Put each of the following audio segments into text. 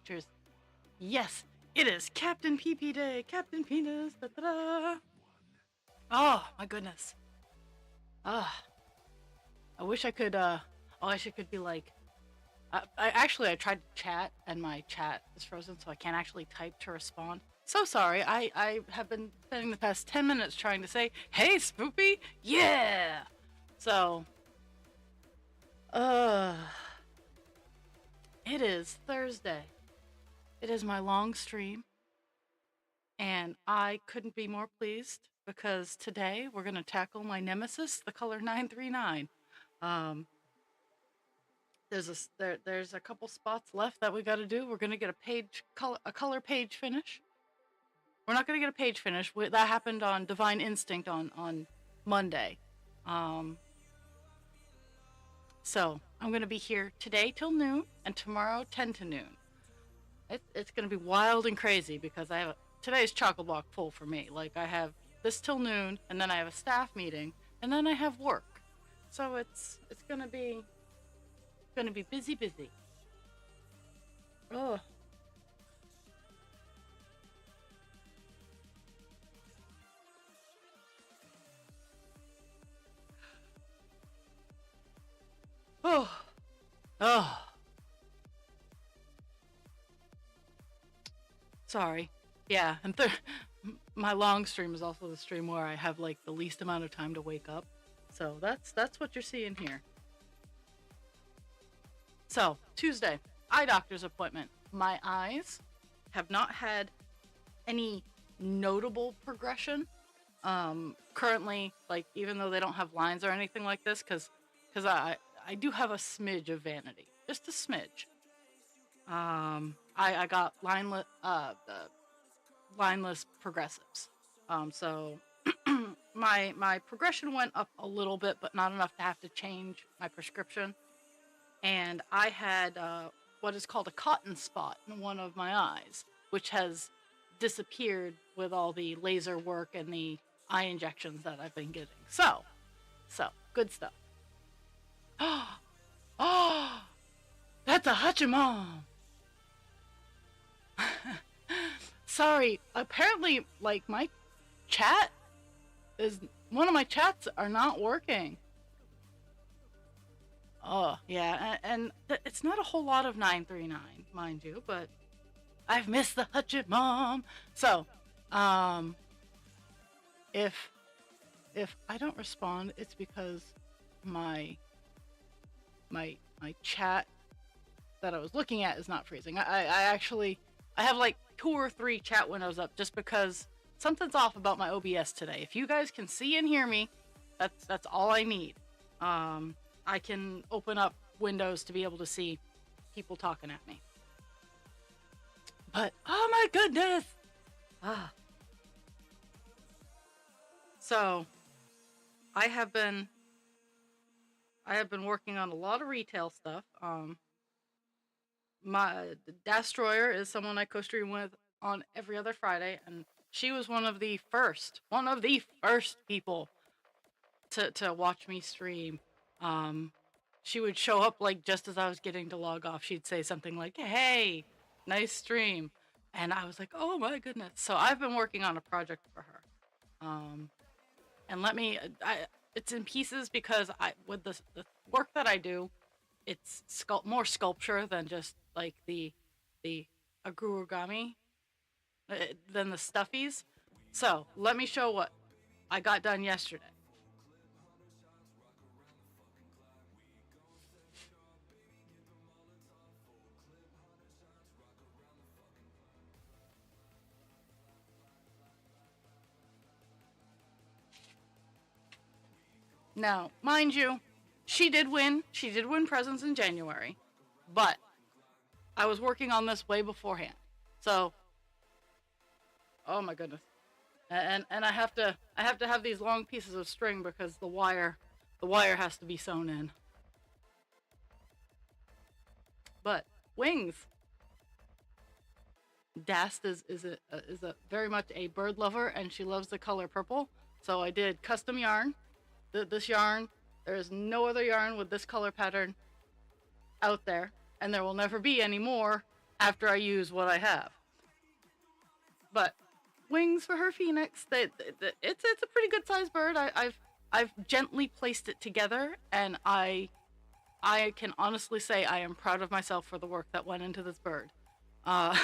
doctors. Yes, it is Captain PP Day. Captain Penis. Da, da, da. Oh my goodness. Ah, I wish I could. I wish I could be like. I tried to chat and my chat is frozen, so I can't actually type to respond. So sorry. I have been spending the past 10 minutes trying to say, "Hey, Spoopy, yeah." So, uh, it is Thursday. It is my long stream, and I couldn't be more pleased because today we're gonna tackle my nemesis, the color 939. Um, there's a couple spots left that we got to do. We're gonna get a color page finish. We're not gonna get a page finish. That happened on Divine Instinct on Monday. Um, so I'm gonna be here today till noon and tomorrow 10 to noon. It's gonna be wild and crazy because today's chock a block full for me. Like I have this till noon, and then I have a staff meeting, and then I have work. So it's gonna be busy. Oh. Oh. Oh. Sorry. Yeah, and my long stream is also the stream where I have like the least amount of time to wake up. So that's what you're seeing here. So, Tuesday, eye doctor's appointment. My eyes have not had any notable progression. Currently, like even though they don't have lines or anything like this, because I do have a smidge of vanity, just a smidge. I got lineless progressives. So my progression went up a little bit, but not enough to have to change my prescription. And I had what is called a cotton spot in one of my eyes, which has disappeared with all the laser work and the eye injections that I've been getting. So good stuff. Oh, that's a Hachimon. Sorry, apparently, like my chat is one of my chats are not working. Oh yeah, and it's not a whole lot of 939, mind you, but I've missed the Hachimon. So, if I don't respond, it's because my chat that I was looking at is not freezing. I actually have like 2 or 3 chat windows up just because something's off about my OBS today. If you guys can see and hear me, that's all I need. I can open up windows to be able to see people talking at me. But oh my goodness! Ah. So I have been working on a lot of retail stuff. My Destroyer is someone I co-stream with on every other Friday, and she was one of the first people to watch me stream. She would show up like just as I was getting to log off. She'd say something like, "Hey, nice stream," and I was like, "Oh my goodness!" So I've been working on a project for her, and it's in pieces because with the work that I do, it's more sculpture than just like the agurugami than the stuffies. So let me show what I got done yesterday. Now, mind you, she did win. She did win presents in January, but I was working on this way beforehand. So, oh my goodness, and I have to have these long pieces of string because the wire has to be sewn in. But wings. Dast is a very much a bird lover, and she loves the color purple. So I did custom yarn. This yarn, there is no other yarn with this color pattern out there, and there will never be any more after I use what I have. But wings for her phoenix, it's a pretty good sized bird. I've gently placed it together, and I can honestly say I am proud of myself for the work that went into this bird. Uh,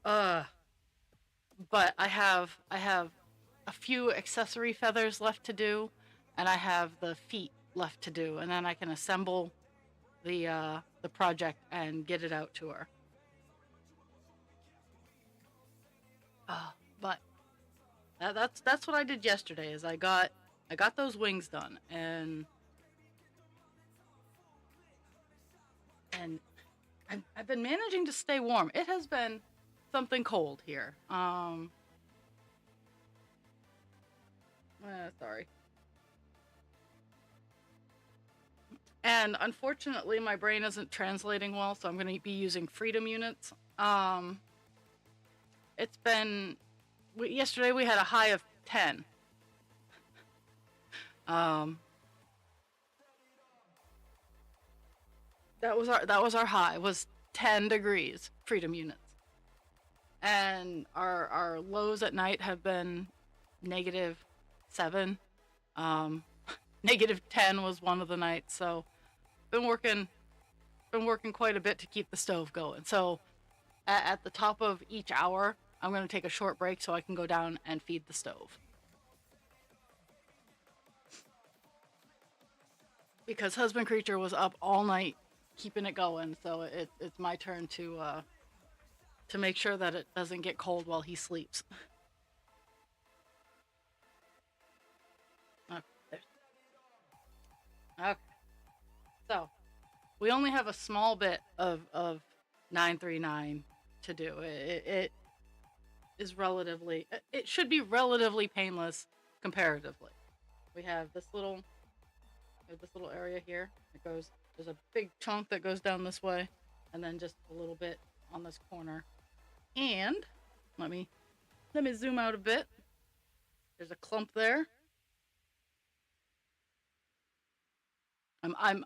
uh, but I have a few accessory feathers left to do, and I have the feet left to do, and then I can assemble the project and get it out to her. But that's what I did yesterday. Is I got those wings done, and I've been managing to stay warm. It has been something cold here. Sorry. And unfortunately, my brain isn't translating well, so I'm going to be using freedom units. It's been yesterday we had a high of 10. Um, that was our high, was 10 degrees freedom units, and our lows at night have been -7. Um, -10 was one of the nights, so been working been working quite a bit to keep the stove going. So at the top of each hour, I'm going to take a short break so I can go down and feed the stove. Because husband creature was up all night keeping it going, so it's my turn to make sure that it doesn't get cold while he sleeps. Okay, okay. So we only have a small bit of 939 to do. It is relatively. It should be relatively painless comparatively. We have this little area here. It goes. There's a big chunk that goes down this way, and then just a little bit on this corner. And let me zoom out a bit. There's a clump there. I'm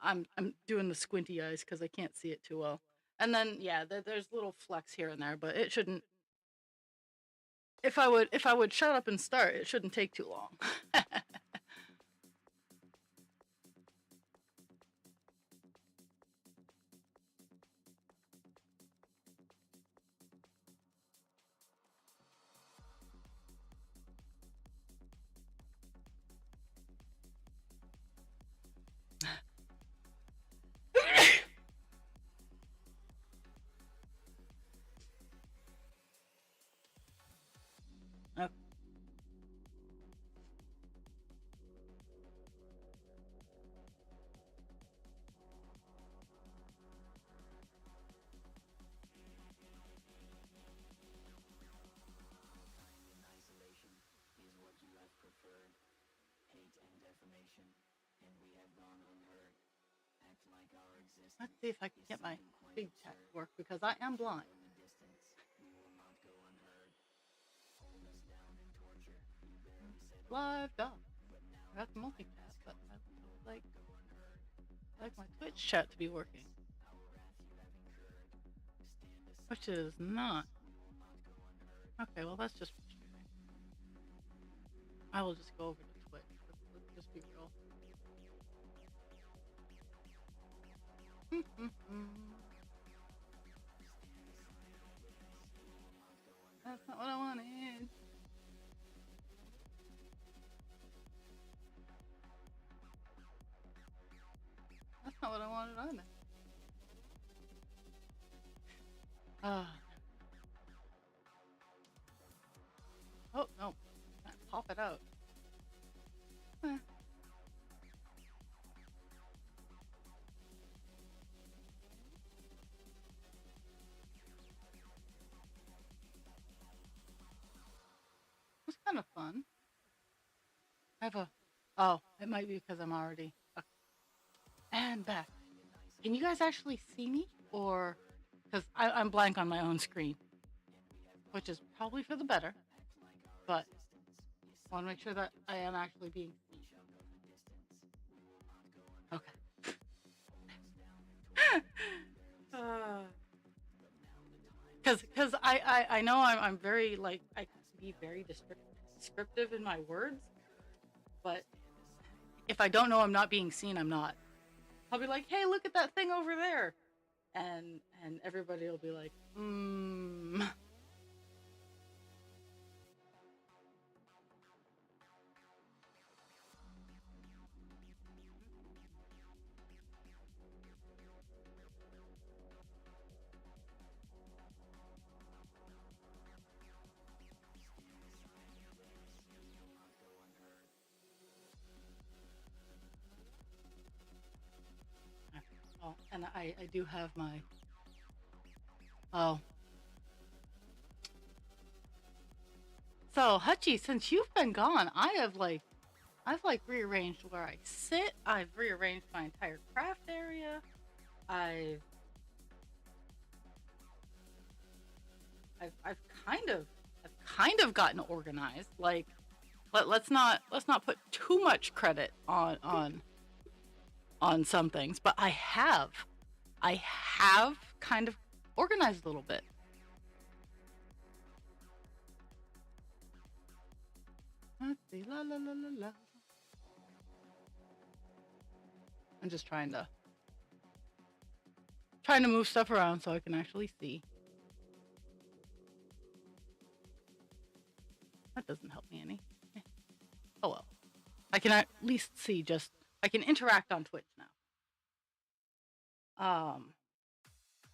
doing the squinty eyes because I can't see it too well. And then yeah, there's little flecks here and there, but it shouldn't. If I would shut up and start, it shouldn't take too long. Okay. Let's see if I can get my big tech to work because I am blind. Live dog. I got the multicast, but I like my Twitch chat to be working, which is not. Okay, well that's just frustrating. I will just go over to Twitch. Let's just be real. That's not what I wanted. That's not what I wanted either. Uh, oh no, can't pop it out. Eh, it's kind of fun. I have a. Oh, it might be because I'm already. Okay. And back. Can you guys actually see me, or because I'm blank on my own screen, which is probably for the better, but I want to make sure that I am actually being seen. Okay. Because I know I'm very like I can be very descriptive in my words, but if I don't know I'm not being seen, I'm not. I'll be like, hey, look at that thing over there, and everybody will be like, Oh, and I do have my oh. So Hutchie, since you've been gone, I've like rearranged where I sit. I've rearranged my entire craft area. I've I've kind of gotten organized. Like let's not put too much credit on some things, but I have kind of organized a little bit. Let's see, la la la la la. I'm just trying to move stuff around so I can actually see. That doesn't help me any. Oh well. I can at least see just I can interact on Twitch now.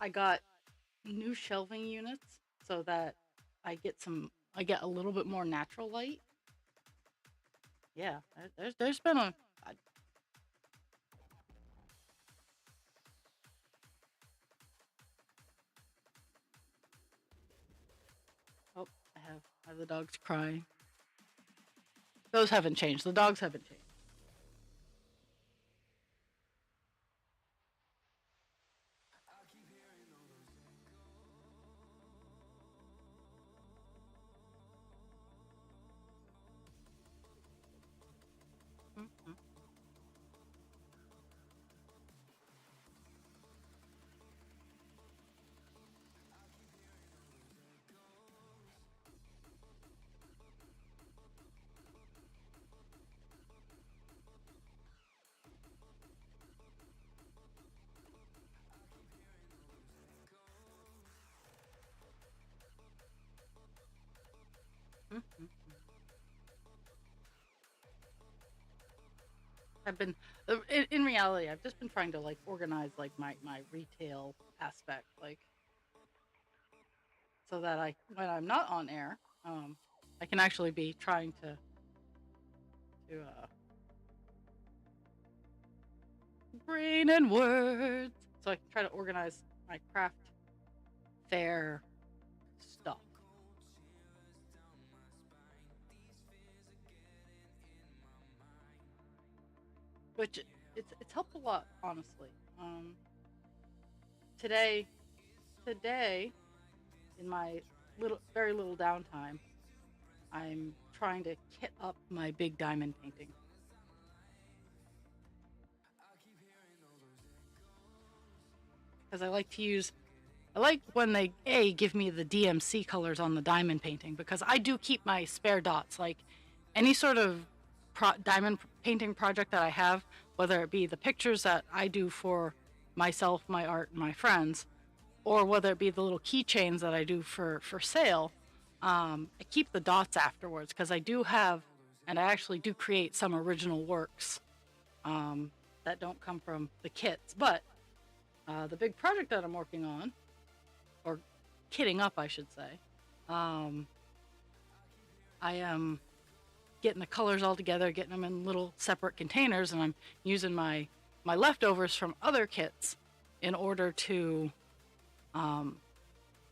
I got new shelving units so that I get a little bit more natural light. Yeah, there's been oh, I have the dogs crying. Those haven't changed. The dogs haven't changed. Mm-hmm. Mm-hmm. I've been in reality I've just been trying to like organize like my retail aspect, like so that I when I'm not on air, I can actually be trying to brain and words, so I can try to organize my craft fair stuff. Which it's helped a lot, honestly. Today today in my very little downtime, I'm trying to kit up my big diamond painting because I like when they give me the DMC colors on the diamond painting, because I do keep my spare dots, like any sort of diamond painting project that I have, whether it be the pictures that I do for myself, my art, and my friends, or whether it be the little keychains that I do for sale. I keep the dots afterwards because I do have, and I actually do create some original works that don't come from the kits. But the big project that I'm working on, or kitting up, I should say, I am getting the colors all together, getting them in little separate containers, and I'm using my leftovers from other kits in order to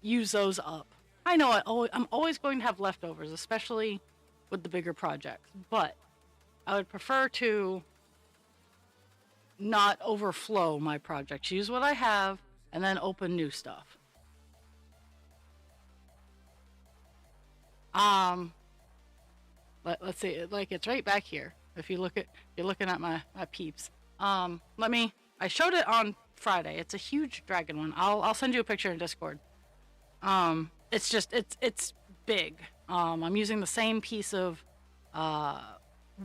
use those up. I know I'm always going to have leftovers, especially with the bigger projects, but I would prefer to not overflow my projects. Use what I have and then open new stuff. Um, let's see. Like it's right back here. If you look at, you're looking at my peeps. Let me. I showed it on Friday. It's a huge dragon one. I'll send you a picture in Discord. It's just it's big. I'm using the same piece of uh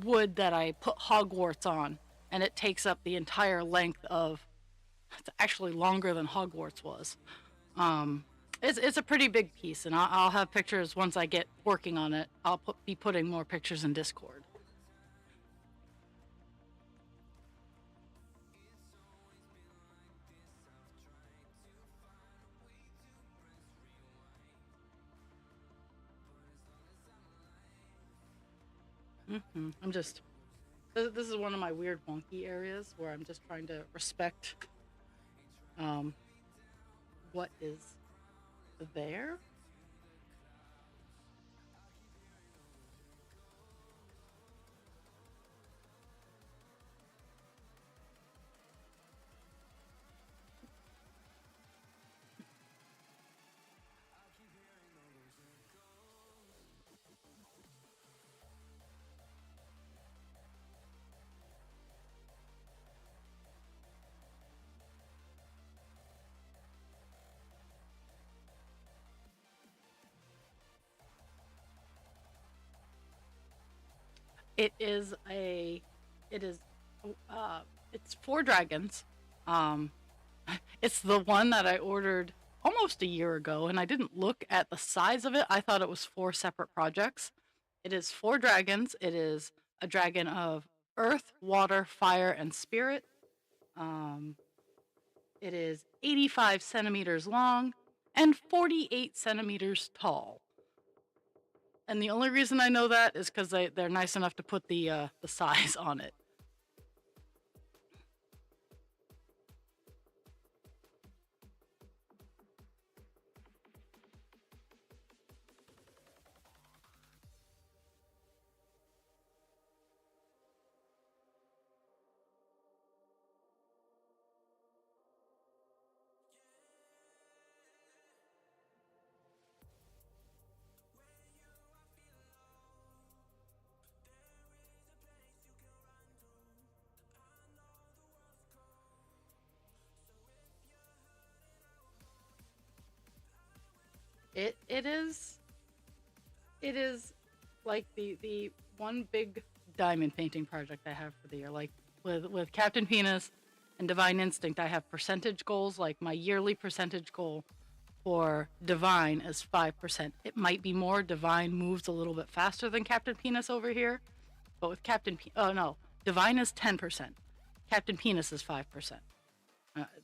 wood that I put Hogwarts on, and it takes up the entire length of. It's actually longer than Hogwarts was. Um, it's a pretty big piece, and I'll have pictures once I get working on it. Be putting more pictures in Discord. I'm just. This is one of my weird wonky areas where I'm just trying to respect um, what is there. It is a, it is, uh, it's four dragons. Um, it's the one that I ordered almost a year ago, and I didn't look at the size of it. I thought it was four separate projects. It is four dragons. It is a dragon of earth, water, fire, and spirit. Um, it is 85 centimeters long and 48 centimeters tall. And the only reason I know that is because they're nice enough to put the size on it. It is it is like the one big diamond painting project I have for the year. Like with Captain Penis and Divine Instinct, I have percentage goals. Like my yearly percentage goal for Divine is 5%. It might be more. Divine moves a little bit faster than Captain Penis over here, but with oh no, Divine is 10%. Captain Penis is 5%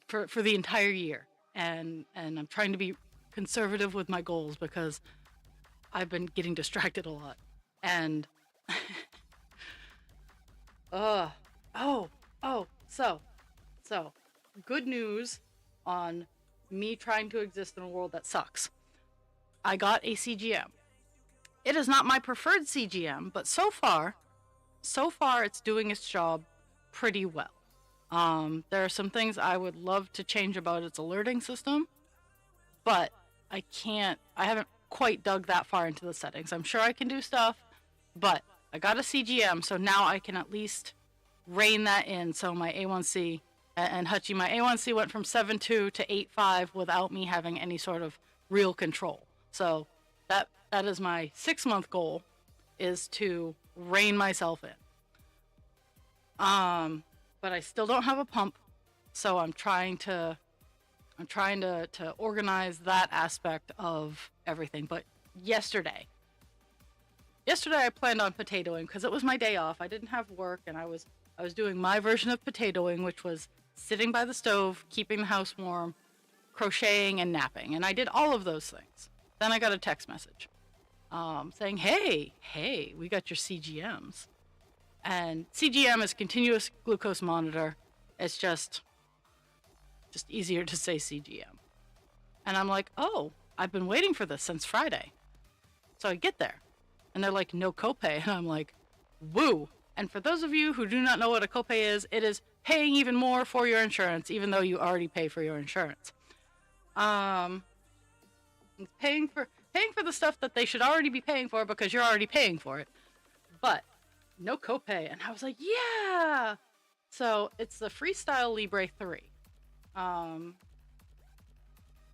for the entire year, and I'm trying to be conservative with my goals because I've been getting distracted a lot. And uh oh oh so good news on me trying to exist in a world that sucks. I got a CGM. It is not my preferred CGM, but so far it's doing its job pretty well. There are some things I would love to change about its alerting system, but I haven't quite dug that far into the settings. I'm sure I can do stuff, but I got a CGM, so now I can at least rein that in. So my A1C and Hutchie, my A1C went from 7.2 to 8.5 without me having any sort of real control. So that is my 6-month goal, is to rein myself in. But I still don't have a pump, so I'm trying to organize that aspect of everything. But yesterday I planned on potatoing because it was my day off. I didn't have work, and I was doing my version of potatoing, which was sitting by the stove, keeping the house warm, crocheting, and napping. And I did all of those things. Then I got a text message saying, hey, we got your CGMs. And CGM is continuous glucose monitor. It's just easier to say CGM. And I'm like, oh, I've been waiting for this since Friday. So I get there, and they're like, no copay. And I'm like, woo. And for those of you who do not know what a copay is, it is paying even more for your insurance, even though you already pay for your insurance. It's paying for the stuff that they should already be paying for because you're already paying for it. But no copay. And I was like, yeah. So it's the Freestyle Libre 3. Um,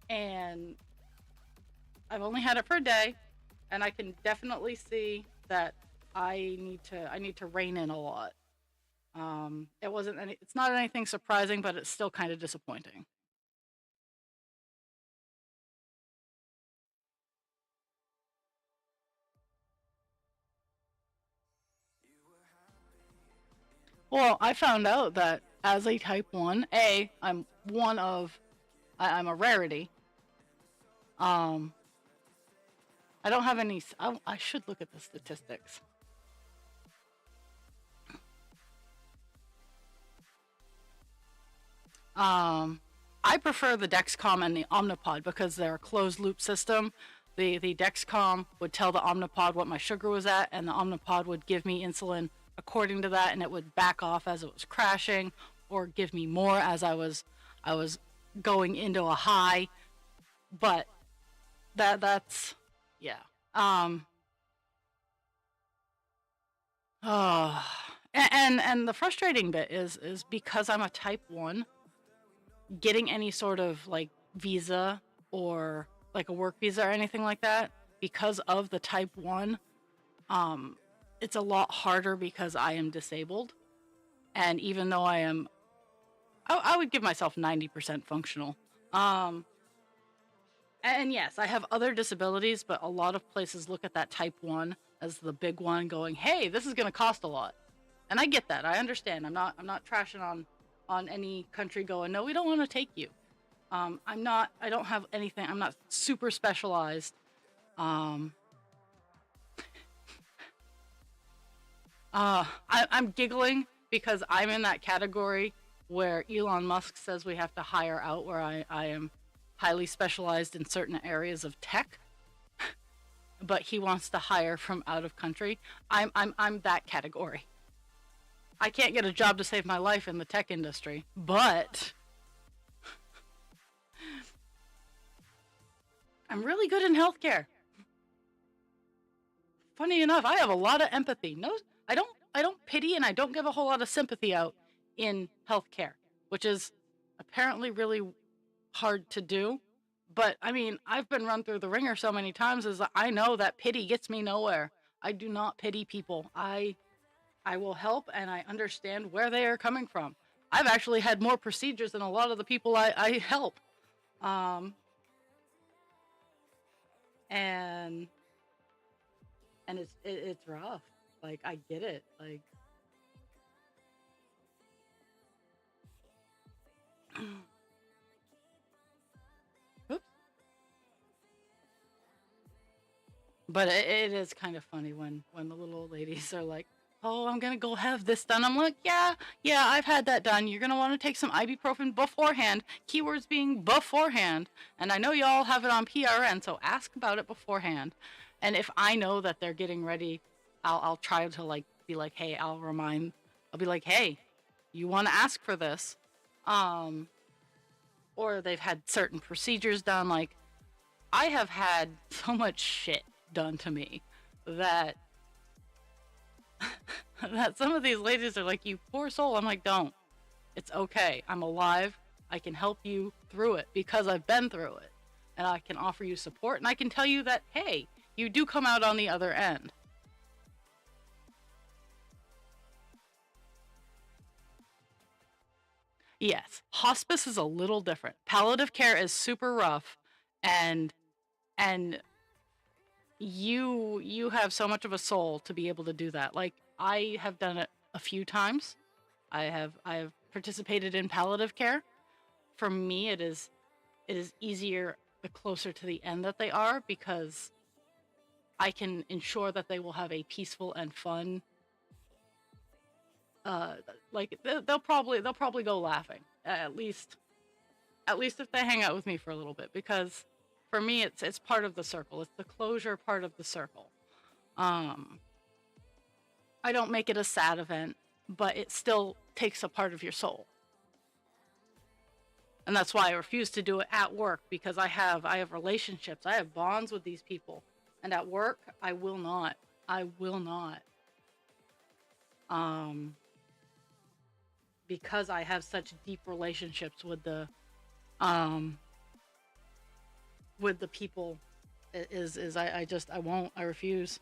and I've only had it for a day, and I can definitely see that I need to rein in a lot. It's not anything surprising, but it's still kind of disappointing. Well, I found out that as a type 1, I'm a rarity. Um, I don't have any, I should look at the statistics. I prefer the Dexcom and the Omnipod because they're a closed loop system. The Dexcom would tell the Omnipod what my sugar was at, and the Omnipod would give me insulin according to that, and it would back off as it was crashing, or give me more as I was going into a high. But that's yeah. Oh, and the frustrating bit is because I'm a type 1, getting any sort of like visa or like a work visa or anything like that because of the type 1, it's a lot harder because I am disabled. And even though I would give myself 90% functional. And yes, I have other disabilities, but a lot of places look at that type 1 as the big one, going, hey, this is going to cost a lot. And I get that. I understand. I'm not trashing on any country going, no, we don't want to take you. I don't have anything. I'm not super specialized. I'm giggling because I'm in that category where Elon Musk says we have to hire out, where I am highly specialized in certain areas of tech, but he wants to hire from out of country. I'm that category. I can't get a job to save my life in the tech industry, but I'm really good in healthcare. Funny enough, I have a lot of empathy. No, I don't pity, and I don't give a whole lot of sympathy out in healthcare, which is apparently really hard to do. But I mean, I've been run through the ringer so many times as I know that pity gets me nowhere. I do not pity people. I will help, and I understand where they are coming from. I've actually had more procedures than a lot of the people I help. And it's rough. Like, I get it. Like, oops. But it is kind of funny when the little ladies are like, oh, I'm gonna go have this done. I'm like, yeah, I've had that done. You're gonna want to take some ibuprofen beforehand. Keywords being beforehand. And I know y'all have it on PRN, so ask about it beforehand. And if I know that they're getting ready, I'll try to like be like, hey, I'll be like, hey, you want to ask for this, or they've had certain procedures done. Like, I have had so much shit done to me that that some of these ladies are like, you poor soul. I'm like, don't. It's okay. I'm alive. I can help you through it because I've been through it. And I can offer you support, and I can tell you that, hey, you do come out on the other end. Yes, hospice is a little different. Palliative care is super rough, and and you have so much of a soul to be able to do that. Like, I have done it a few times. I have participated in palliative care. For me, it is easier the closer to the end that they are, because I can ensure that they will have a peaceful and fun. Uh, like, they'll probably go laughing, at least if they hang out with me for a little bit, because for me it's part of the circle. It's the closure part of the circle. Um, I don't make it a sad event, but it still takes a part of your soul. And that's why I refuse to do it at work, because I have relationships, I have bonds with these people, and at work I will not. I will not. Um, because I have such deep relationships um with the people, I won't, I refuse.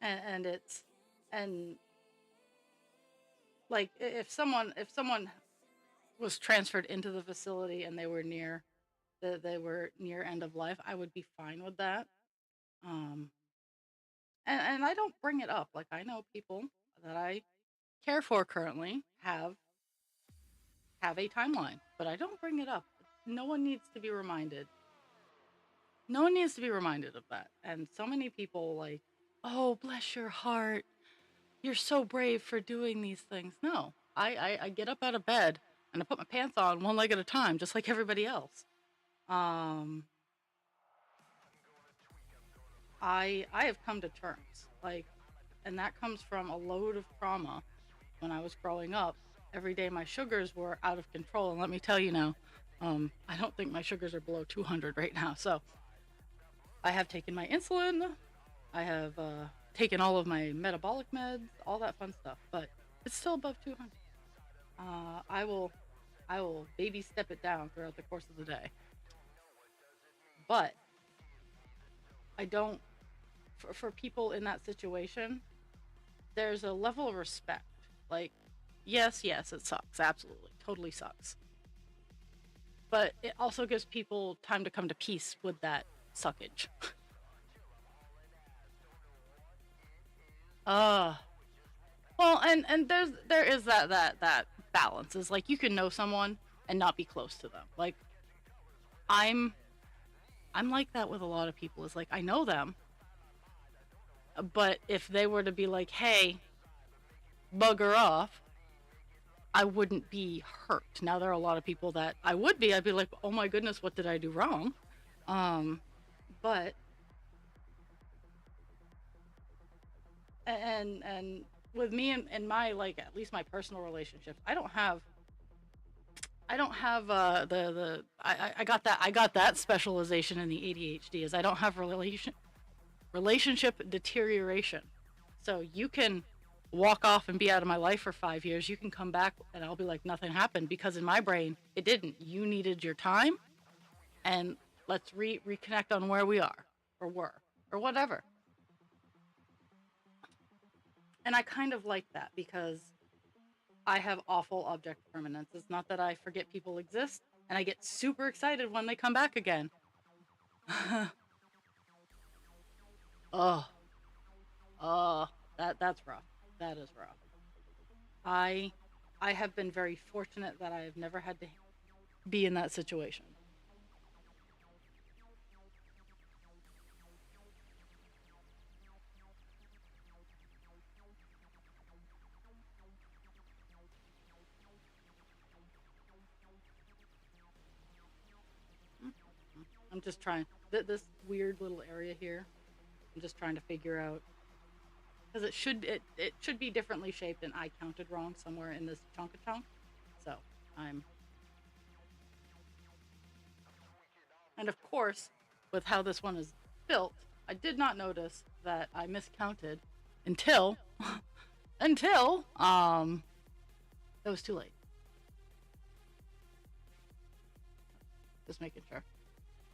And it's, and like, if someone was transferred into the facility and they were near end of life, I would be fine with that. Um, and I don't bring it up. Like, I know people that I care for currently have a timeline, but I don't bring it up. No one needs to be reminded. No one needs to be reminded of that. And so many people, like, oh, bless your heart, you're so brave for doing these things. No, I get up out of bed and I put my pants on one leg at a time, just like everybody else. Um, I have come to terms, like, and that comes from a load of trauma when I was growing up. Every day my sugars were out of control, and let me tell you now, I don't think my sugars are below 200 right now. So I have taken my insulin, I have taken all of my metabolic meds, all that fun stuff, but it's still above 200. I will baby step it down throughout the course of the day, but I don't. For people in that situation, there's a level of respect. Like, yes, yes, it sucks, absolutely, totally sucks, but it also gives people time to come to peace with that suckage. Uh well, and there is that balance. Is like, you can know someone and not be close to them. Like, I'm I'm like that with a lot of people. Is like, I know them, but if they were to be like, "Hey, bugger off," I wouldn't be hurt. Now, there are a lot of people that I would be. I'd be like, "Oh my goodness, what did I do wrong?" Um, but and with me and my, like, at least my personal relationships, I don't have I got that specialization in the ADHD, is I don't have relationship deterioration. So you can walk off and be out of my life for 5 years. You can come back and I'll be like, nothing happened, because in my brain it didn't. You needed your time, and let's reconnect on where we are, or were, or whatever. And I kind of like that, because I have awful object permanence. It's not that I forget people exist, and I get super excited when they come back again. Oh, oh, that's rough. That is rough. I I have been very fortunate that I have never had to be in that situation. I'm just trying this weird little area here. I'm just trying to figure out, because it should be differently shaped, and I counted wrong somewhere in this chunk of chunk. So I'm and of course, with how this one is built, I did not notice that I miscounted until until it was too late. Just making sure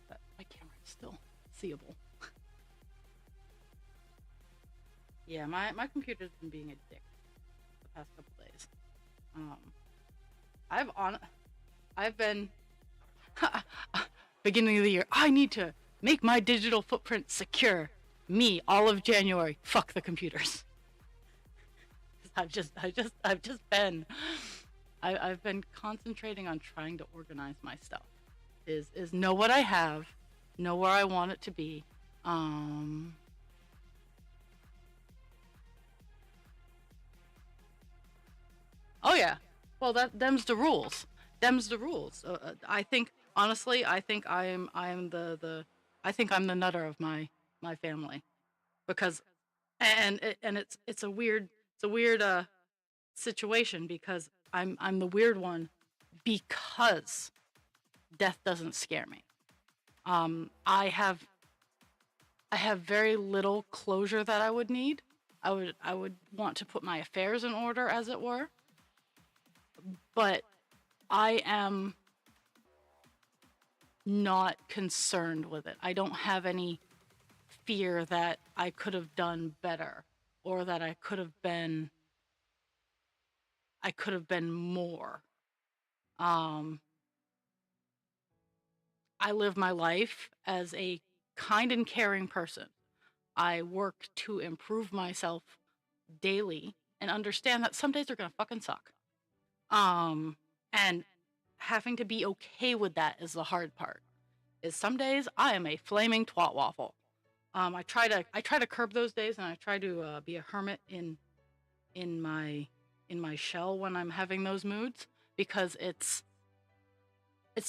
that my camera is still seeable. Yeah, my computer's been being a dick the past couple days. Um, I've on, I've been beginning of the year. I need to make my digital footprint secure. Me, all of January. Fuck the computers. I've just been, I've been concentrating on trying to organize my stuff. Is know what I have, know where I want it to be. Um, Oh yeah. Well, them's the rules. Them's the rules. I think honestly, I am I think I'm the nutter of my family because and it's a weird situation because I'm the weird one because death doesn't scare me. Um, I have I have very little closure that I would need. I would want to put my affairs in order, as it were, but I am not concerned with it. I don't have any fear that I could have done better or that I could have been more. Um, I live my life as a kind and caring person. I work to improve myself daily and understand that some days are gonna fucking suck. Um, and having to be okay with that is the hard part. Is some days I am a flaming twat waffle. I try to curb those days and I try to be a hermit in my in my shell when I'm having those moods because it's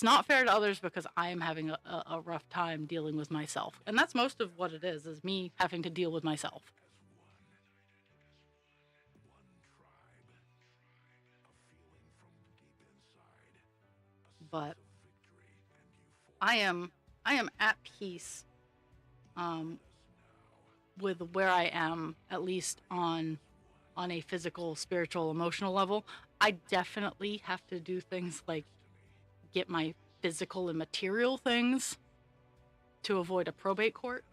not fair to others because I am having a rough time dealing with myself. And that's most of what it is me having to deal with myself. But I am I am at peace um, with where I am, at least on a physical, spiritual, emotional level. I definitely have to do things like get my physical and material things to avoid a probate court.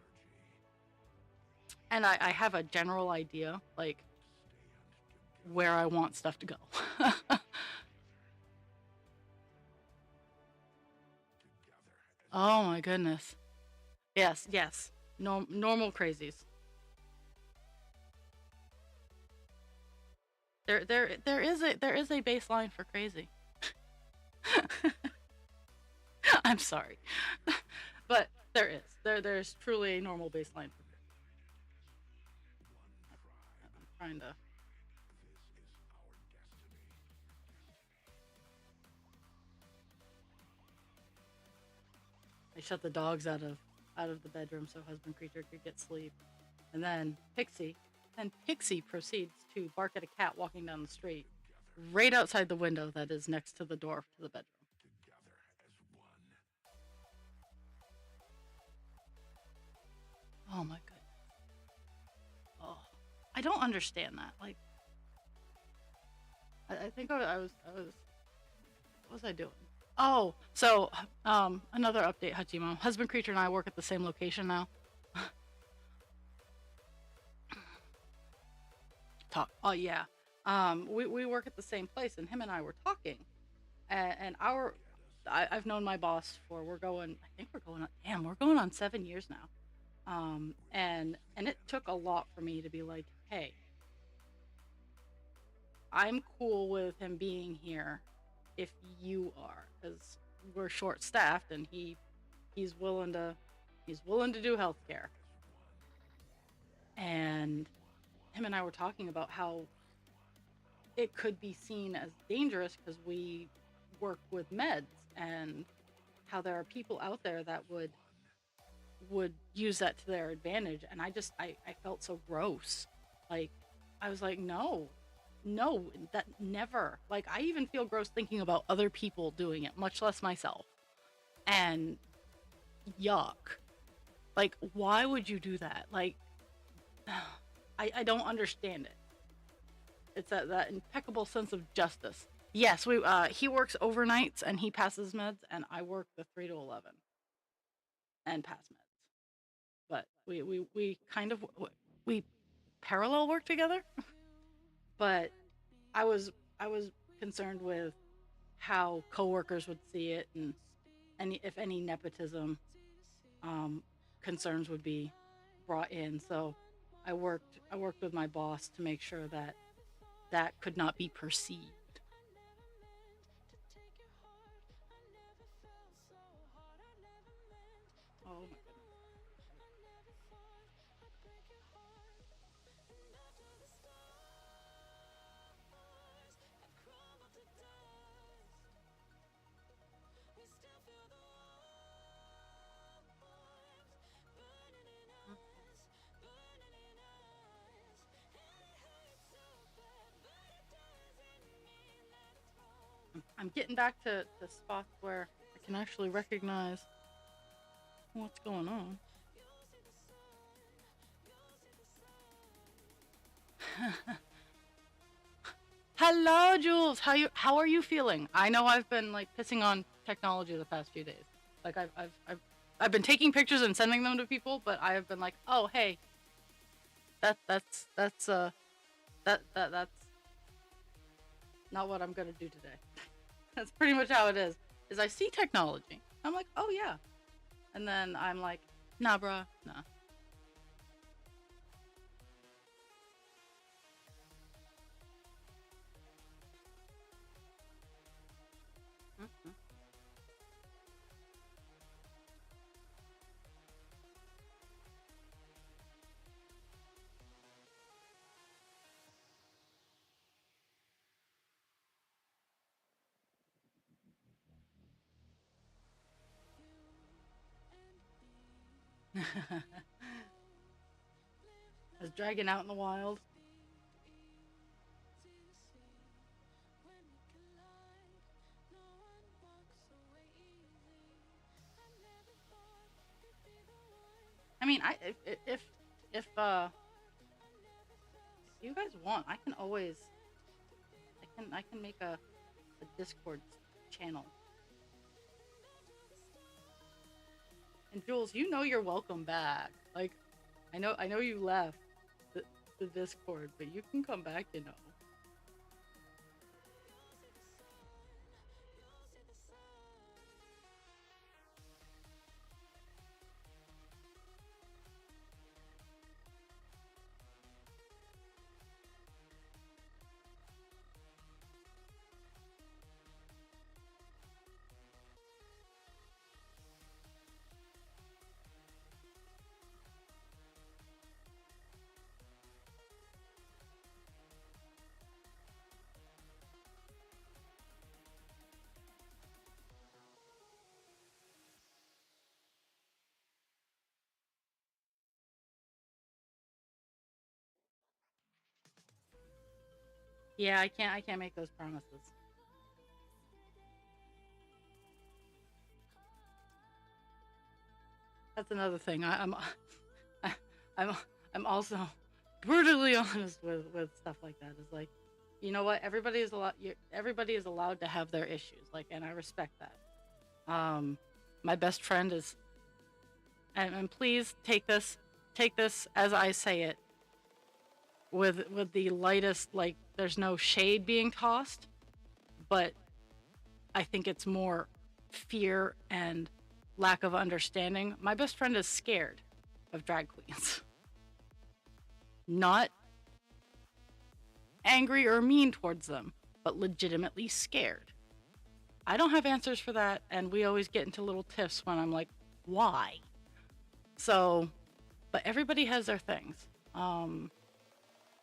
And I have a general idea, like where I want stuff to go. Oh my goodness. Yes, yes. Normal crazies. There is a baseline for crazy. I'm sorry, but there's truly a normal baseline for crazy. I'm trying to. I shut the dogs out of the bedroom so husband creature could get sleep, and then Pixie proceeds to bark at a cat walking down the street, right outside the window that is next to the door to the bedroom. Oh my goodness. Oh, I don't understand that. Like, I think I was what was I doing? Oh, so another update, Hachimo. Husband creature and I work at the same location now. Talk. Oh yeah. We work at the same place, and him and I were talking, and I've known my boss for we're going. I think we're going on. Damn, we're going on 7 years now. And it took a lot for me to be like, hey, I'm cool with him being here if you are, because we're short staffed, and he's willing to he's willing to do healthcare. And him and I were talking about how it could be seen as dangerous because we work with meds, and how there are people out there that would use that to their advantage. And I felt so gross. Like, I was like, no, no, that never. Like, I even feel gross thinking about other people doing it, much less myself. And yuck. Like, why would you do that? Like, I don't understand it. It's that impeccable sense of justice. Yes, we he works overnights and he passes meds, and I work the 3 to 11 and pass meds. But we kind of we parallel work together. But I was concerned with how coworkers would see it, and if any nepotism um, concerns would be brought in. So I worked with my boss to make sure that that could not be perceived. Oh my goodness. I'm getting back to spots where I can actually recognize what's going on. Hello, Jules. How are you feeling? I know I've been like pissing on technology the past few days. Like I've been taking pictures and sending them to people, but I have been like, oh hey, that's that's not what I'm gonna do today. That's pretty much how it is. Is I see technology, I'm like, oh yeah, and then I'm like, nah, bruh, nah. Mm-hmm. I was dragging out in the wild. I mean, if you guys want, I can always I can make a Discord channel. And Jules, you know you're welcome back. Like, I know you left the, the Discord, but you can come back. You know. Yeah, I can't make those promises. That's another thing. I, I'm I'm also brutally honest with stuff like that. It's like, you know what? Everybody is allowed to have their issues. Like, and I respect that. My best friend is, and please take this as I say it, with the lightest, like, there's no shade being tossed, but I think it's more fear and lack of understanding. My best friend is scared of drag queens. Not angry or mean towards them, but legitimately scared. I don't have answers for that, and we always get into little tiffs when I'm like, why? So, but everybody has their things.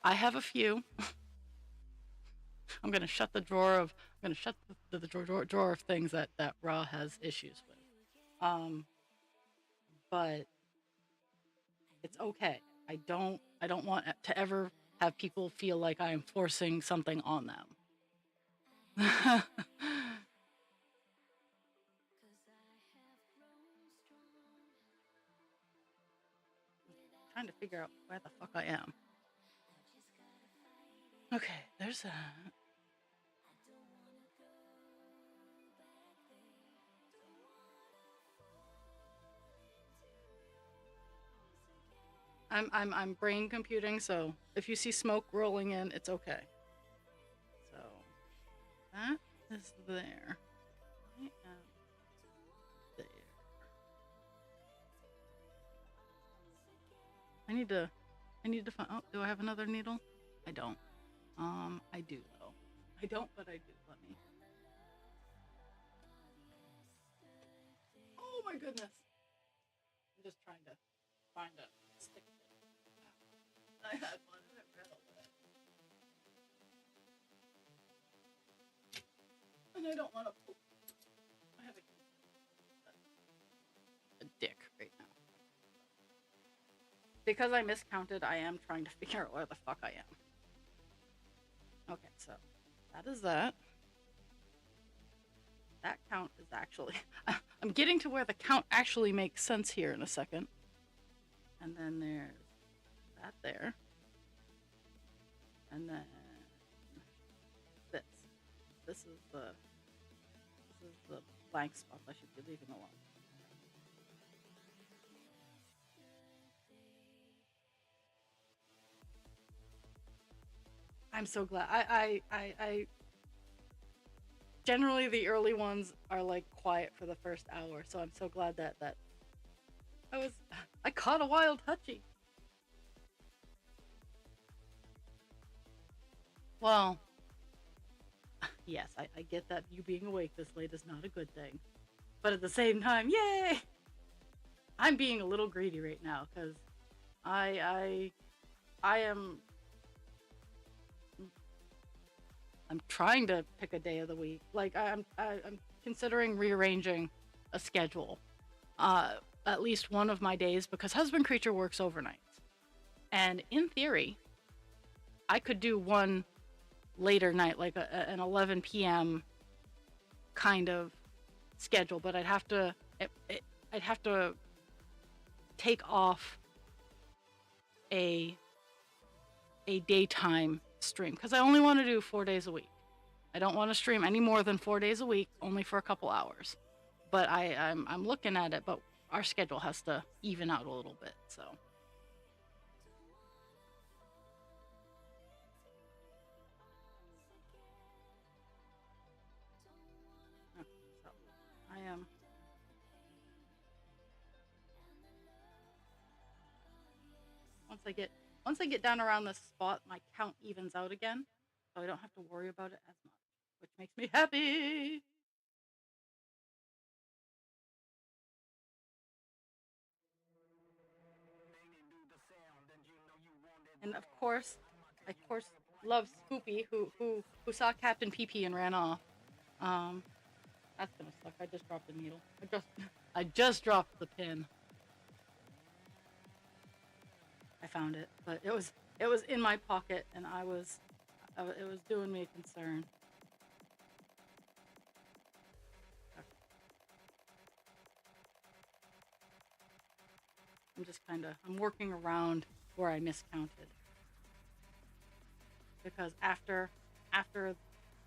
I have a few. I'm gonna shut the drawer of things that Raw has issues with. Um, but it's okay. I don't want to ever have people feel like I am forcing something on them. Trying to figure out where the fuck I am. Okay, there's that. I'm brain computing, so if you see smoke rolling in, it's okay. So that is there. I am there. I need to I need to find. Oh, do I have another needle? I don't. I do though. I don't, but I do. Let me. Oh my goodness! I'm just trying to find a stick. I had one and it ran away, and I don't want to. I have a dick right now because I miscounted. I am trying to figure out where the fuck I am. Okay, so that is that. that count is actually... I'm getting to where the count actually makes sense here in a second. And then there's that there. And then this. This is the blank spot I should be leaving alone. I'm so glad. I generally the early ones are like quiet for the first hour, so I'm so glad that I caught a wild hutchie. Well, yes, I get that you being awake this late is not a good thing, but at the same time, yay! I'm being a little greedy right now because I am I'm trying to pick a day of the week. Like I'm considering rearranging a schedule. At least one of my days because husband creature works overnights. And in theory, I could do one later night, like an 11 p.m. kind of schedule, but I'd have to take off a daytime stream because I only want to do 4 days a week. I don't want to stream any more than 4 days a week, only for a couple hours. But I'm looking at it, but our schedule has to even out a little bit, so. Okay, so I am. Once I get down around this spot, my count evens out again, so I don't have to worry about it as much, which makes me happy. And of course, love Scoopy, who saw Captain PP and ran off. That's gonna suck. I just dropped the needle. I just dropped the pin. I found it, but it was in my pocket, and it was doing me a concern. I'm working around where I miscounted. Because after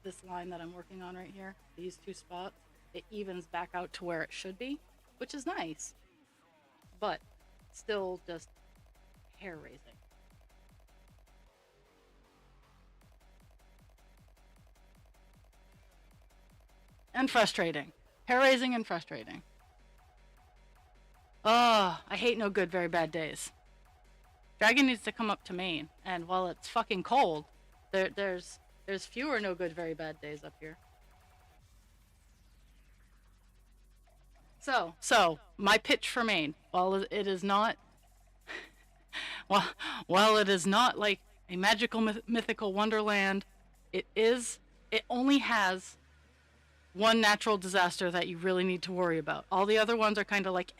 this line that I'm working on right here, these two spots, it evens back out to where it should be, which is nice, but still just hair raising. And frustrating. Hair raising and frustrating. Oh, I hate no good, very bad days. Dragon needs to come up to Maine, and while it's fucking cold, there's fewer no good, very bad days up here. So my pitch for Maine, while it is not, while it is not like a magical mythical wonderland, it only has one natural disaster that you really need to worry about. All the other ones are kind of like,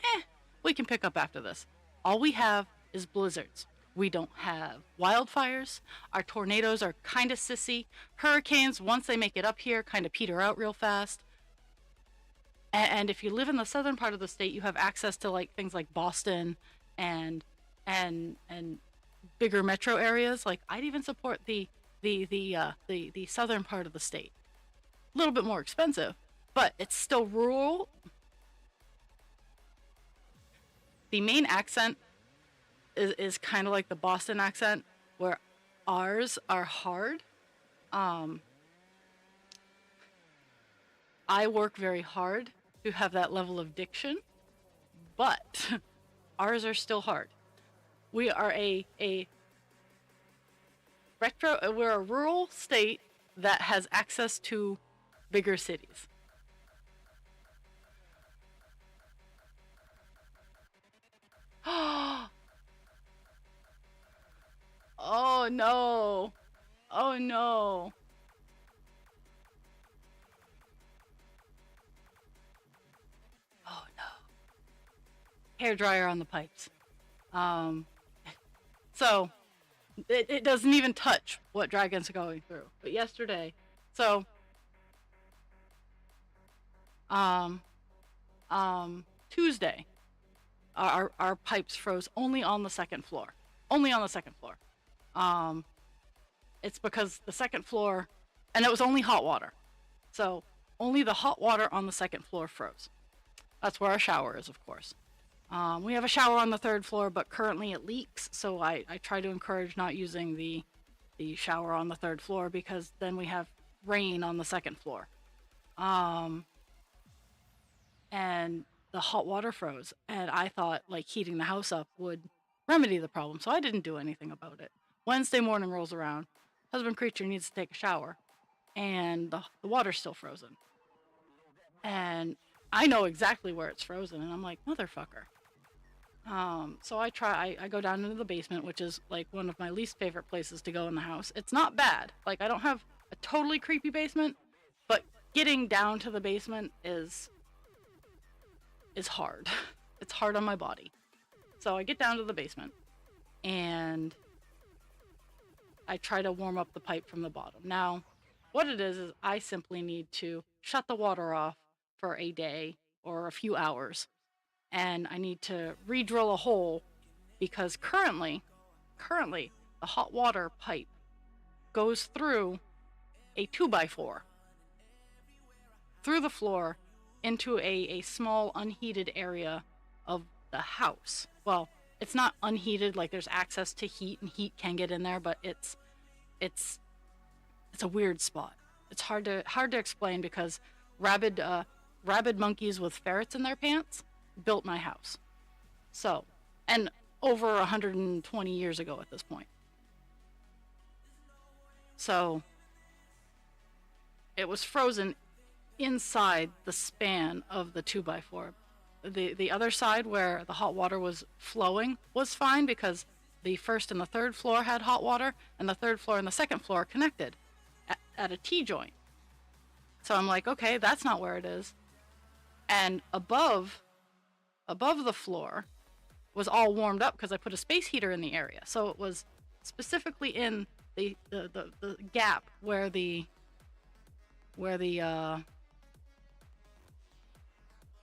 we can pick up after this. All we have is blizzards. We don't have wildfires. Our tornadoes are kind of sissy. Hurricanes, once they make it up here, kind of peter out real fast. And if you live in the southern part of the state, you have access to like things like Boston and bigger metro areas. Like I'd even support the southern part of the state. A little bit more expensive, but it's still rural. The main accent is kind of like the Boston accent, where ours are hard. I work very hard to have that level of diction, but ours are still hard. We are we're a rural state that has access to bigger cities. Oh no. Oh no. Oh no. Hair dryer on the pipes. So it doesn't even touch what Dragon's going through. But yesterday, so Um, Tuesday, our pipes froze only on the second floor. Only on the second floor. Um, it's because the second floor, and it was only hot water. So only the hot water on the second floor froze. That's where our shower is, of course. We have a shower on the third floor, but currently it leaks, so I try to encourage not using the shower on the third floor because then we have rain on the second floor. Um, and the hot water froze, and I thought like heating the house up would remedy the problem, so I didn't do anything about it. Wednesday morning rolls around, husband creature needs to take a shower, and the water's still frozen. And I know exactly where it's frozen, and I'm like, motherfucker. So I go down into the basement, which is like one of my least favorite places to go in the house. It's not bad. Like, I don't have a totally creepy basement, but getting down to the basement is hard. It's hard on my body. So I get down to the basement and I try to warm up the pipe from the bottom. Now, what it is I simply need to shut the water off for a day or a few hours, and I need to re-drill a hole because currently the hot water pipe goes through a 2x4 through the floor into a small unheated area of the house. Well, it's not unheated, like there's access to heat and heat can get in there, but it's it's a weird spot. It's hard to explain because rabid rabid monkeys with ferrets in their pants built my house. So, and over 120 years ago at this point. So, it was frozen inside the span of the 2x4. The other side where the hot water was flowing was fine because the first and the third floor had hot water, and the third floor and the second floor connected at a T-joint. So I'm like, okay, that's not where it is. And above the floor was all warmed up because I put a space heater in the area. So it was specifically in the gap where the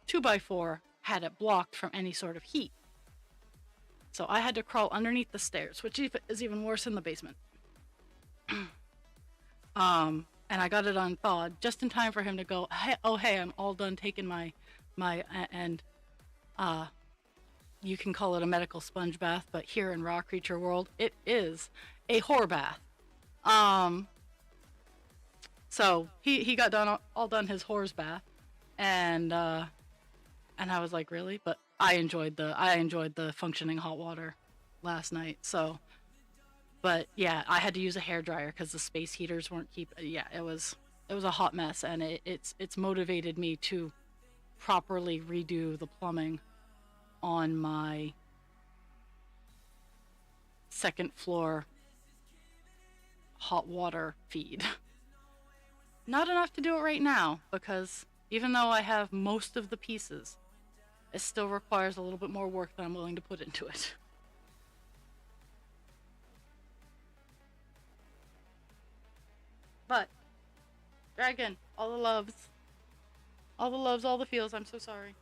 2x4 had it blocked from any sort of heat. So I had to crawl underneath the stairs, which is even worse in the basement. And I got it unthawed just in time for him to go, hey, oh, hey, I'm all done taking my, and you can call it a medical sponge bath, but here in Raw Creature World, it is a whore bath. So he got all done his whore's bath, and I was like, really? But I enjoyed the functioning hot water last night. So, but yeah, I had to use a hairdryer because the space heaters weren't yeah, it was a hot mess, and it's motivated me to properly redo the plumbing on my second floor hot water feed. Not enough to do it right now because even though I have most of the pieces, it still requires a little bit more work than I'm willing to put into it. But, Dragon, all the loves. All the loves, all the feels, I'm so sorry.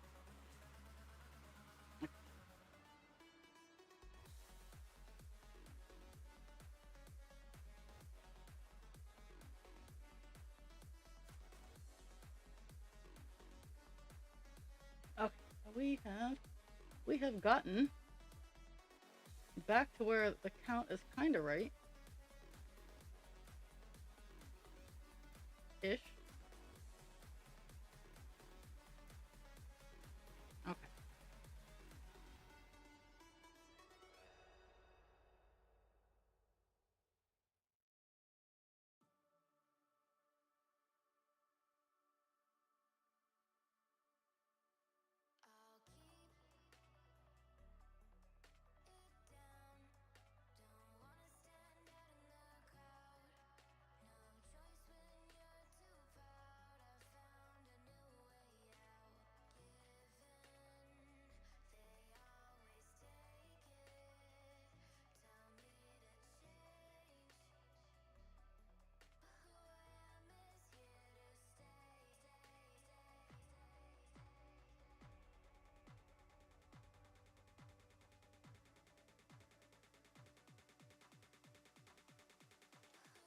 Okay, we have gotten back to where the count is kind of right. Ish. Okay.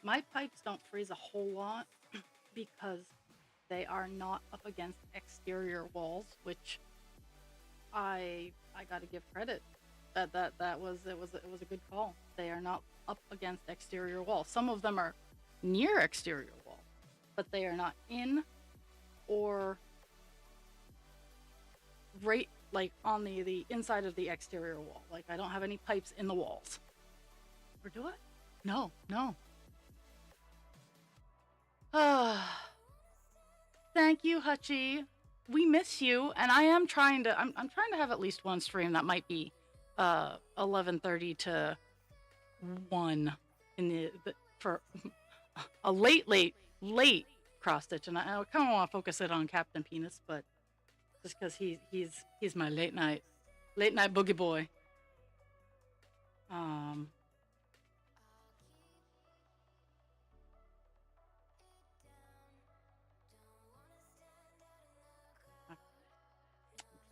My pipes don't freeze a whole lot because they are not up against exterior walls, which I got to give credit. That was it was a good call. They are not up against exterior walls. Some of them are near exterior wall, but they are not in or right like on the inside of the exterior wall. Like I don't have any pipes in the walls. Or do I? No, no. Ah, thank you, Hutchie. We miss you, and I am trying to. I'm trying to have at least one stream that might be 11:30 to 1 in the for a late cross stitch, and I kind of want to focus it on Captain Penis, but just because he's my late night boogie boy. Um,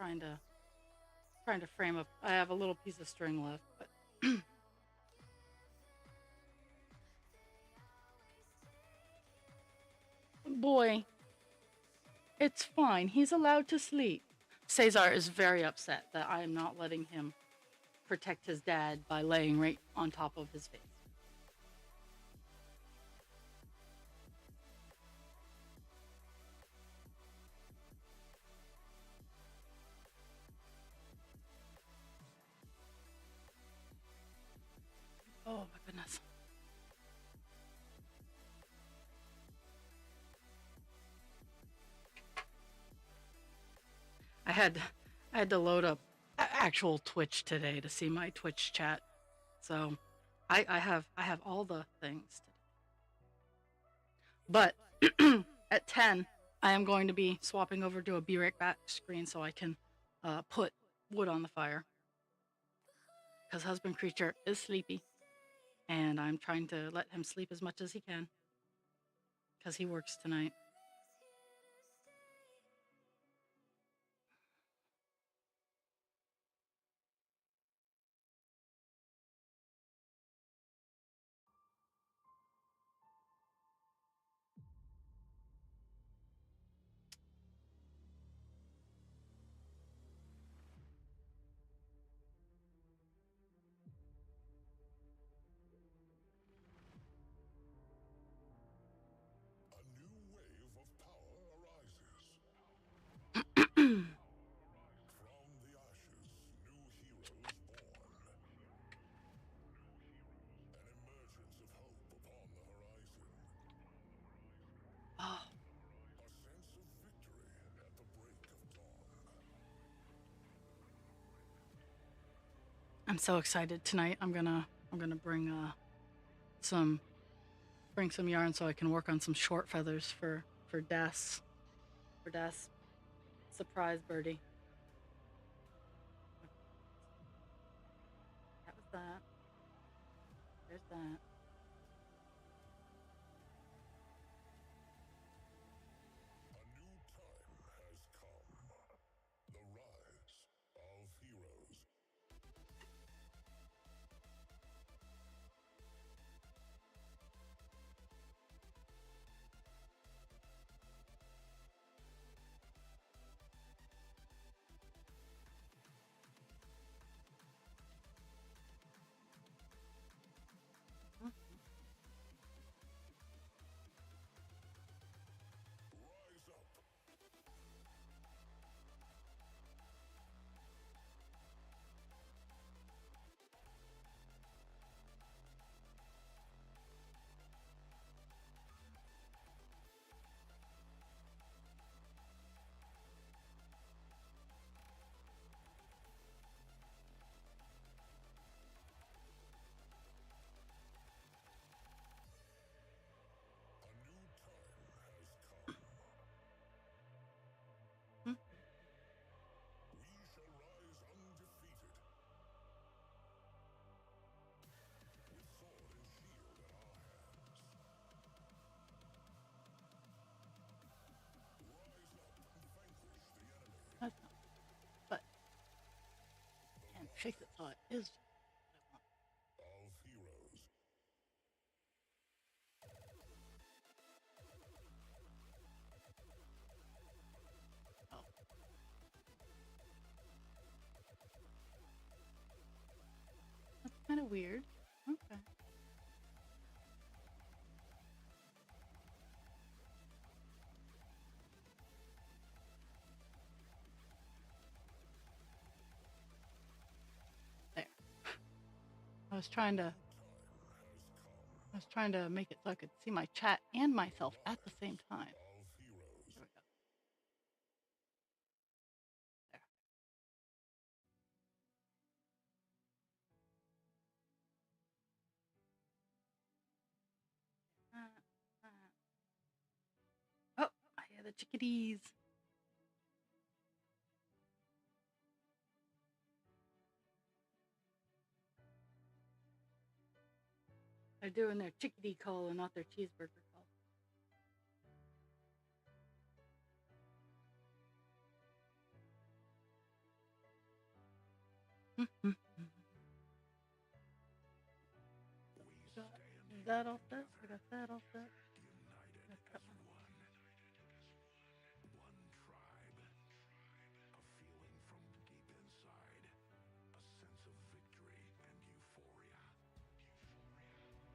I'm trying to frame up. I have a little piece of string left, but boy, it's fine. He's allowed to sleep. Cesar is very upset that I am not letting him protect his dad by laying right on top of his face. Oh my goodness. I had I had to load up actual Twitch today to see my Twitch chat. So I have all the things. But at 10, I am going to be swapping over to a Be Right Back screen so I can put wood on the fire. Because husband creature is sleepy. And I'm trying to let him sleep as much as he can. Because he works tonight. Oh, I'm so excited tonight. I'm gonna bring some yarn so I can work on some short feathers for Des surprise birdie. That was that. There's that. Hmm? That's not. But can't shake the thought is what I want. feel weird. Okay. There. I was trying to make it so I could see my chat and myself at the same time. There we go. There. Oh, I hear the chickadees. They're doing their chickadee call and not their cheeseburger call. Got that all set. I got that all set.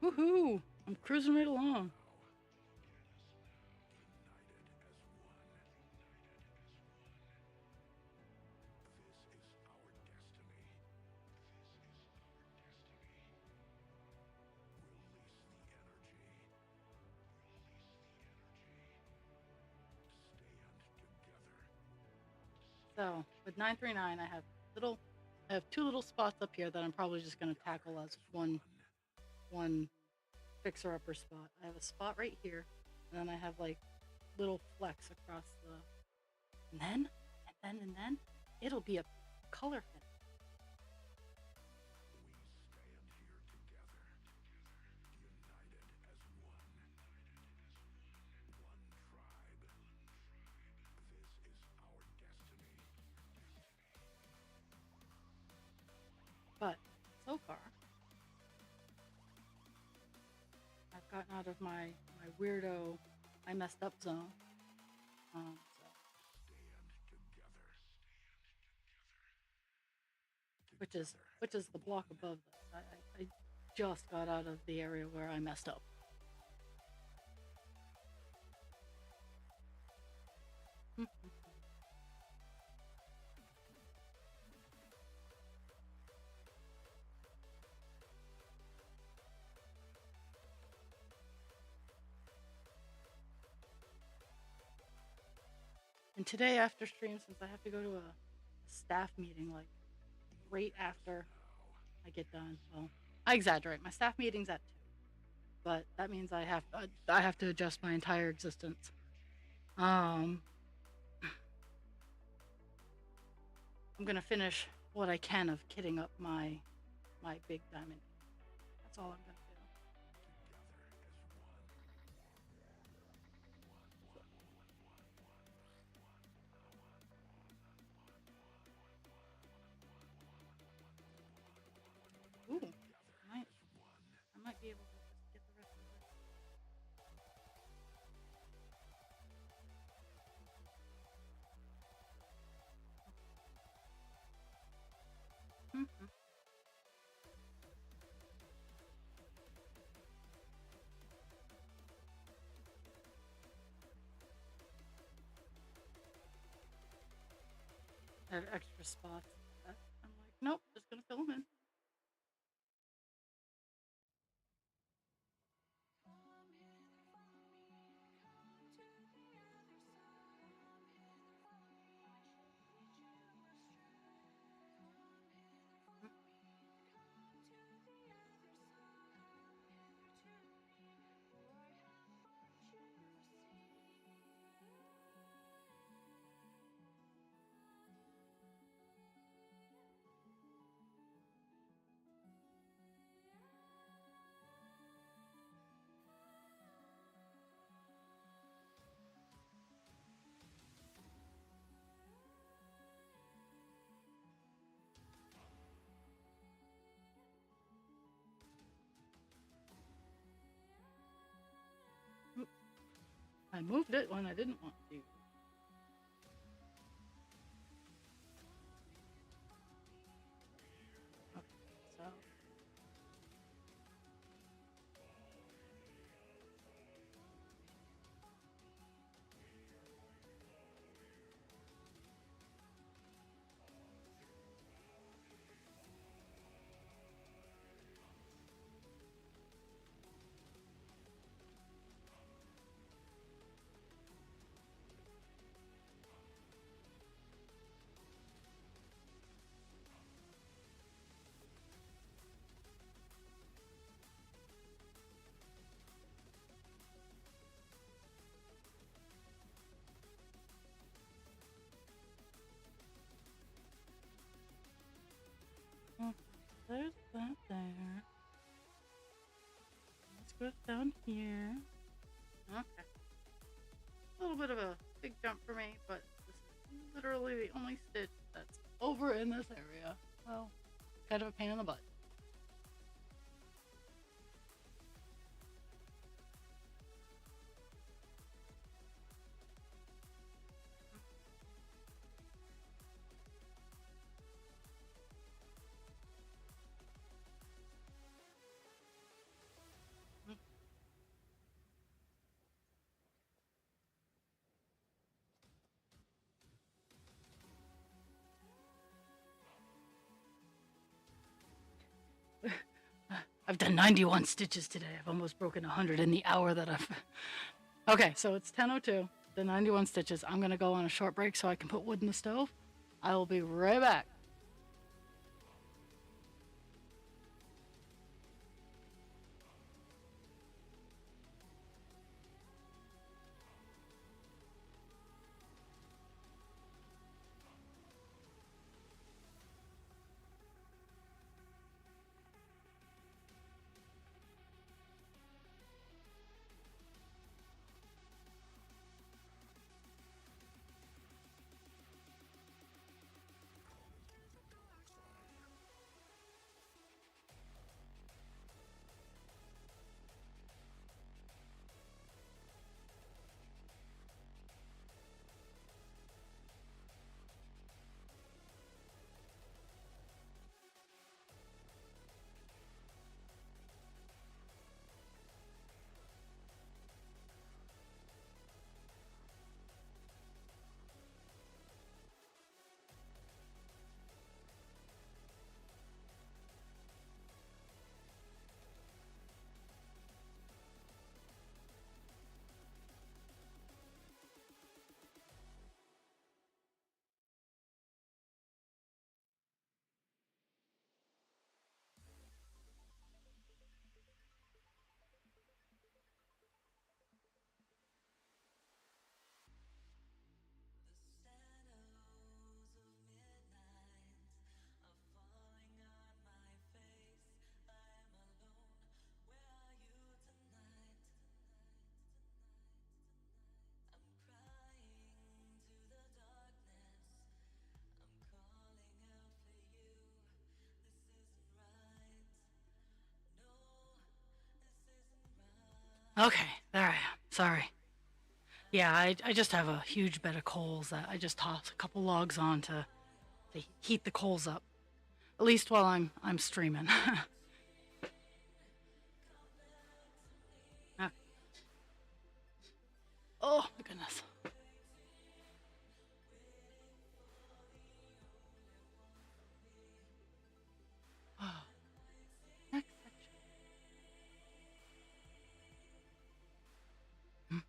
Woohoo! I'm cruising right along. So with 939, I have two little spots up here that I'm probably just going to tackle as one fixer upper spot. I have a spot right here, and then I have like little flecks across the, and then it'll be a color finish. But so far, I've gotten out of my weirdo, I messed up zone. Which is the block above this. I just got out of the area where I messed up. And today after stream, since I have to go to a staff meeting like right after I get done, well, I exaggerate. My staff meeting's at 2, but that means I have to adjust my entire existence. I'm gonna finish what I can of kitting up my big diamond. That's all I'm gonna do. Ooh, I might be able to just get the rest of this. I have extra spots. I'm like, nope, just gonna fill them in. I moved it when I didn't want to. Okay, so there's that there. Let's go down here. Okay. A little bit of a big jump for me, but this is literally the only stitch that's over in this area. So, kind of a pain in the butt. I've done 91 stitches today. I've almost broken 100 in the hour that I've... Okay, so it's 10:02. The 91 stitches. I'm going to go on a short break so I can put wood in the stove. I will be right back. Okay, there I am. Sorry. Yeah, I just have a huge bed of coals that I just toss a couple logs on to heat the coals up. At least while I'm streaming. Okay. Oh my goodness. Oh, next section. Mm.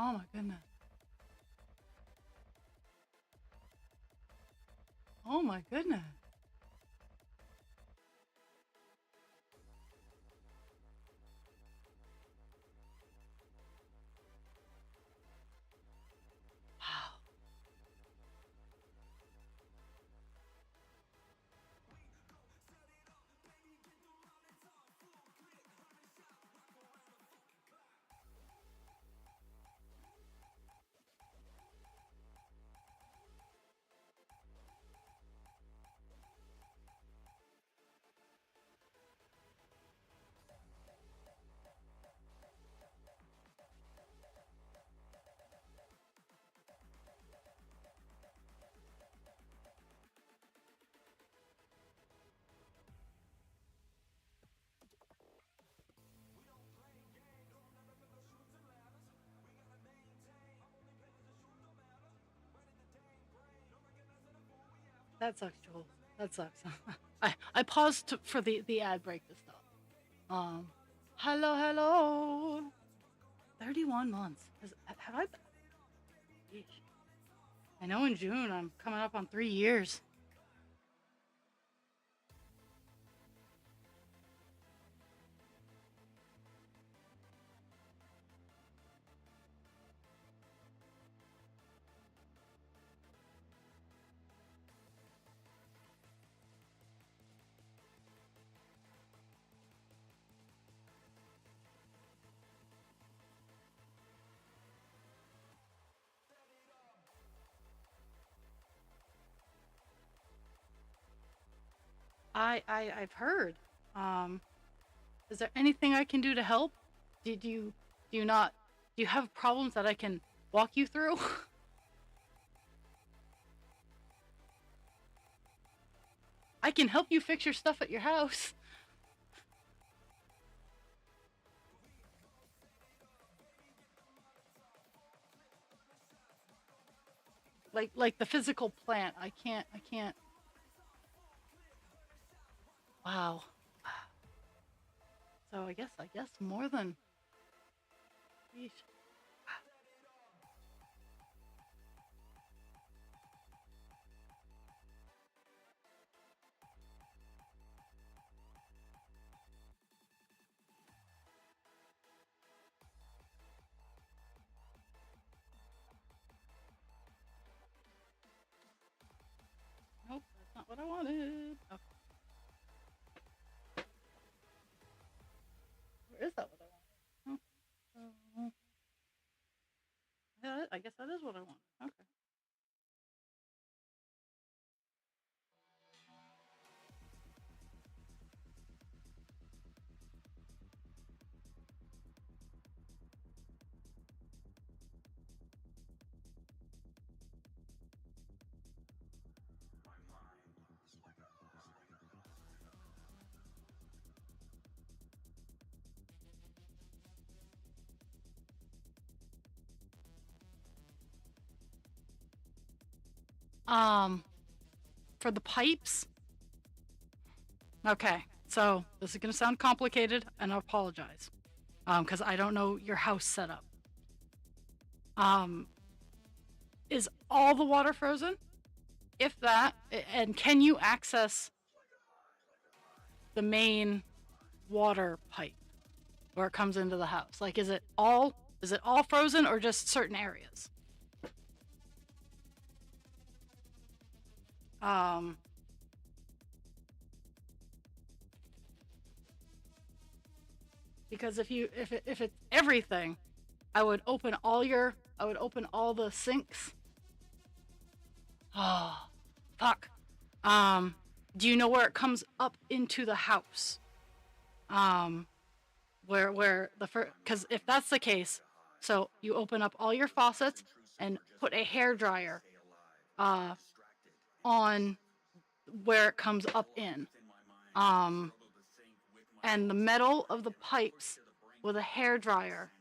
Oh my goodness. Oh my goodness. Wow. That sucks, Jules. That sucks. I paused for the ad break to stop. Hello, hello. 31 months. Have I? Yeesh. I know in June I'm coming up on 3 years. I've heard. Um, is there anything I can do to help? Did you do you not do you have problems that I can walk you through? I can help you fix your stuff at your house. Like the physical plant. I can't. Wow. So I guess more than. Yeesh. Nope, that's not what I wanted. Okay, where is that what I wanted? Oh, yeah, I guess that is what I want. Okay. Um, for the pipes. Okay, so this is gonna sound complicated, and I apologize. Because I don't know your house setup. Um, is all the water frozen? If that, and can you access the main water pipe where it comes into the house? Like, is it all frozen or just certain areas? Um, because if it's everything, I would open all the sinks. Oh, fuck. Um, do you know where it comes up into the house? Um, where the first, because if that's the case, so you open up all your faucets and put a hair dryer uh on where it comes up in. Um, and the metal of the pipes with a hair dryer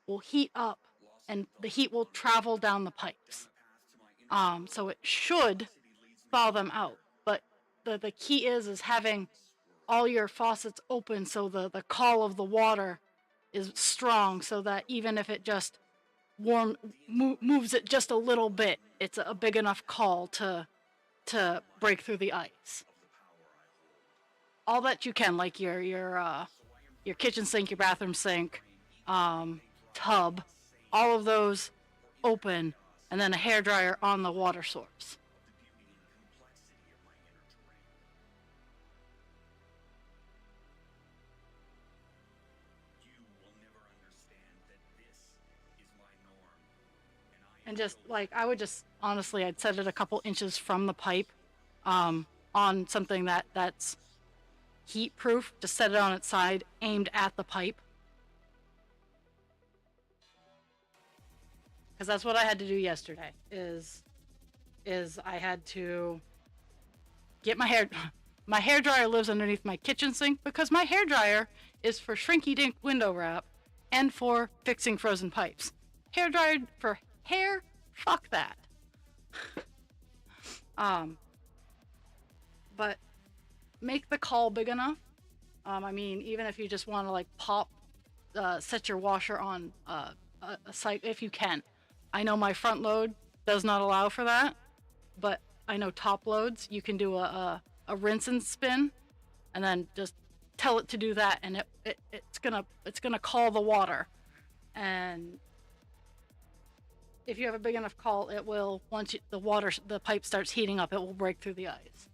will heat up and the heat will travel down the pipes. So it should thaw them out. But the key is having all your faucets open so the call of the water is strong so that even if it just moves it just a little bit, it's a big enough call to break through the ice. All that you can, like your kitchen sink, your bathroom sink, tub, all of those open, and then a hairdryer on the water source. And just like I would just honestly, I'd set it a couple inches from the pipe, on something that's heat proof. Just set it on its side, aimed at the pipe, because that's what I had to do yesterday. Is I had to get my hair. My hair dryer lives underneath my kitchen sink because my hair dryer is for shrinky dink window wrap and for fixing frozen pipes. Hair dryer for hair, fuck that. But make the call big enough. I mean, even if you just want to like set your washer on a site if you can. I know my front load does not allow for that, but I know top loads you can do a rinse and spin, and then just tell it to do that, and it's gonna call the water. And if you have a big enough call, it will, once the pipe starts heating up, it will break through the ice.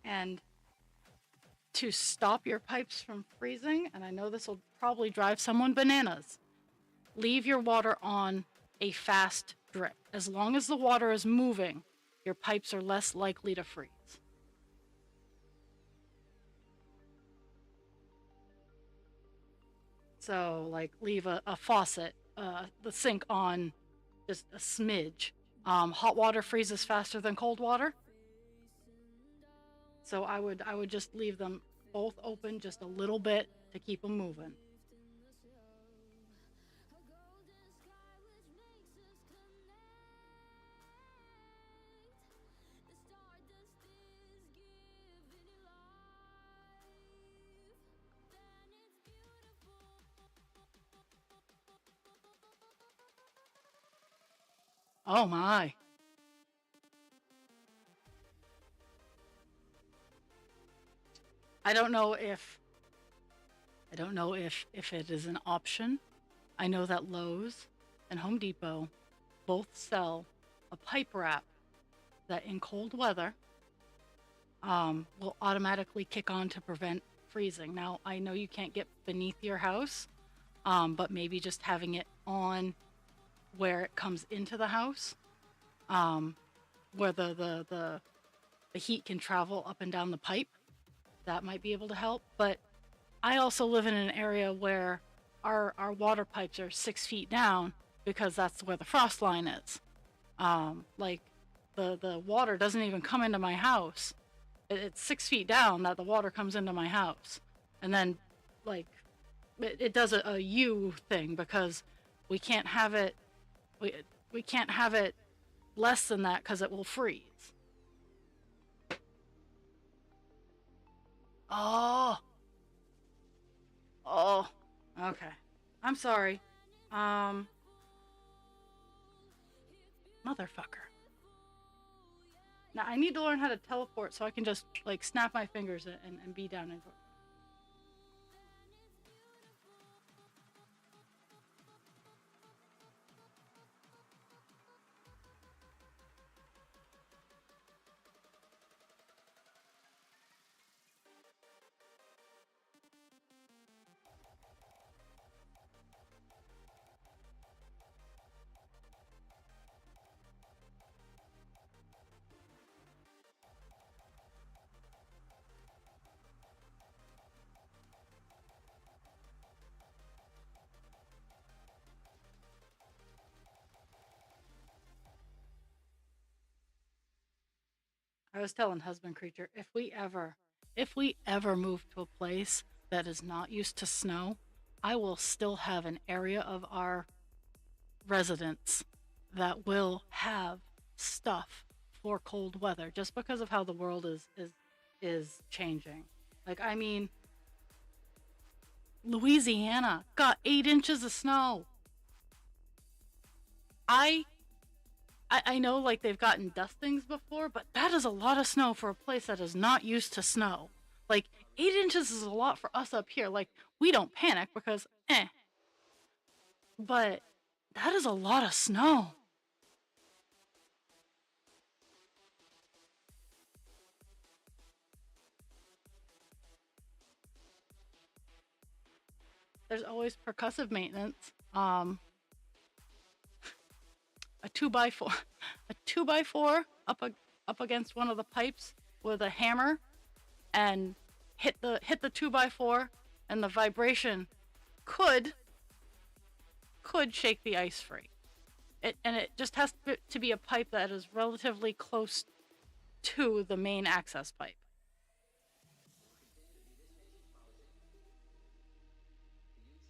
And to stop your pipes from freezing, and I know this will probably drive someone bananas, leave your water on a fast drip. As long as the water is moving, your pipes are less likely to freeze. So, like, leave a faucet, the sink on just a smidge. Hot water freezes faster than cold water. So I would just leave them both open just a little bit to keep them moving. Oh my. I don't know if it is an option. I know that Lowe's and Home Depot both sell a pipe wrap that in cold weather will automatically kick on to prevent freezing. Now, I know you can't get beneath your house, but maybe just having it on where it comes into the house, where the heat can travel up and down the pipe, that might be able to help. But I also live in an area where our water pipes are 6 feet down because that's where the frost line is. Like the water doesn't even come into my house. It's 6 feet down that the water comes into my house, and then like it does a U thing because we can't have it. We can't have it less than that because it will freeze. Oh. Oh. Okay. I'm sorry. Motherfucker. Now I need to learn how to teleport so I can just like snap my fingers and be down and go. I was telling husband creature, if we ever move to a place that is not used to snow, I will still have an area of our residence that will have stuff for cold weather just because of how the world is changing. Like, I mean, Louisiana got 8 inches of snow. I I know like they've gotten dustings before, but that is a lot of snow for a place that is not used to snow. Like 8 inches is a lot for us up here. Like we don't panic because but that is a lot of snow. There's always percussive maintenance. A 2x4, a 2x4 up against one of the pipes with a hammer and hit the 2x4, and the vibration could shake the ice free. It just has to be a pipe that is relatively close to the main access pipe.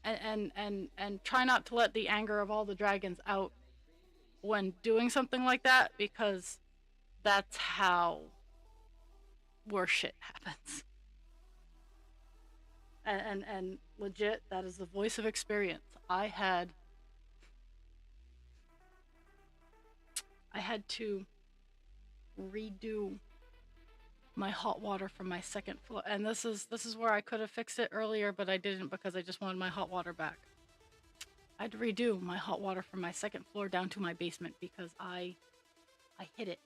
And try not to let the anger of all the dragons out when doing something like that, because that's how worse shit happens. And legit, that is the voice of experience. I had to redo my hot water from my second floor, and this is where I could have fixed it earlier, but I didn't because I just wanted my hot water back. I had to redo my hot water from my second floor down to my basement because I hit it,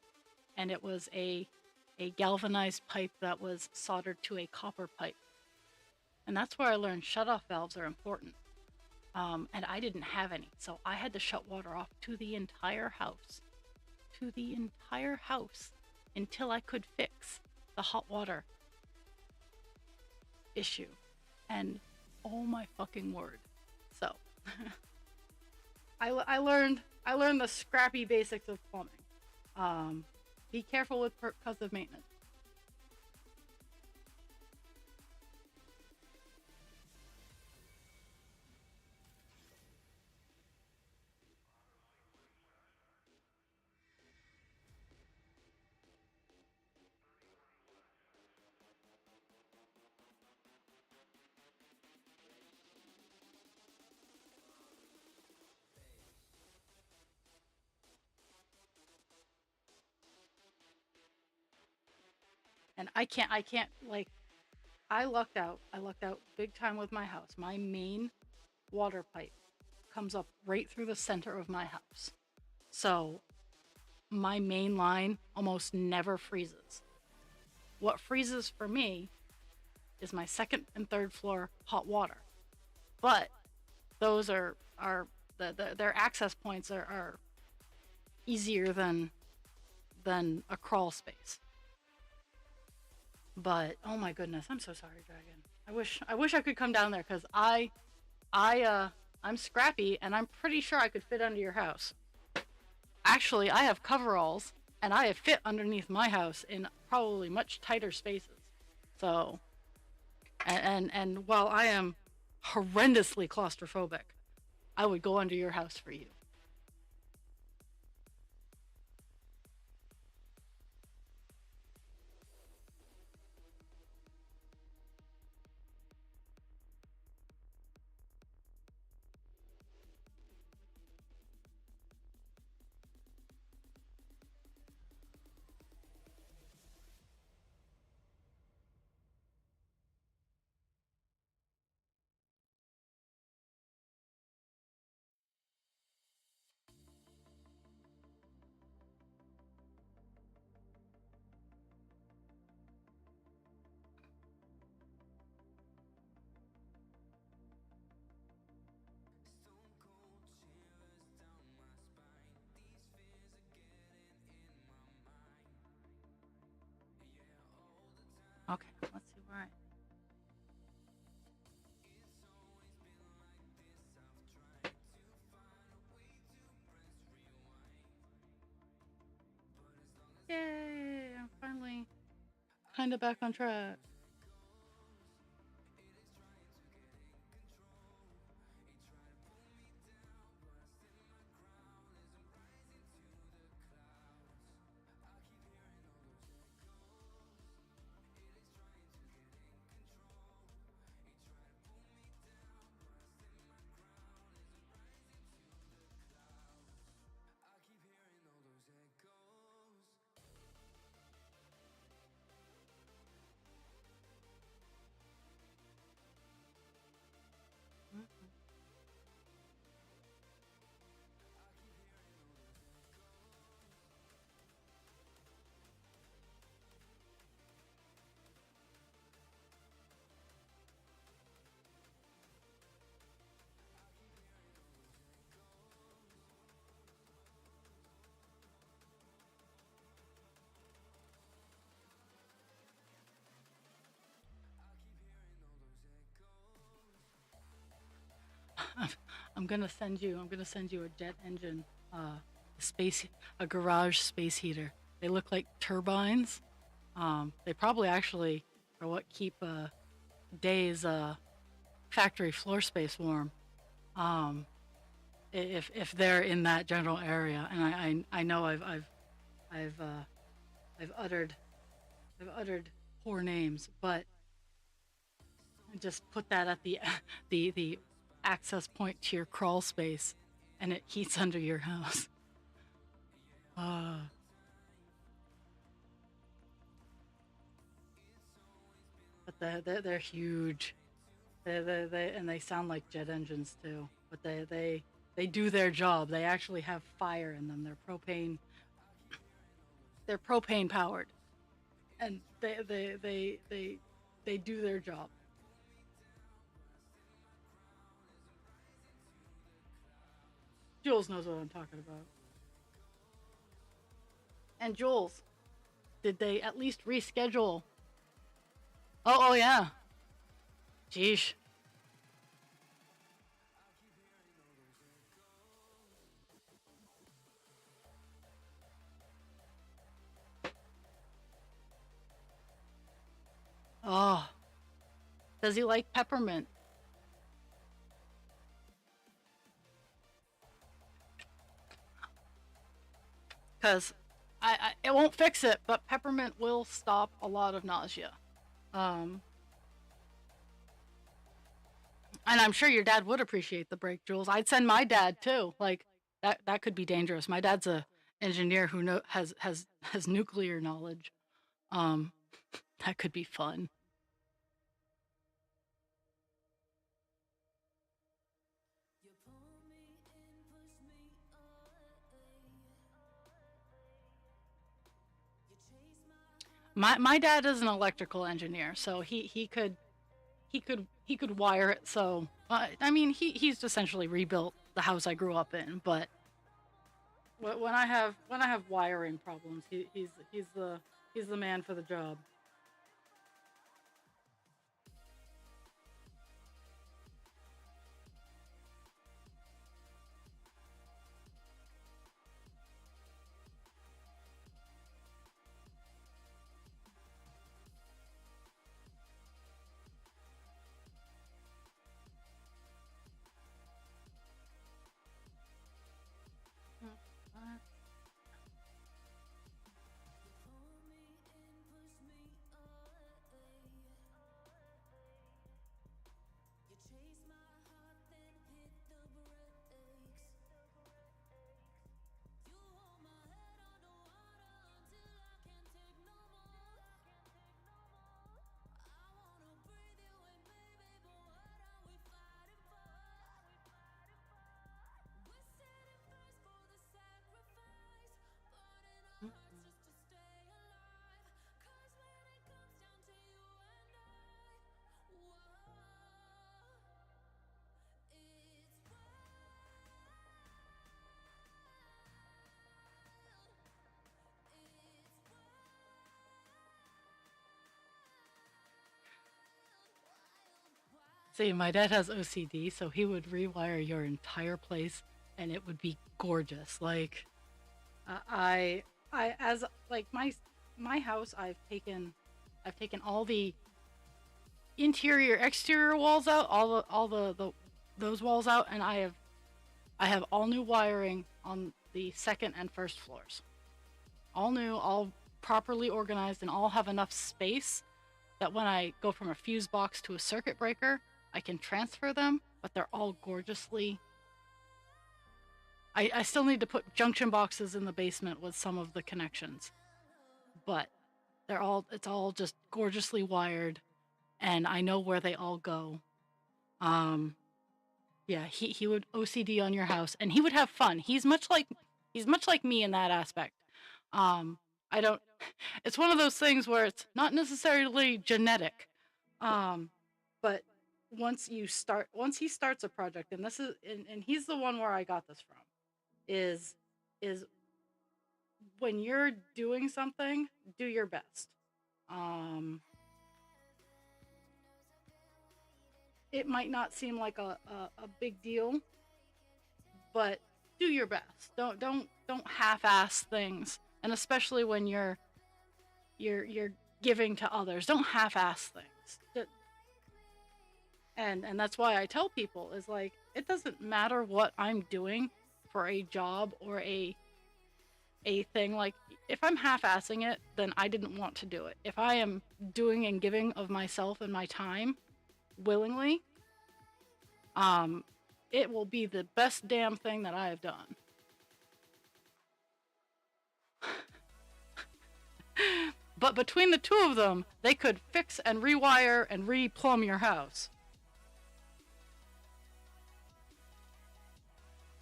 and it was a galvanized pipe that was soldered to a copper pipe, and that's where I learned shut-off valves are important. And I didn't have any, so I had to shut water off to the entire house, until I could fix the hot water issue. And oh my fucking word. So I learned the scrappy basics of plumbing. Be careful with percussive maintenance. And I can't like I lucked out big time with my house. My main water pipe comes up right through the center of my house. So my main line almost never freezes. What freezes for me is my second and third floor hot water. But those are their access points are easier than a crawl space. But oh my goodness, I'm so sorry, Dragon. I wish I could come down there because I'm scrappy and I'm pretty sure I could fit under your house. Actually, I have coveralls and I have fit underneath my house in probably much tighter spaces. So and while I am horrendously claustrophobic, I would go under your house for you. kind of back on track. I'm gonna send you a jet engine, space, a garage space heater. They look like turbines. They probably actually are what keep Day's factory floor space warm. Um, if they're in that general area, and I know I've I've uttered I've uttered poor names, but just put that at the the access point to your crawl space, and it heats under your house. Uh, but they're huge. They sound like jet engines too. But they do their job. They actually have fire in them. They're propane powered, and they do their job. Jules knows what I'm talking about. And Jules, did they at least reschedule? Oh yeah. Jeez. Oh, does he like peppermint? Because it won't fix it, but peppermint will stop a lot of nausea. Um, and I'm sure your dad would appreciate the break, Jules. I'd send my dad too. Like that could be dangerous. My dad's a engineer who has nuclear knowledge. Um, that could be fun. My dad is an electrical engineer, so he could wire it. So I mean, he's essentially rebuilt the house I grew up in. But when I have wiring problems, he's the man for the job. See, my dad has OCD, so he would rewire your entire place, and it would be gorgeous. Like, I as like my house, I've taken I've taken all the interior, exterior walls out, all the those walls out, and I have all new wiring on the second and first floors. All new, all properly organized, and all have enough space that when I go from a fuse box to a circuit breaker, I can transfer them, but they're all gorgeously. I still need to put junction boxes in the basement with some of the connections, but it's all just gorgeously wired, and I know where they all go. Um, yeah, he would OCD on your house, and he would have fun. He's much like me in that aspect. I don't. It's one of those things where it's not necessarily genetic, um, but once he starts a project, and and he's the one where I got this from, is is when you're doing something, do your best. Um, it might not seem like a big deal, but do your best. Don't half-ass things, and especially when you're giving to others, don't half-ass things. And that's why I tell people is like it doesn't matter what I'm doing for a job or a thing. Like if I'm half-assing it, then I didn't want to do it. If I am doing and giving of myself and my time willingly, it will be the best damn thing that I have done. But between the two of them, they could fix and rewire and re-plumb your house.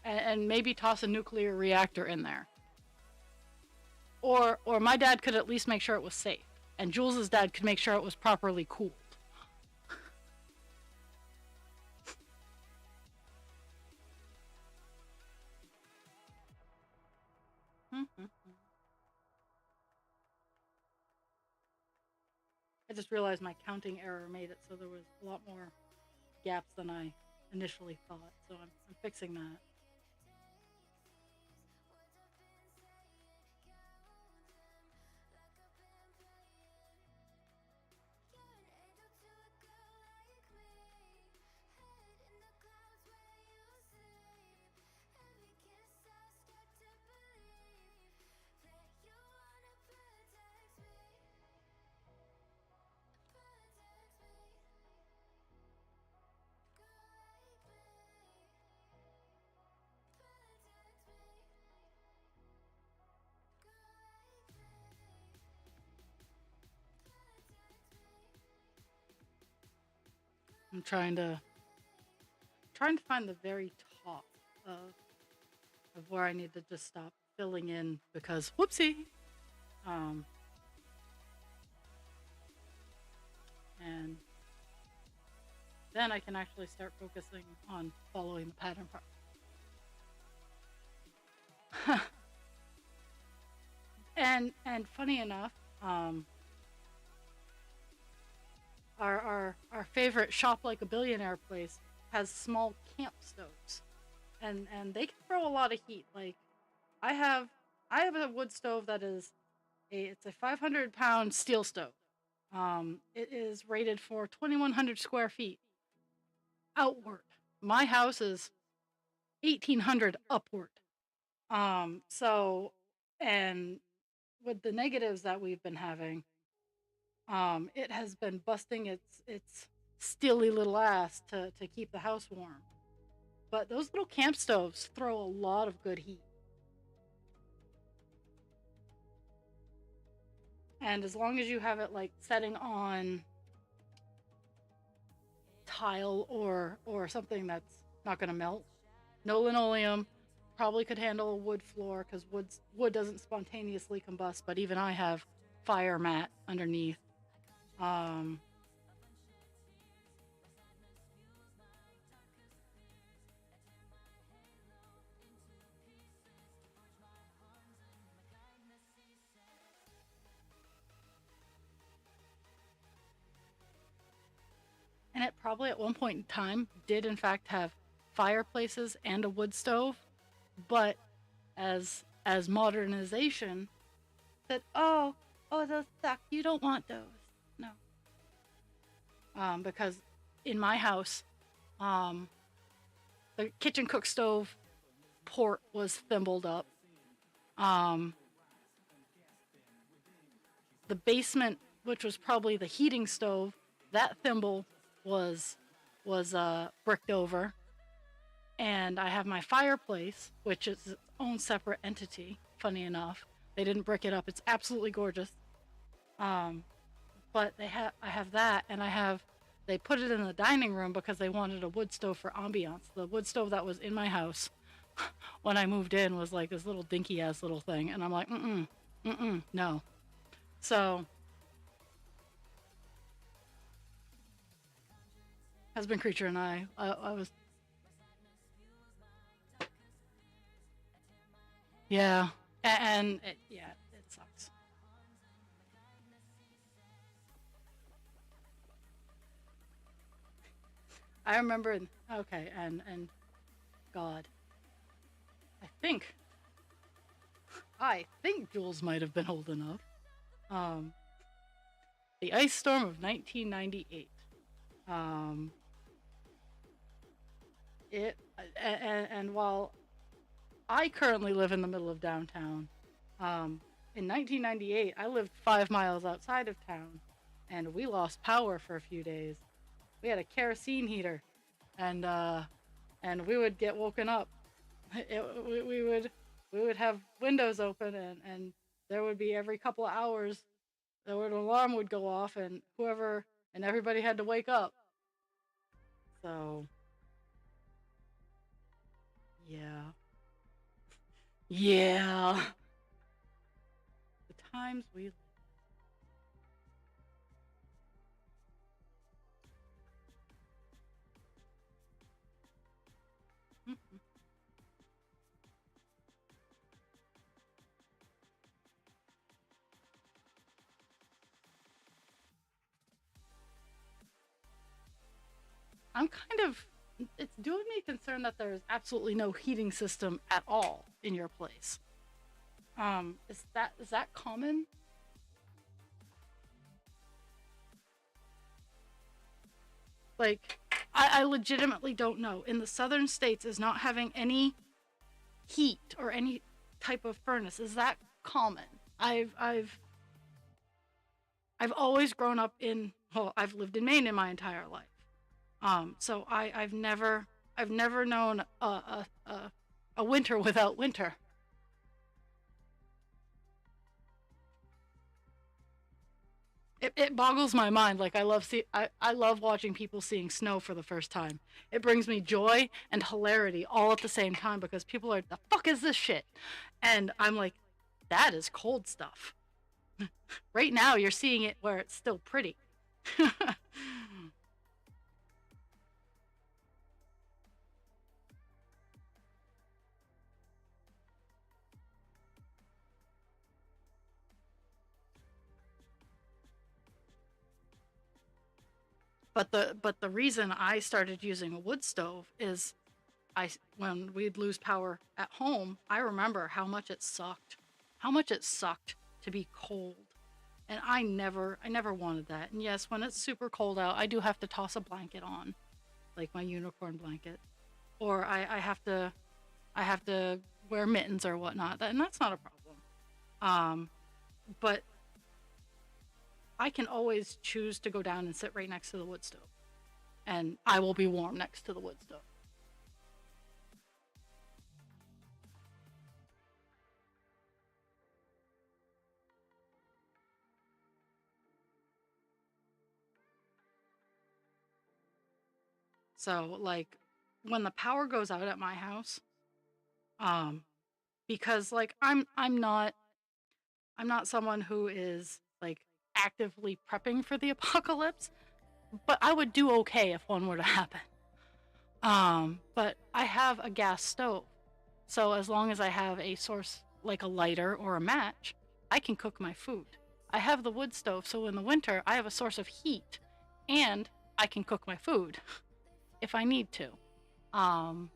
And maybe toss a nuclear reactor in there. Or my dad could at least make sure it was safe. And Jules's dad could make sure it was properly cooled. I just realized my counting error made it so there was a lot more gaps than I initially thought. So I'm fixing that. I'm trying to find the very top of where I need to just stop filling in because whoopsie. Um, and then I can actually start focusing on following the pattern part. And funny enough, our favorite shop like a billionaire place has small camp stoves, and they can throw a lot of heat. Like I have I have a wood stove that is it's a 500-pound steel stove. It is rated for 2,100 square feet outward. My house is 1,800 upward. So and with the negatives that we've been having, it has been busting its steely little ass to keep the house warm. But those little camp stoves throw a lot of good heat. And as long as you have it like setting on tile or something that's not going to melt, no linoleum, probably could handle a wood floor because wood doesn't spontaneously combust, but even I have fire mat underneath. Um, and it probably at one point in time did in fact have fireplaces and a wood stove, but as modernization said, oh those suck, you don't want those. because in my house, um, the kitchen cook stove port was thimbled up. Um, the basement, which was probably the heating stove, that thimble was bricked over. And I have my fireplace, which is its own separate entity. Funny enough, they didn't brick it up. It's absolutely gorgeous. Um, but I have that, and they put it in the dining room because they wanted a wood stove for ambiance. The wood stove that was in my house when I moved in was like this little dinky ass little thing, and I'm like, no. So, husband creature and I was, yeah, and yeah, it sucks. I remember, okay, and God, I think Jules might have been old enough. Um, the ice storm of 1998. Um, it and while I currently live in the middle of downtown, in 1998 I lived 5 miles outside of town, and we lost power for a few days. We had a kerosene heater, and we would get woken up. We would have windows open, and there would be every couple of hours an alarm would go off, and everybody had to wake up. So yeah, yeah, the times we. I'm kind of. It's doing me concerned that there's absolutely no heating system at all in your place. Is that common? Like, I legitimately don't know. In the southern states, is not having any heat or any type of furnace, is that common? I've I've I've always grown up in, well, I've lived in Maine in my entire life. So I've never known a winter without winter. It boggles my mind. Like, I love watching people seeing snow for the first time. It brings me joy and hilarity all at the same time, because people are, the fuck is this shit? And I'm like, that is cold stuff. Right now you're seeing it where it's still pretty. But the reason I started using a wood stove is, I when we'd lose power at home, I remember how much it sucked. How much it sucked to be cold. And I never wanted that. And yes, when it's super cold out, I do have to toss a blanket on, like my unicorn blanket. Or I have to wear mittens or whatnot. And that's not a problem. Um, but I can always choose to go down and sit right next to the wood stove, and I will be warm next to the wood stove. So, like, when the power goes out at my house, um, because like I'm not someone who is like actively prepping for the apocalypse, but I would do okay if one were to happen. But I have a gas stove, so as long as I have a source like a lighter or a match, I can cook my food. I have the wood stove, so in the winter I have a source of heat, and I can cook my food if I need to. Um,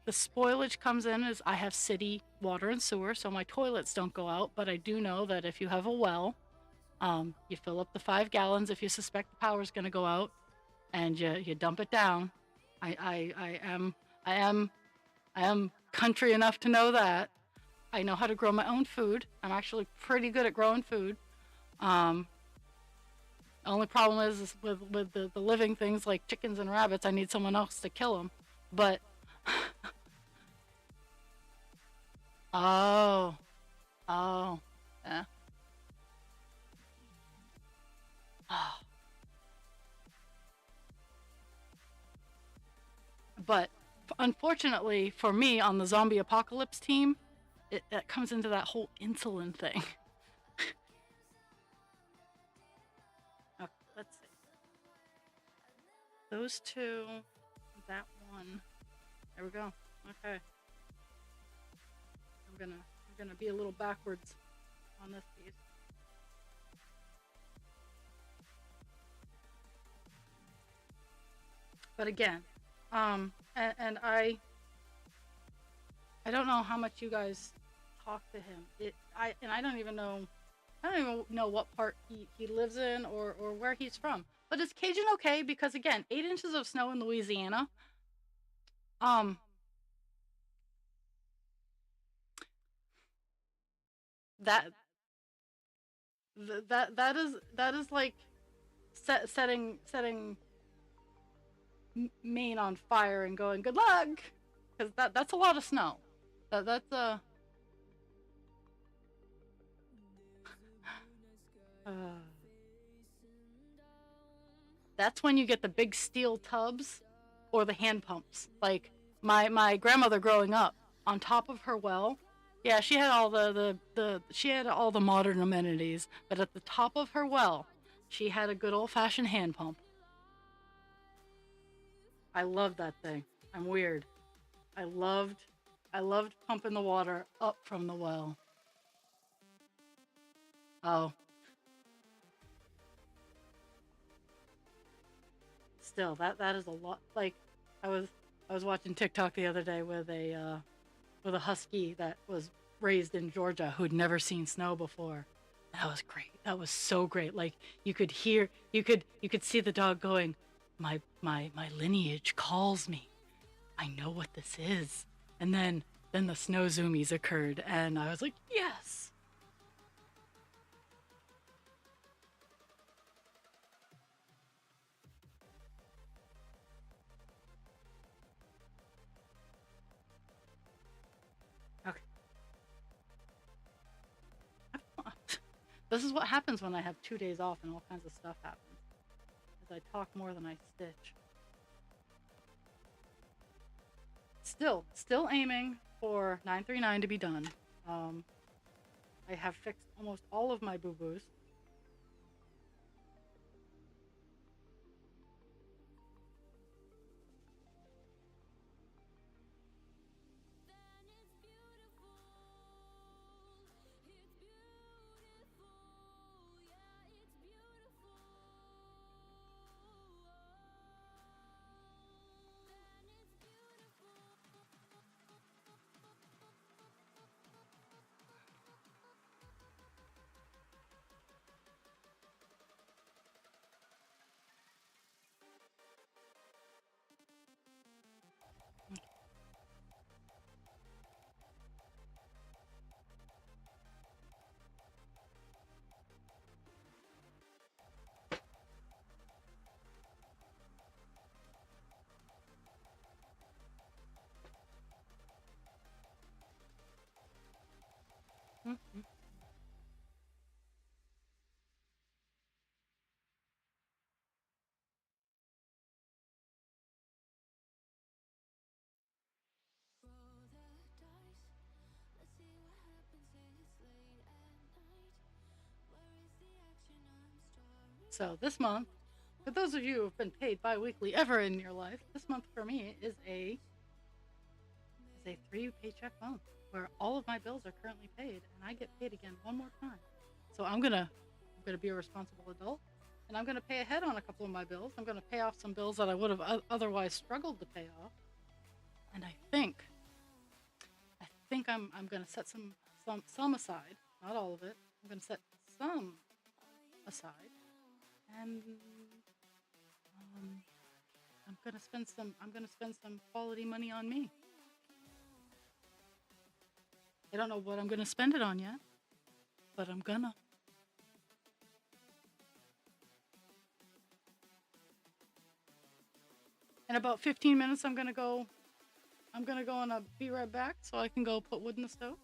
the spoilage comes in as I have city water and sewer, so my toilets don't go out, but I do know that if you have a well, You fill up the 5 gallons if you suspect the power's going to go out, and you dump it down. I am country enough to know that. I know how to grow my own food. I'm actually pretty good at growing food. Um, the only problem is with the living things like chickens and rabbits. I need someone else to kill them. But oh, oh, yeah. Oh. But unfortunately for me on the zombie apocalypse team, it comes into that whole insulin thing. Okay, let's see. Those two, that one. There we go. Okay. I'm gonna be a little backwards on this piece. But again, and I don't know how much you guys talk to him. I don't even know what part he lives in or where he's from. But is Cajun okay? Because again, 8 inches of snow in Louisiana. Um, that that is like setting Maine on fire and going good luck, because that's a lot of snow. That's uh, that's when you get the big steel tubs or the hand pumps. Like my grandmother growing up, on top of her well, yeah, she had all the she had all the modern amenities, but at the top of her well, she had a good old fashioned hand pump. I loved that thing. I'm weird. I loved I loved pumping the water up from the well. Oh, still that is a lot. Like I was I was watching TikTok the other day with a husky that was raised in Georgia who'd never seen snow before. That was great. That was so great. Like you could see the dog going, my lineage calls me. I know what this is. And then the snow zoomies occurred, and I was like, yes. Okay. This is what happens when I have 2 days off and all kinds of stuff happens. Is I talk more than I stitch. Still aiming for 939 to be done. Um, I have fixed almost all of my boo boos. Mm-hmm. So this month, for those of you who have been paid bi-weekly ever in your life, this month for me is a 3 paycheck month where all of my bills are currently paid and I get paid again one more time. So I'm gonna be a responsible adult, and I'm gonna pay ahead on a couple of my bills. I'm gonna pay off some bills that I would have otherwise struggled to pay off. And I think I'm gonna set some aside, not all of it. I'm gonna set some aside, and I'm gonna spend some quality money on me. I don't know what I'm gonna spend it on yet, but I'm gonna. In about 15 minutes, I'm gonna go and I'll be right back so I can go put wood in the stove.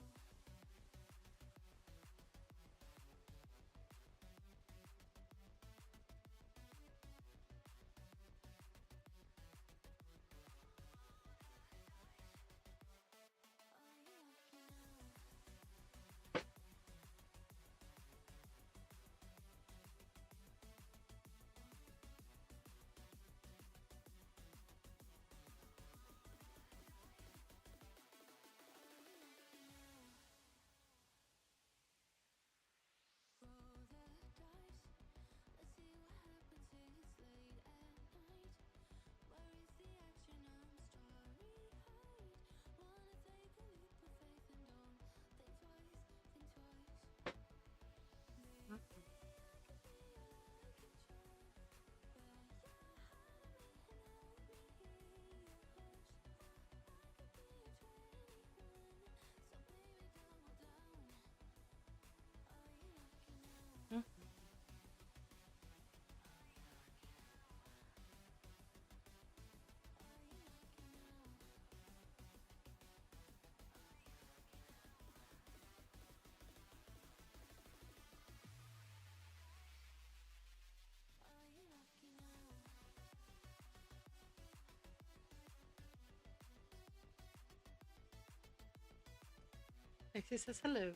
Pixie says hello.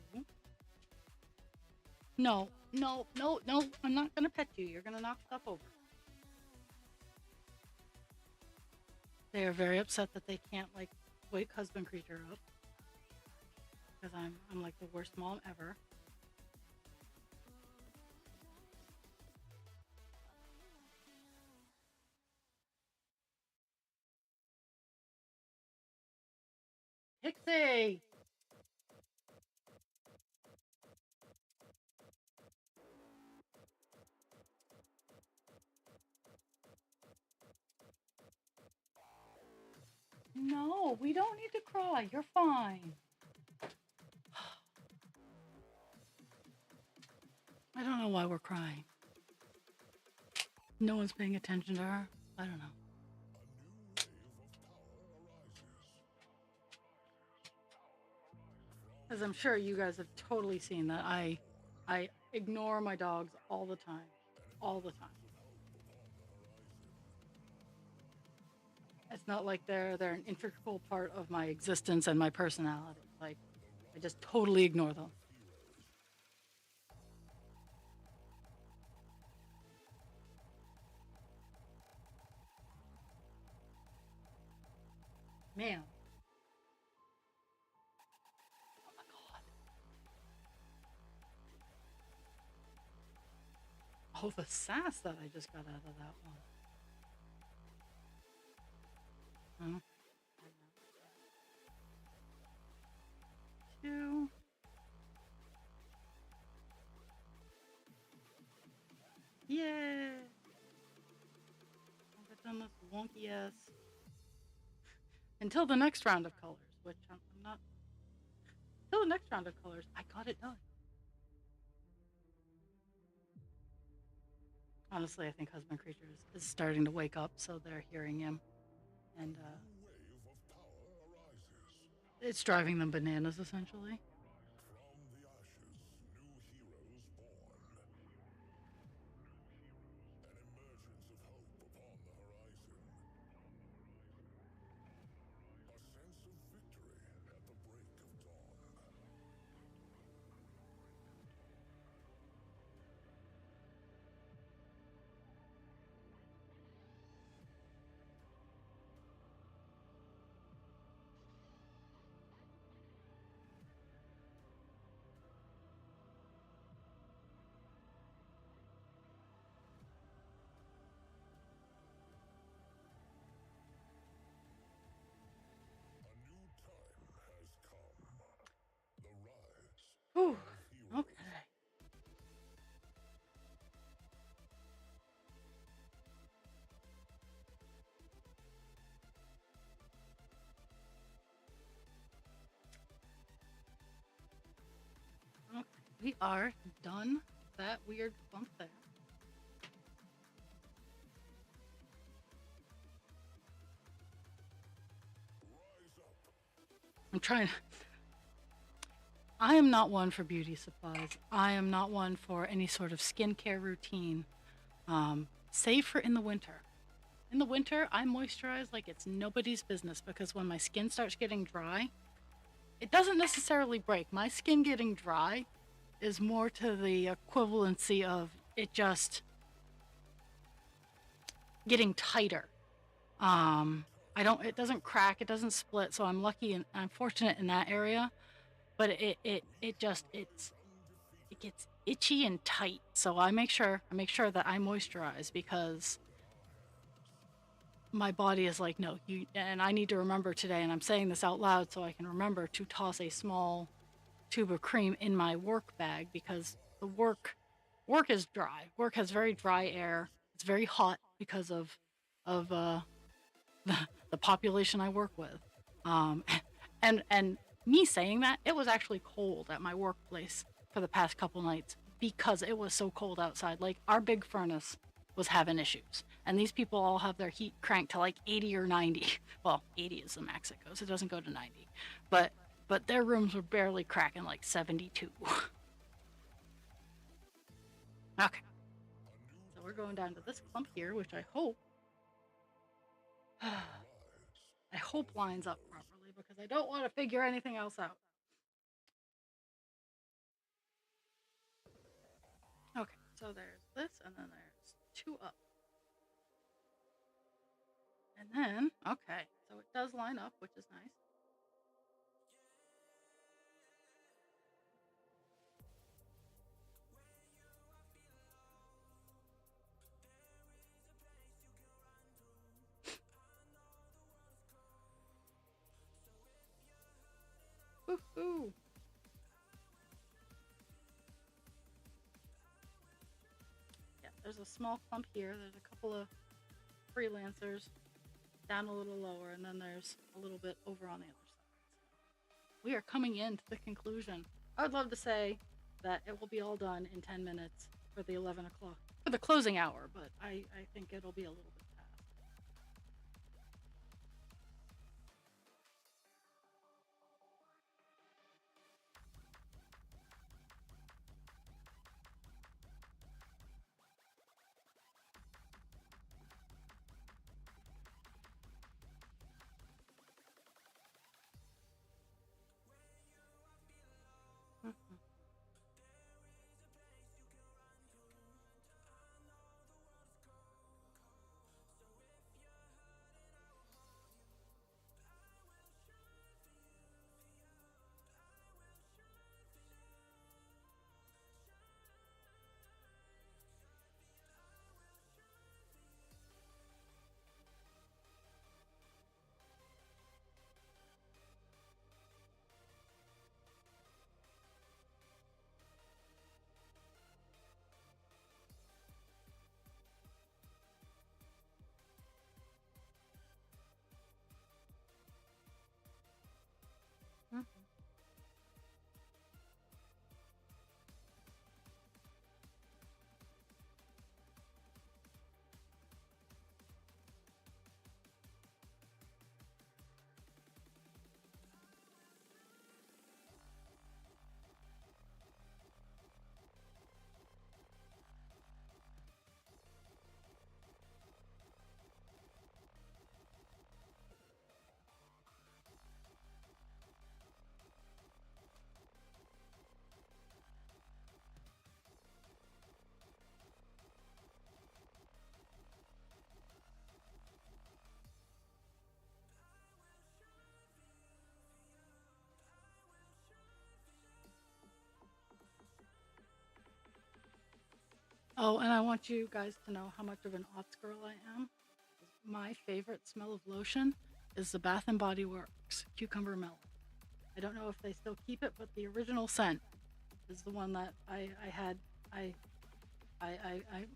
No, no, no, no. I'm not gonna pet you. You're gonna knock stuff over. They are very upset that they can't like wake husband creature up because I'm like the worst mom ever. Pixie! No, we don't need to cry. You're fine. I don't know why we're crying. No one's paying attention to her. I don't know. As I'm sure you guys have totally seen that I ignore my dogs all the time. All the time. It's not like they're an integral part of my existence and my personality. Like I just totally ignore them. Man. Oh my god. Oh, the sass that I just got out of that one. Huh? Two. Yeah. I've done this wonky ass until the next round of colors, which I'm not. Until the next round of colors, I got it done. Honestly, I think husband creature is starting to wake up, so they're hearing him, and it's driving them bananas essentially. Whew. Okay. We are done that weird clump there. I'm trying. I am not one for beauty supplies. I am not one for any sort of skincare routine, save for in the winter. In the winter, I moisturize like it's nobody's business because when my skin starts getting dry, it doesn't necessarily break. My skin getting dry is more to the equivalency of it just getting tighter. I don't. It doesn't crack. It doesn't split. So I'm lucky and I'm fortunate in that area. But it gets itchy and tight. So I make sure that I moisturize because my body is like, no, you. And I need to remember today. And I'm saying this out loud so I can remember to toss a small tube of cream in my work bag because the work is dry. Work has very dry air. It's very hot because of the population I work with. Um, and me saying that, it was actually cold at my workplace for the past couple nights because it was so cold outside. Like our big furnace was having issues, and these people all have their heat cranked to like 80 or 90. Well, 80 is the max it goes. It doesn't go to 90, but their rooms were barely cracking like 72. Okay, so we're going down to this clump here, which I hope lines up properly because I don't want to figure anything else out. Okay, so there's this, and then there's two up. And then, okay, so it does line up, which is nice. Woohoo! Yeah, there's a small clump here. There's a couple of freelancers down a little lower, and then there's a little bit over on the other side. We are coming into the conclusion. I would love to say that it will be all done in 10 minutes for the 11 o'clock, for the closing hour, but I think it'll be a little bit past. Mhm. Mhm. Oh, and I want you guys to know how much of an aughts girl I am. My favorite smell of lotion is the Bath and Body Works cucumber melon. I don't know if they still keep it, but the original scent is the one that I had. I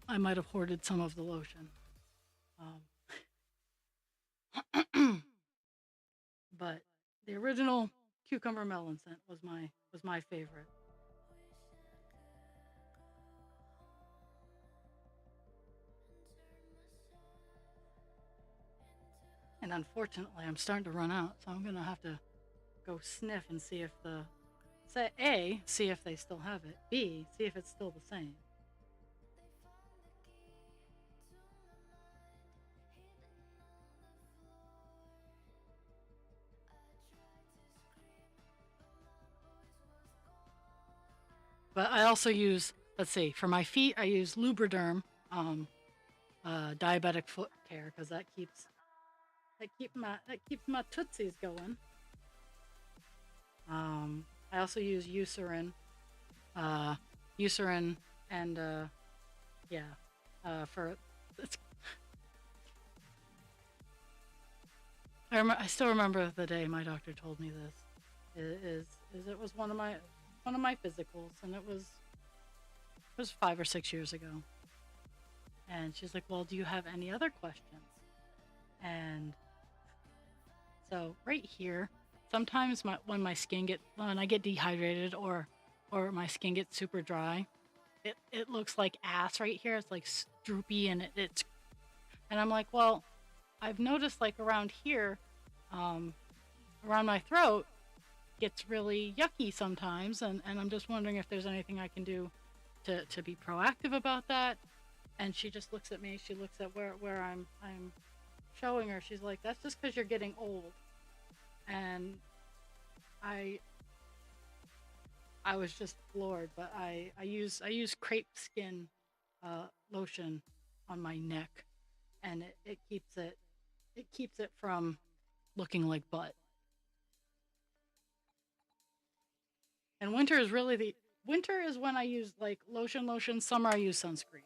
I might have hoarded some of the lotion, but the original cucumber melon scent was my favorite. And unfortunately, I'm starting to run out, so I'm gonna have to go sniff and see if the say A, see if they still have it. B, see if it's still the same. But I also use, let's see, for my feet, I use Lubriderm, um, diabetic foot care, because that keeps my tootsies going. I also use Eucerin, uh, Eucerin, and yeah, for it's. I still remember the day my doctor told me this. Is it was one of my physicals, and it was 5 or 6 years ago. And she's like, "Well, do you have any other questions?" And so right here, sometimes when I get dehydrated or my skin gets super dry, it looks like ass right here. It's like droopy and it's and I'm like, well, I've noticed like around here, um, around my throat gets really yucky sometimes, and I'm just wondering if there's anything I can do to be proactive about that. And she just looks at me. She looks at where I'm showing her. She's like, that's just because you're getting old. And I I was just floored. But I use crepe skin lotion on my neck, and it keeps it from looking like butt. And winter is when I use like lotion. Summer I use sunscreen.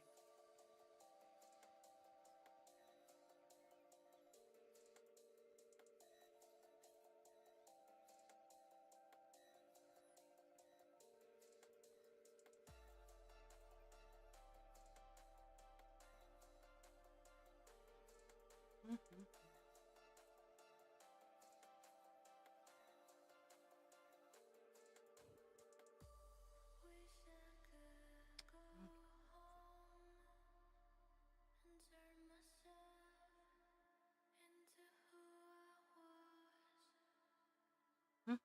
Mhm.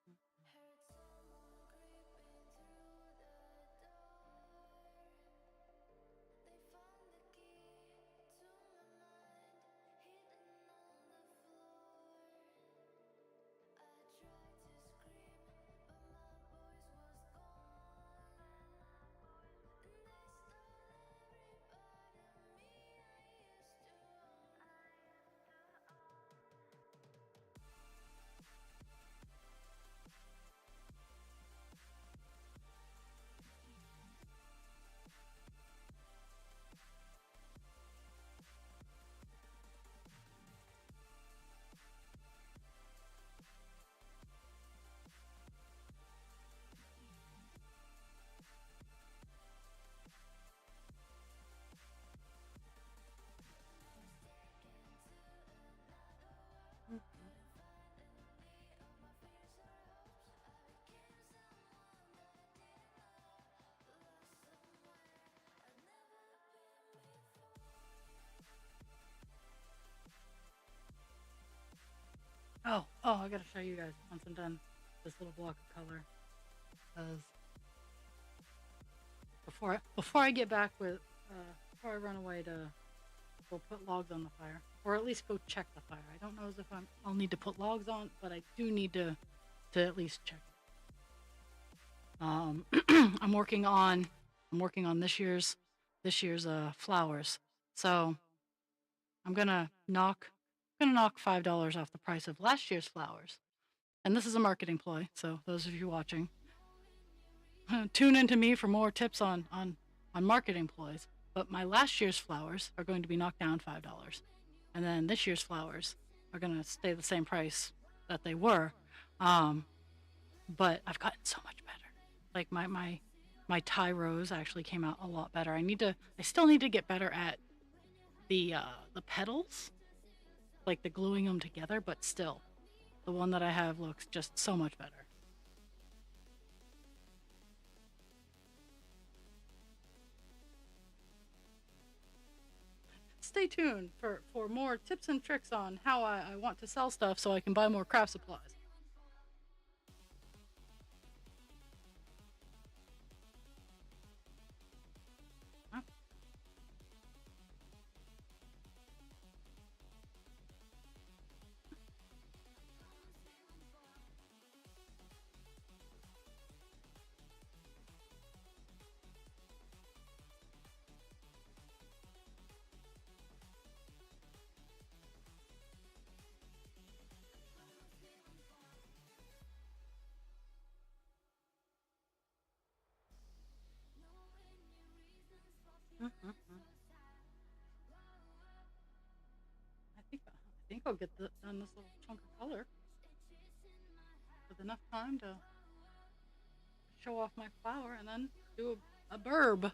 Mhm. Oh, I gotta show you guys once I'm done this little block of color. Because before I get back with before I run away to go put logs on the fire, or at least go check the fire. I don't know as if I'll need to put logs on, but I do need to at least check it. I'm working on this year's flowers. So I'm gonna knock $5 off the price of last year's flowers. And this is a marketing ploy, so those of you watching, tune into me for more tips on marketing ploys. But my last year's flowers are going to be knocked down $5, and then this year's flowers are going to stay the same price that they were. Um, but I've gotten so much better. Like my Thai rose actually came out a lot better. I still need to get better at the petals, like the gluing them together, but still, the one that I have looks just so much better. stay tuned for more tips and tricks on how I want to sell stuff so I can buy more craft supplies. Huh? Mhm. I think I'll get done this little chunk of color with enough time to show off my flower and then do a burb.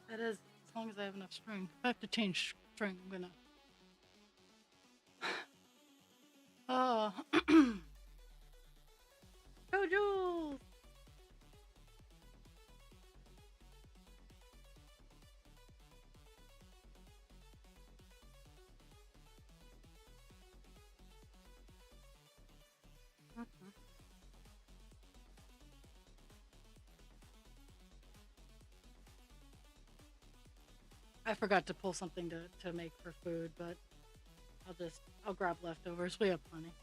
That is, as long as I have enough string. If I have to change string, I'm gonna. Uh, go Jules! Mhm. I forgot to pull something to make for food, but I'll grab leftovers. We have plenty.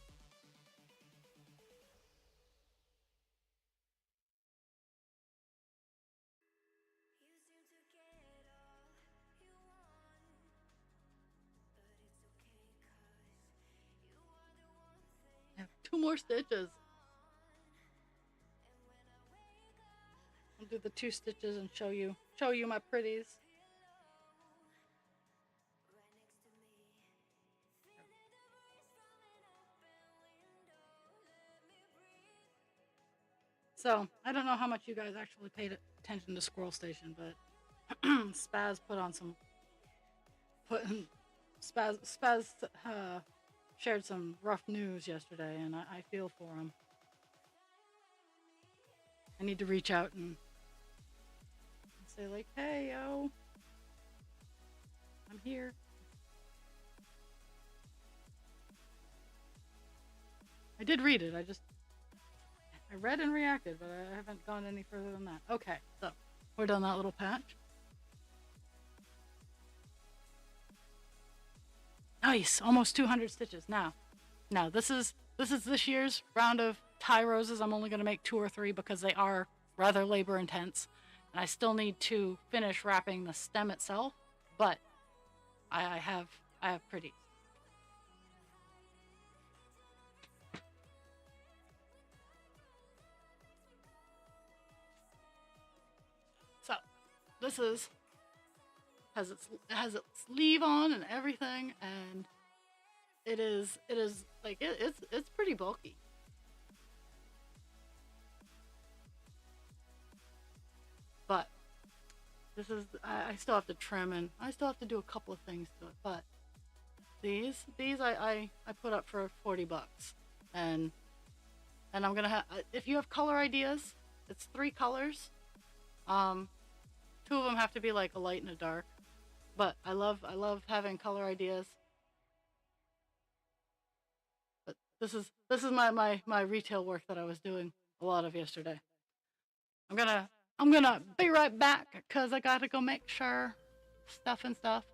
I have 2 more stitches. I'll do the 2 stitches and show you my pretties. So I don't know how much you guys actually paid attention to Squirrel Station, but Spaz put on some put Spaz shared some rough news yesterday, and I feel for him. I need to reach out and say like, hey yo, I'm here. I did read it. I read and reacted, but I haven't gone any further than that. Okay, so we're done that little patch. Nice, almost 200 stitches. Now this year's round of tie roses. I'm only going to make 2 or 3 because they are rather labor intense, and I still need to finish wrapping the stem itself. But I have pretty. So this has its sleeve on and everything, and it is like it's pretty bulky. But I still have to trim, and I still have to do a couple of things to it. But these I put up for $40, and I'm gonna have, if you have color ideas, it's 3 colors. Um, 2 of them have to be like a light and a dark. But I love having color ideas. But this is my retail work that I was doing a lot of yesterday. I'm gonna be right back because I gotta go make sure stuff and stuff.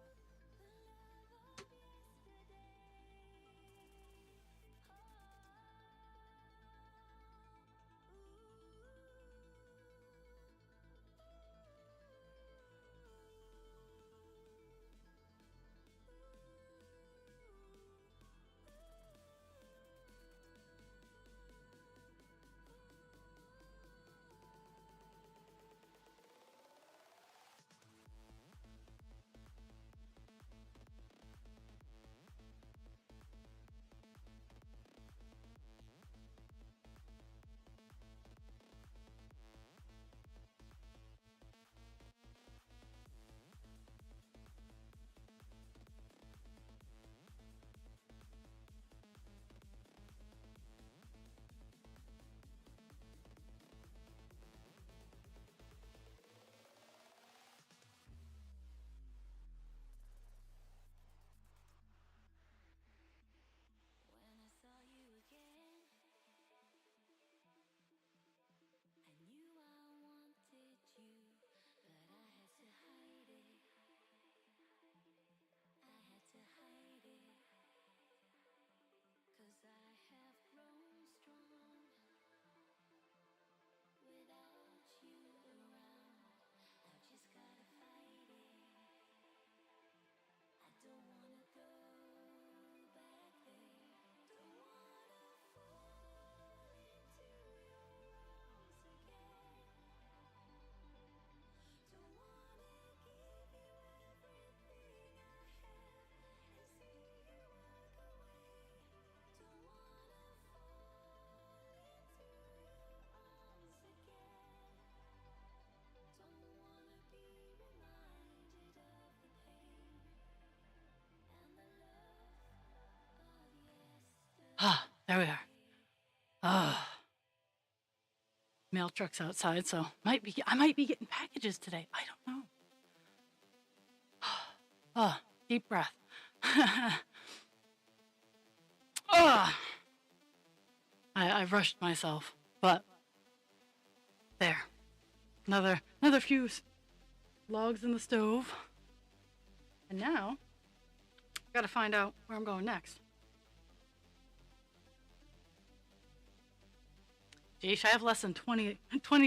Ah, there we are. Ah, mail truck's outside, so I might be getting packages today. I don't know. Ah, deep breath. Ah, I've rushed myself, but there. Another few logs in the stove. And now, I gotta find out where I'm going next. Geesh, I have less than 20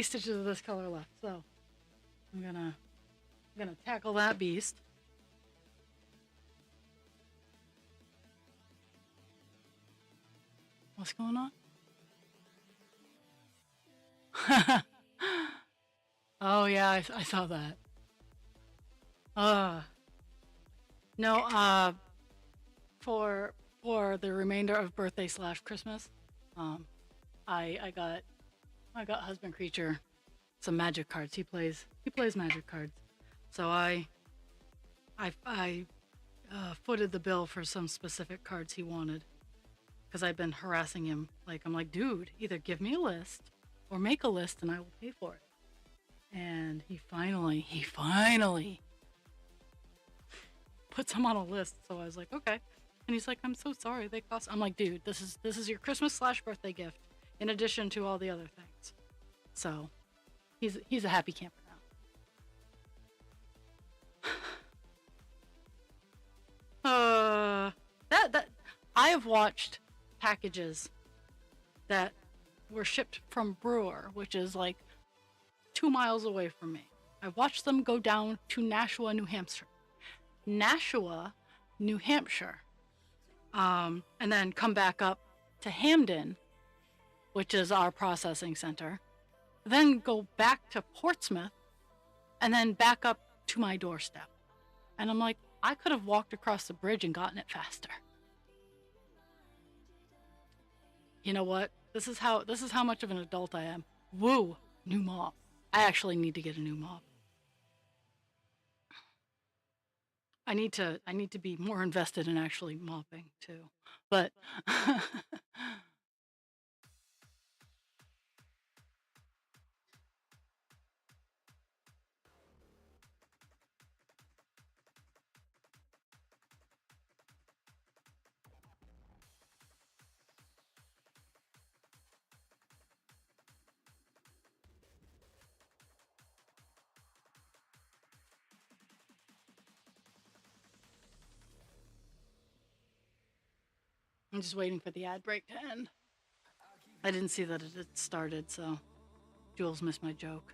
stitches of this color left, so I'm gonna tackle that beast. What's going on? Oh yeah, I saw that. Uh no, for the remainder of birthday / Christmas, um, I got husband creature some magic cards. He plays magic cards, so I footed the bill for some specific cards he wanted because I've been harassing him. Like I'm like, dude, either give me a list or make a list and I will pay for it. And he finally puts them on a list. So I was like, okay. And he's like, I'm so sorry, they cost. I'm like, dude, this is your Christmas / birthday gift, in addition to all the other things. So he's a happy camper now. That I have watched packages that were shipped from Brewer, which is like 2 miles away from me. I watched them go down to Nashua, New Hampshire. And then come back up to Hamden, which is our processing center, then go back to Portsmouth, and then back up to my doorstep. And I'm like, I could have walked across the bridge and gotten it faster. You know what? This is how much of an adult I am. Woo, new mop. I actually need to get a new mop. I need to be more invested in actually mopping too. But I'm just waiting for the ad break to end. I didn't see that it had started, so Jules missed my joke.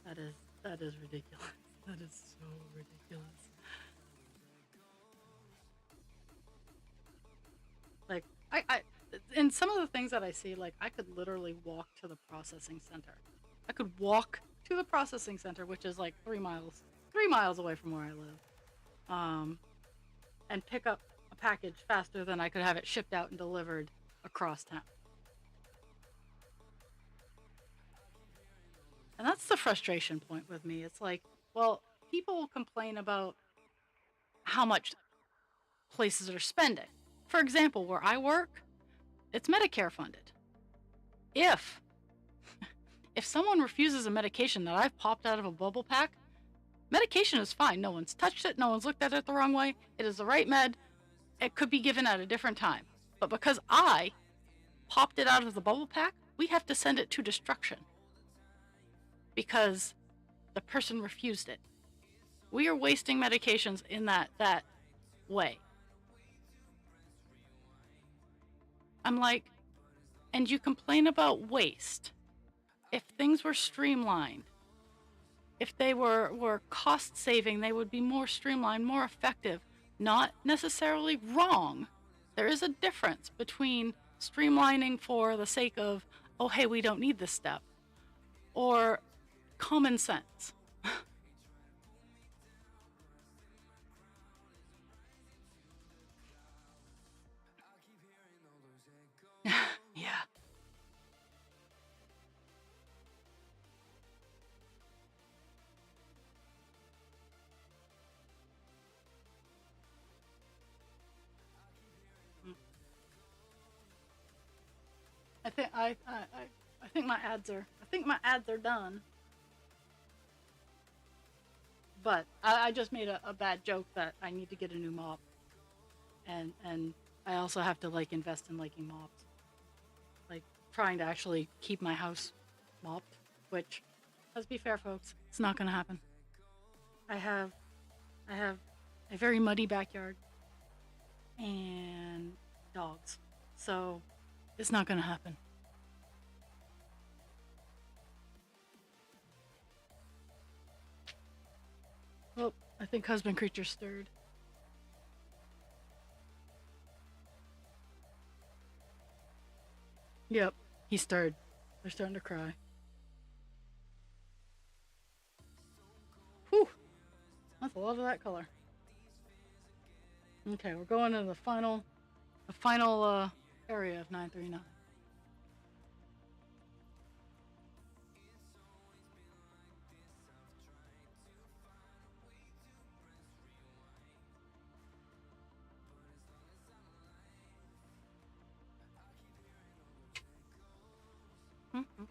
That is ridiculous. That is so ridiculous. Like I and some of the things that I see, like I could literally walk to the processing center. I could walk to the processing center, which is like 3 miles away from where I live, and pick up a package faster than I could have it shipped out and delivered across town. And that's the frustration point with me. It's like, well, people complain about how much places are spending. For example, where I work, it's Medicare funded. If someone refuses a medication that I've popped out of a bubble pack, medication is fine. No one's touched it. No one's looked at it the wrong way. It is the right med. It could be given at a different time. But because I popped it out of the bubble pack, we have to send it to destruction because the person refused it. We are wasting medications in that way. I'm like, and you complain about waste. If things were streamlined, if they were cost saving, they would be more streamlined, more effective, not necessarily wrong. There is a difference between streamlining for the sake of, oh, hey, we don't need this step, or common sense. Yeah. think I think my ads are done. But I just made a bad joke that I need to get a new mop, and I also have to like invest in liking mops, like trying to actually keep my house mopped. Which, let's be fair, folks, it's not gonna happen. I have I have a very muddy backyard and dogs, so it's not gonna happen. Oh, I think husband creature stirred. Yep, he stirred. They're starting to cry. Whew, that's a lot of that color. Okay, we're going to the final area of 939. Mm-hmm.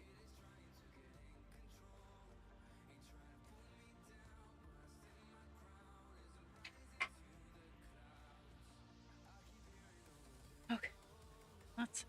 Okay, that's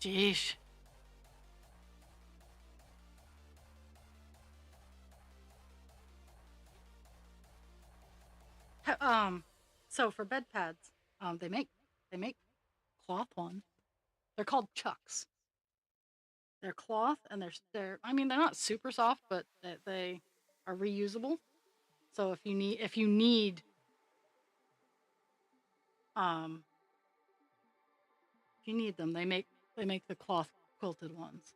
Jeez. So for bed pads, they make cloth ones. They're called chucks. They're cloth and they're I mean they're not super soft, but they are reusable. So um if you need them, they make the cloth quilted ones.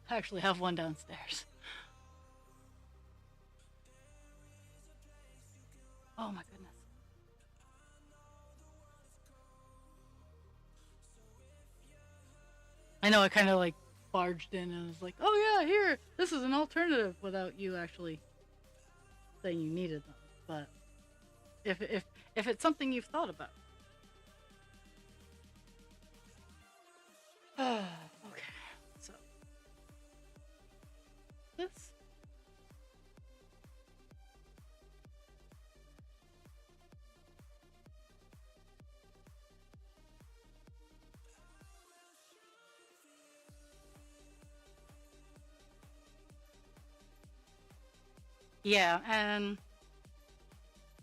I actually have one downstairs. Oh my goodness. I know I kind of like barged in and was like, "Oh yeah, here, this is an alternative," without you actually saying you needed them. But if it's something you've thought about, okay. So this, yeah, and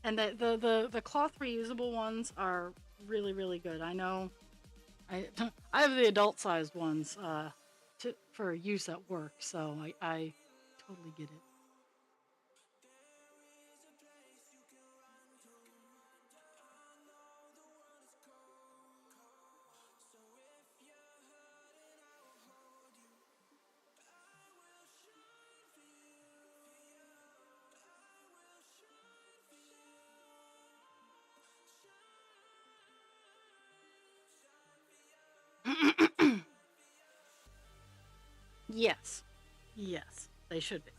the cloth reusable ones are really good. I know, I I have the adult sized ones for use at work, so I totally get it. Yes, yes, they should be.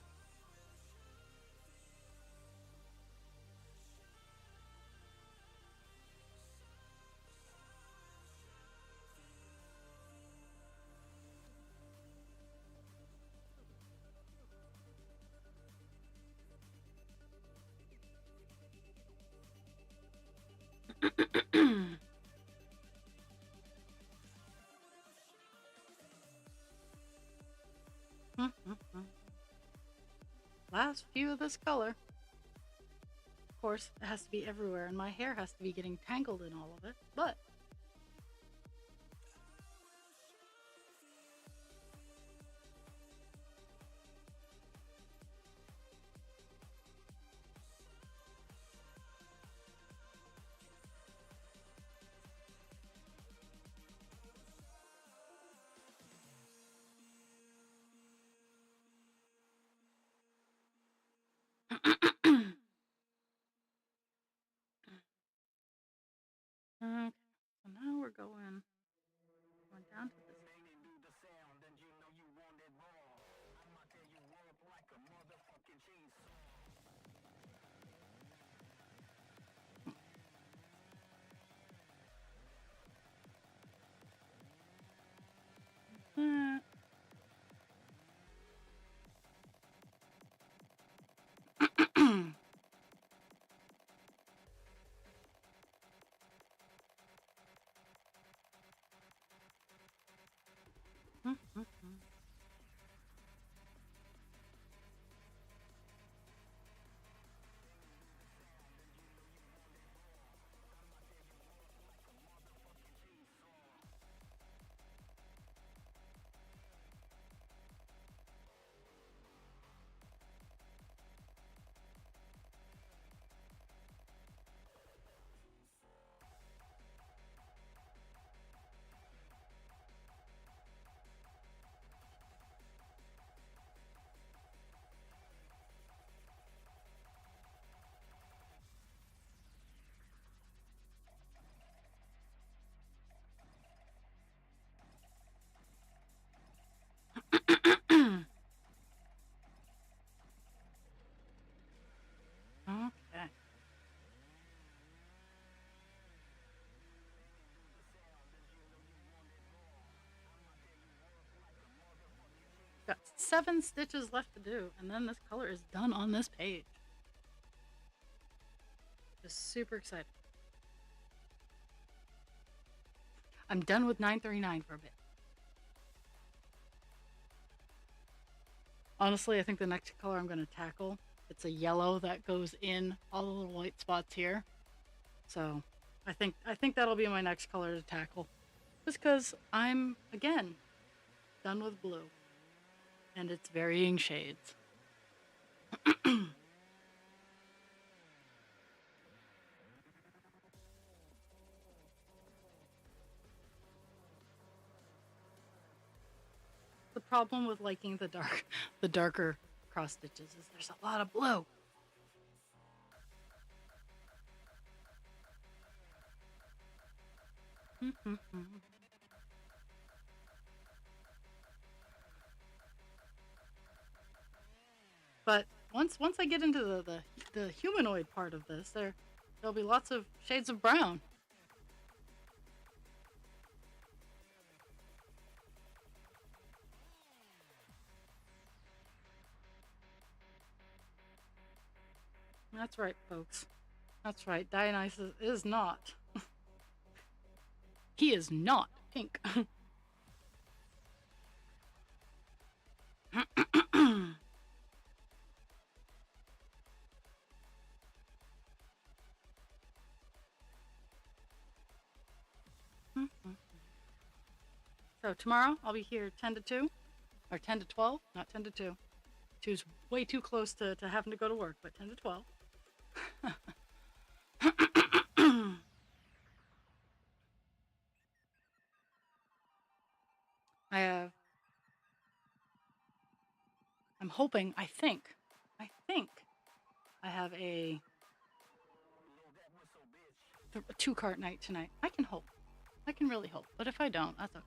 Last few of this color. Of course, it has to be everywhere, and my hair has to be getting tangled in all of it. But Okay. Got 7 stitches left to do, and then this color is done on this page. Just super excited. I'm done with 939 for a bit. Honestly, I think the next color I'm going to tackle, it's a yellow that goes in all the little white spots here. So I think that'll be my next color to tackle. Just because I'm, again, done with blue. And its varying shades. The problem with liking the darker cross stitches is there's a lot of blue. But once I get into the humanoid part of this, there'll be lots of shades of brown. That's right, folks. That's right. Dionysus is not. He is not pink. So tomorrow I'll be here 10 to 2, or 10 to 12, not 10 to 2. 2's way too close to having to go to work, but 10 to 12. I'm hoping, I think I have a 2-cart night tonight. I can hope. I can really hope. But if I don't, that's okay.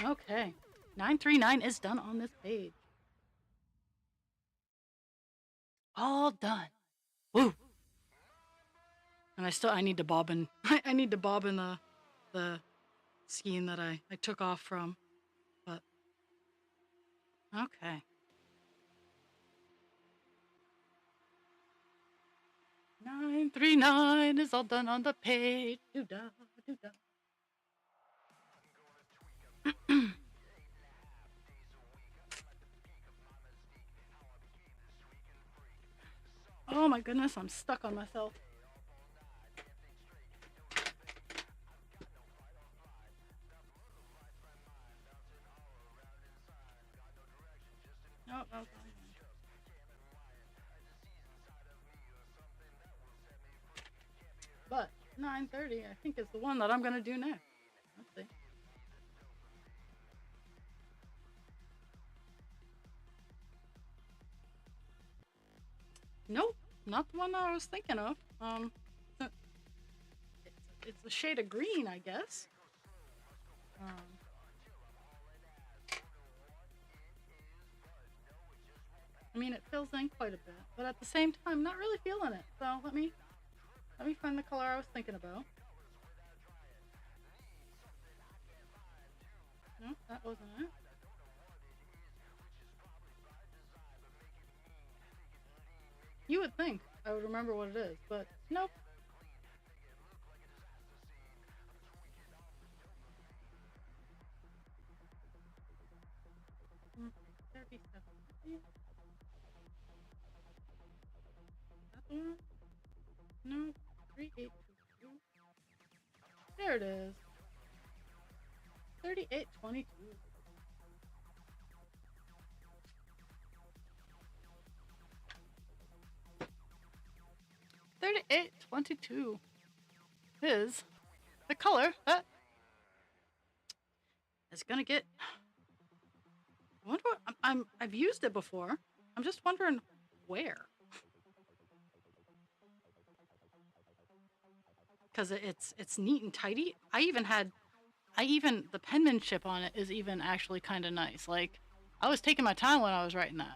Okay. 939 is done on this page. All done. Woo! And I need to bobbin. I need to bobbin the skein that I took off from. But okay. 939 is all done on the page. Do-da, do-da. Oh my goodness, I'm stuck on myself. Oh. But 930, I think, is the one that I'm going to do next. Let's see. Nope, not the one I was thinking of. It's a shade of green, I guess. I mean, it fills in quite a bit, but at the same time, not really feeling it. So let me find the color I was thinking about. No, that wasn't it. You would think I would remember what it is, but nope. Mm, 37. Yeah, that the one? No. 3822. There it is. 3822. 3822 is the color that is gonna get. I wonder what I've used it before. I'm just wondering where, because it's neat and tidy. I even the penmanship on it is even actually kind of nice. Like I was taking my time when I was writing that.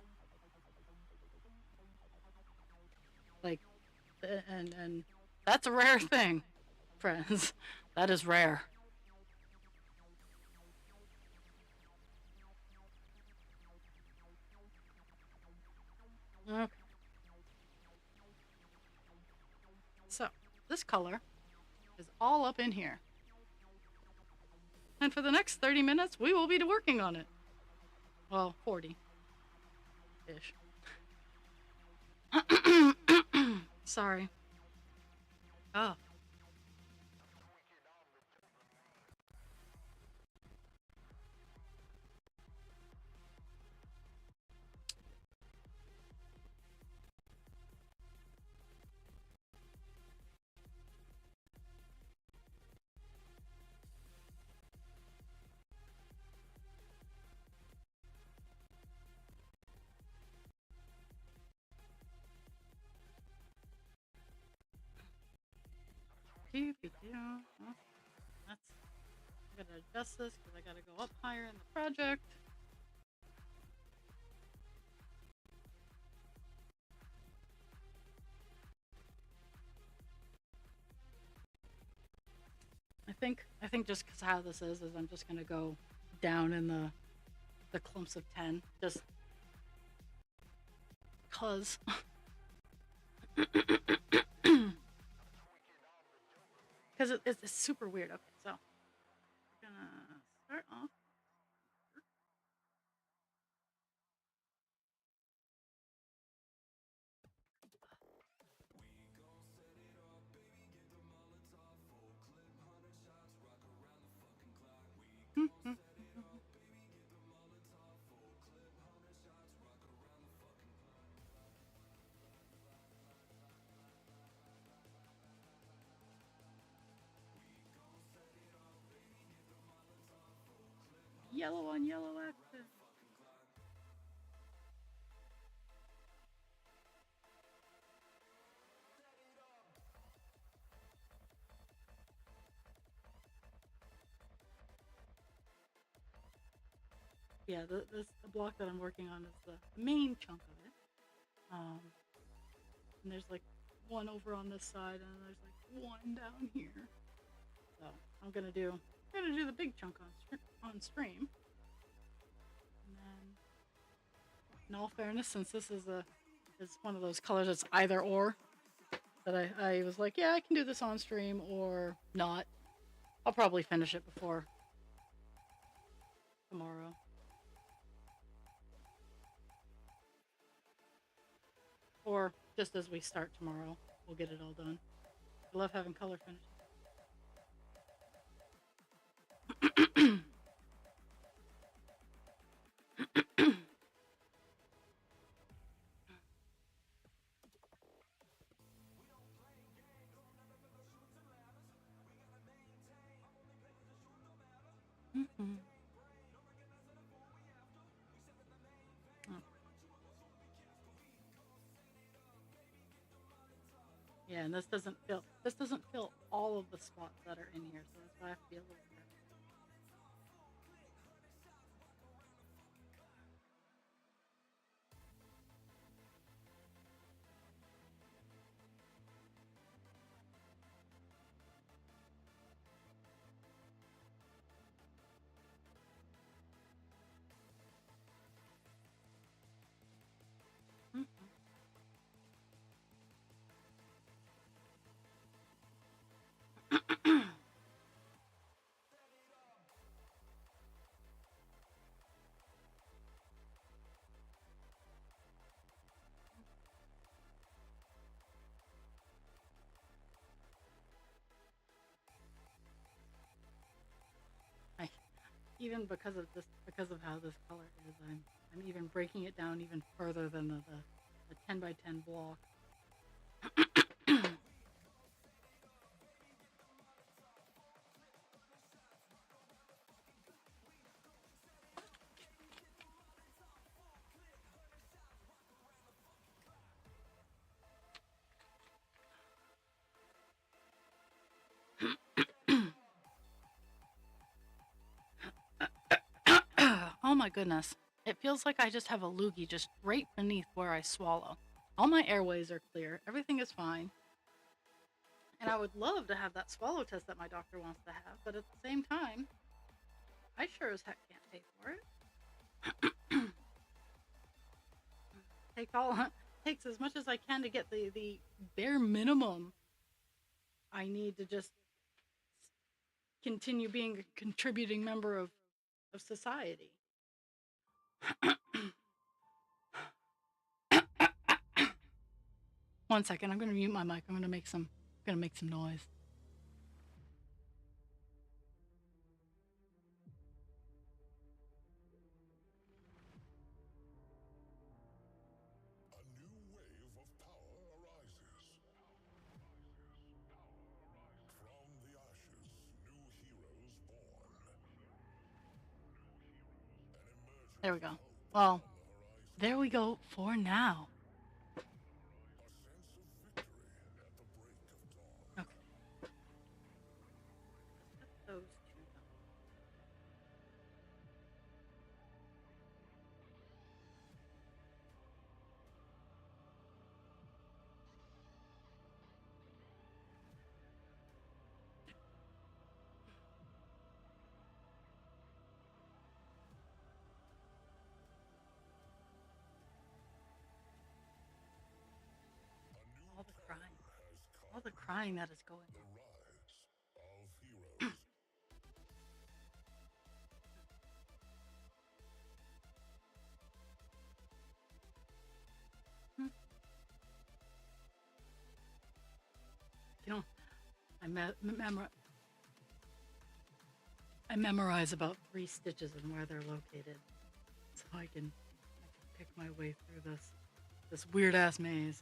Like and that's a rare thing, friends. That is rare. Okay. So this color is all up in here. And for the next 30 minutes, we will be working on it. Well, 40 ish. Sorry. Oh. That's. I gotta adjust this because I gotta go up higher in the project. I think just because how this is I'm just gonna go down in the clumps of 10 just cause because it's super weird. Okay, so we're gonna start off. Yellow on yellow accent. Yeah, the block that I'm working on is the main chunk of it. And there's like one over on this side, and there's like one down here. So I'm gonna do the big chunk on stream. And then, in all fairness, since this is one of those colors that's either or, that I was like, yeah, I can do this on stream or not. I'll probably finish it before tomorrow. Or just as we start tomorrow, we'll get it all done. I love having color finishes. Yeah, and this doesn't fill all of the spots that are in here, so that's why I have to be a little careful. even because of how this color is, I'm even breaking it down even further than the 10 by 10 block. Oh my goodness. It feels like I just have a loogie just right beneath where I swallow. All my airways are clear. Everything is fine. And I would love to have that swallow test that my doctor wants to have, but at the same time, I sure as heck can't pay for it. Take all takes as much as I can to get the bare minimum I need to just continue being a contributing member of society. One second, I'm gonna mute my mic. I'm gonna make some noise. There we go. Well, there we go for now. Okay. Let's put those two down. All the crying that is going on. You know, I memorize about 3 stitches and where they're located, so I can pick my way through this weird ass maze.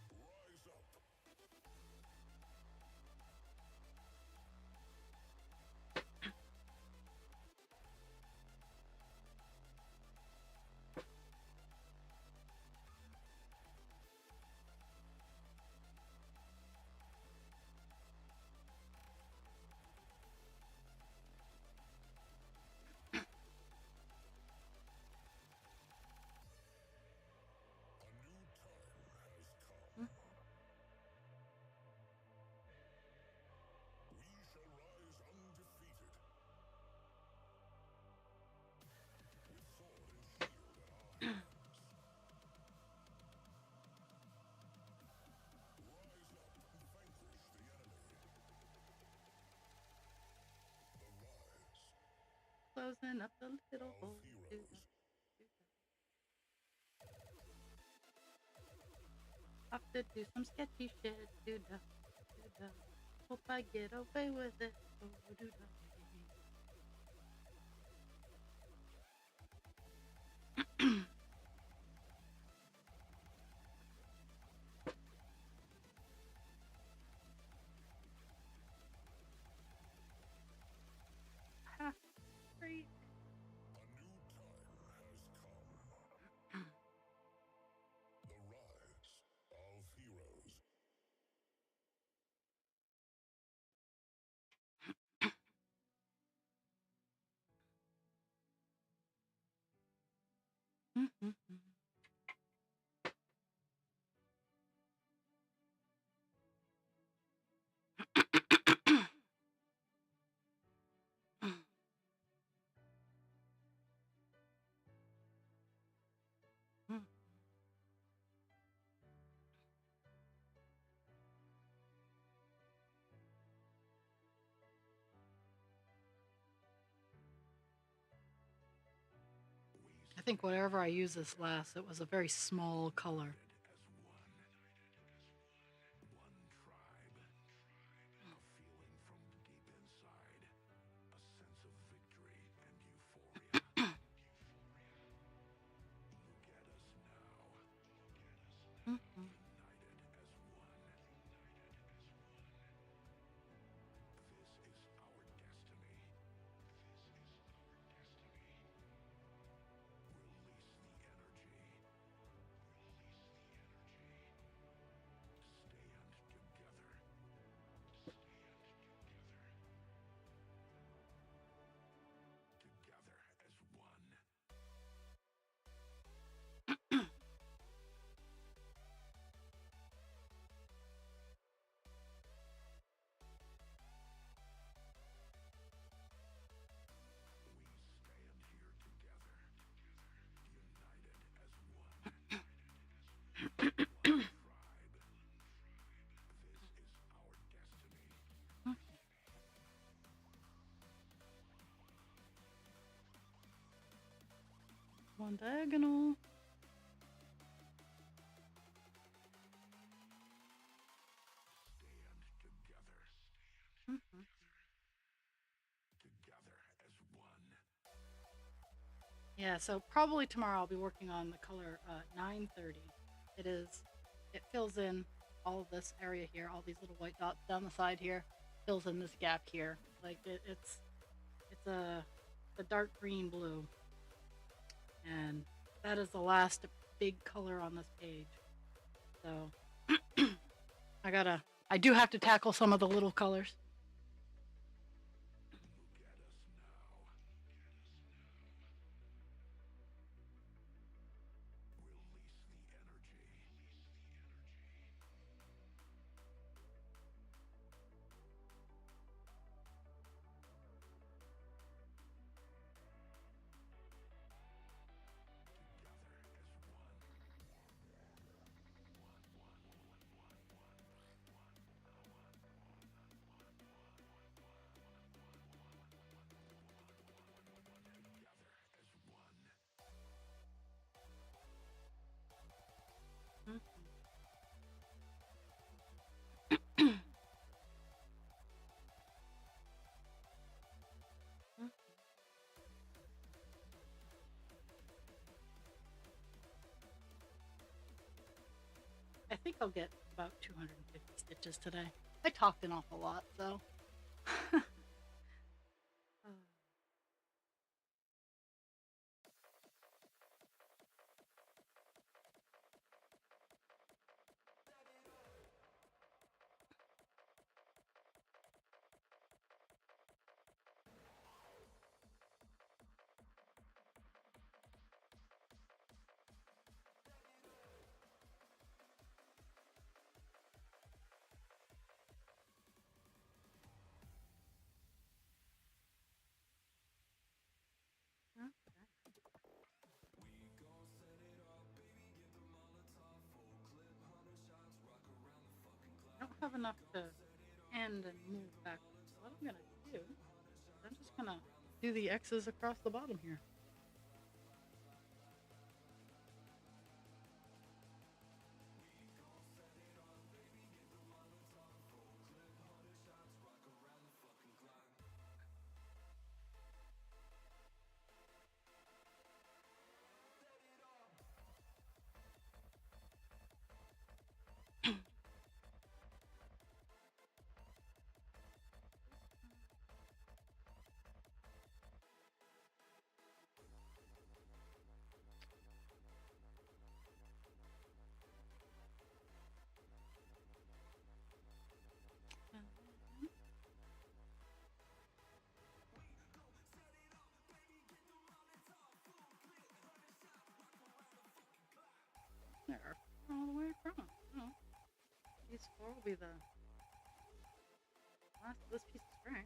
Closing up the little hole. Have to do some sketchy shit. Do-da, do-da. Hope I get away with it. Oh, do-da. Ha, freak. I think whatever I used this last, it was a very small color. on diagonal. Mhm. Yeah, so probably tomorrow I'll be working on the color 930. It is, it fills in all of this area here, all these little white dots down the side here, fills in this gap here. Like it's a dark green blue, and that is the last big color on this page. So I do have to tackle some of the little colors. I think I'll get about 250 stitches today. I talked an awful lot, so. I don't have enough to end and move backwards. So what I'm gonna do, I'm just gonna do the X's across the bottom here. There, all the way across. Oh, piece 4 will be the last of this piece of string.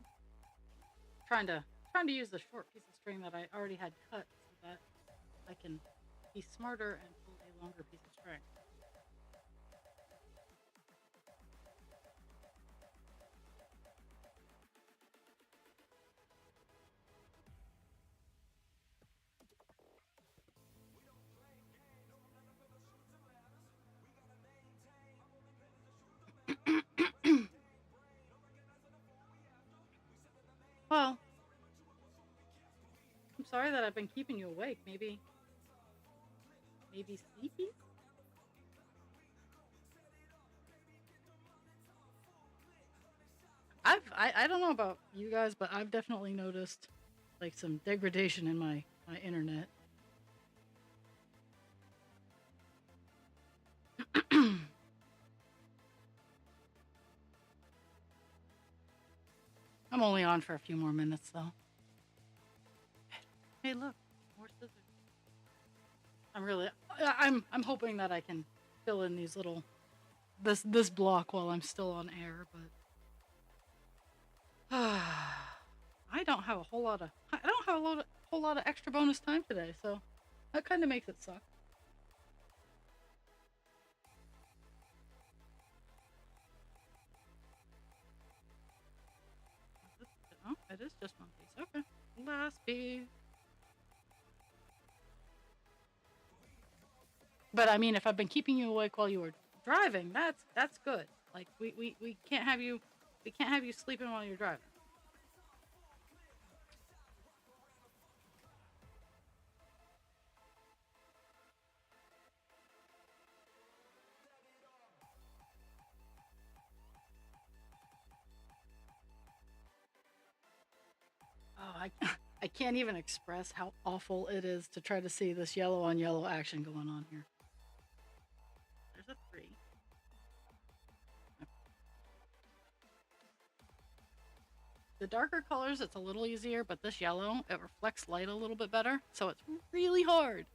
Trying to use the short piece of string that I already had cut so that I can be smarter and pull a longer piece of string. Well, I'm sorry that I've been keeping you awake. Maybe sleepy? I don't know about you guys, but I've definitely noticed like some degradation in my internet. I'm only on for a few more minutes though. Hey, look, more scissors. I'm hoping that I can fill in these little this block while I'm still on air, but I don't have a whole lot of whole lot of extra bonus time today, so that kind of makes it suck. Oh, it is just one piece. Okay, last piece. But I mean, if I've been keeping you awake while you were driving, that's good. Like we can't have you sleeping while you're driving. Oh, I can't even express how awful it is to try to see this yellow on yellow action going on here. There's a 3. The darker colors, it's a little easier, but this yellow, it reflects light a little bit better, so it's really hard.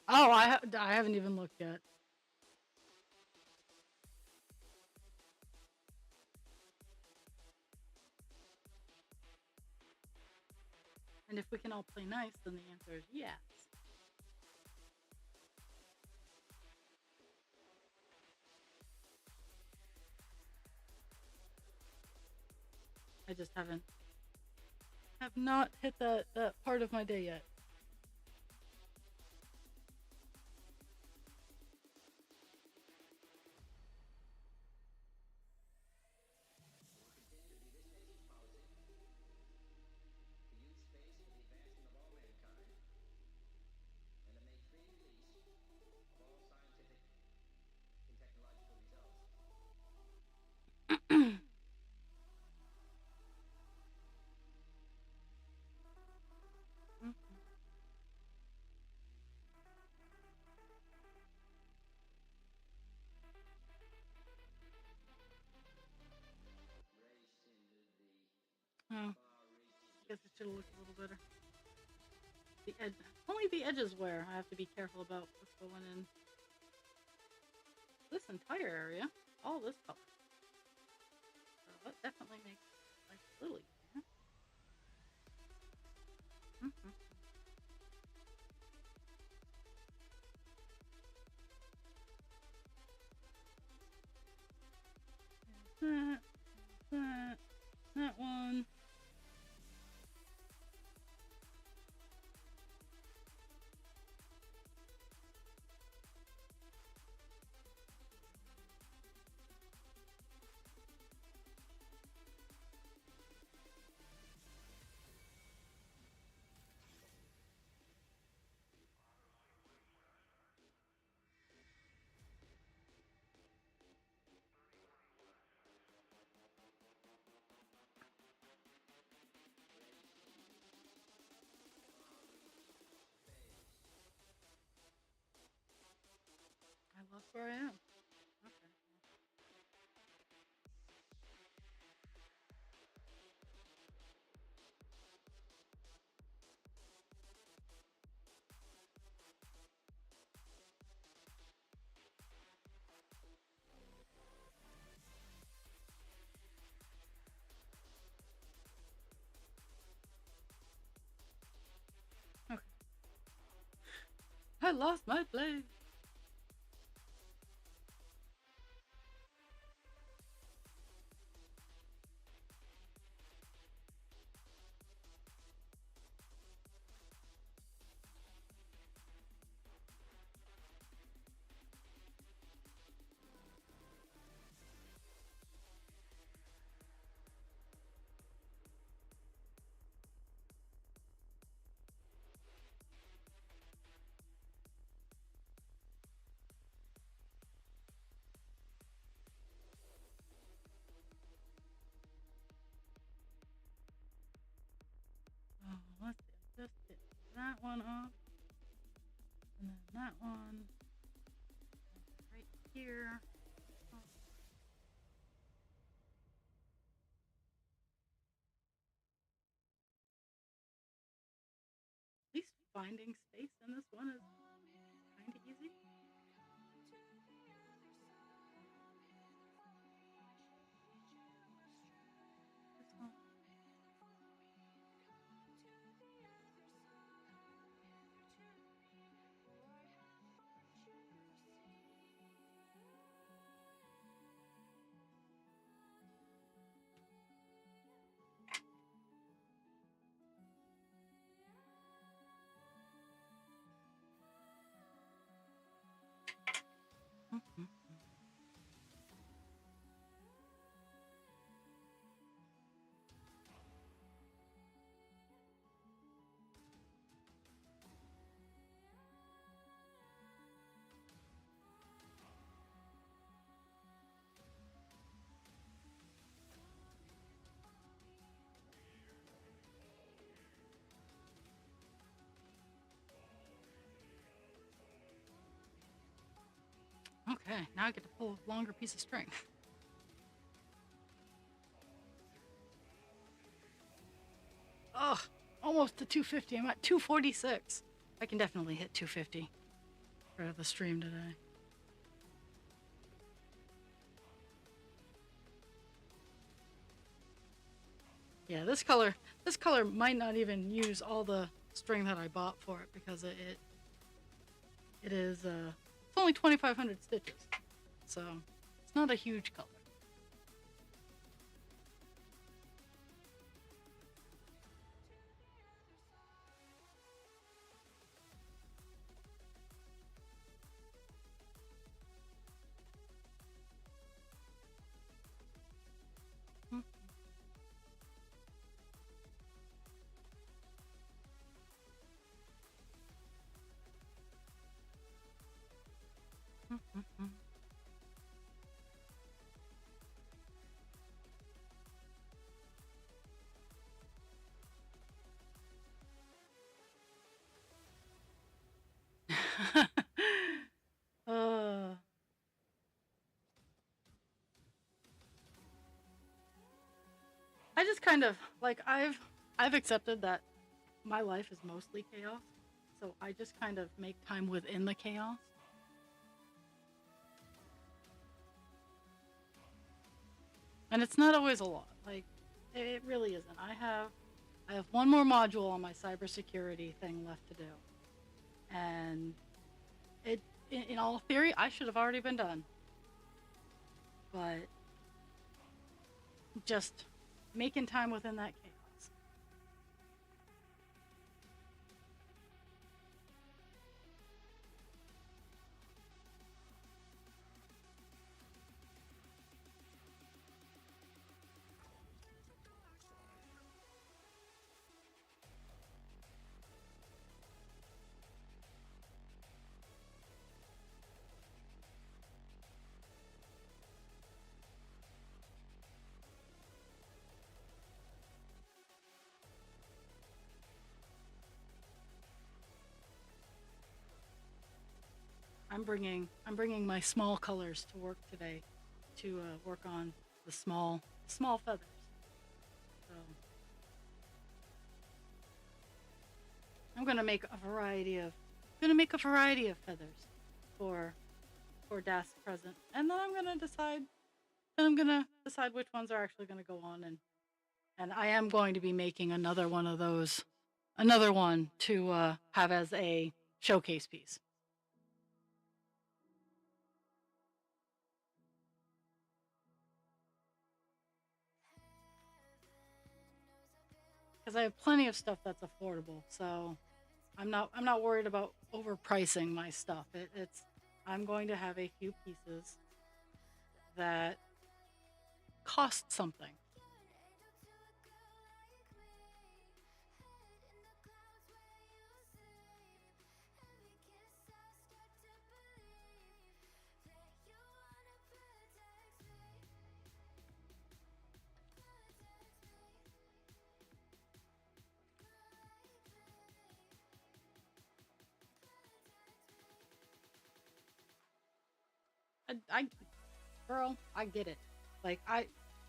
Oh, I haven't even looked yet. And if we can all play nice, then the answer is yes. I just have not hit that part of my day yet. Oh, I guess it should have looked a little better. The edge, only the edges where I have to be careful about what's going in this entire area. All this color. So that definitely makes life a little easier. Mm-hmm. That, that one. I lost where I am. Okay. Okay. I lost my place. here. Oh, at least finding space in this one is kind of easy. This one. Mhm. Okay, now I get to pull a longer piece of string. Ugh, almost to 250. I'm at 246. I can definitely hit 250 for the stream today. Yeah, this color might not even use all the string that I bought for it because it is it's only 2,500 stitches, so it's not a huge color. uh, I just kind of like I've accepted that my life is mostly chaos, so I just kind of make time within the chaos. And it's not always a lot. Like it really isn't. I have one more module on my cybersecurity thing left to do. And it in all theory I should have already been done. But just making time within that chaos. I'm bringing my small colors to work today to work on the small feathers. So I'm gonna make a variety of feathers for Dask's present, and then I'm gonna decide which ones are actually gonna go on, and I am going to be making another one of those, another one to have as a showcase piece. Because I have plenty of stuff that's affordable, so I'm not worried about overpricing my stuff. It's I'm going to have a few pieces that cost something. I girl, I get it. Like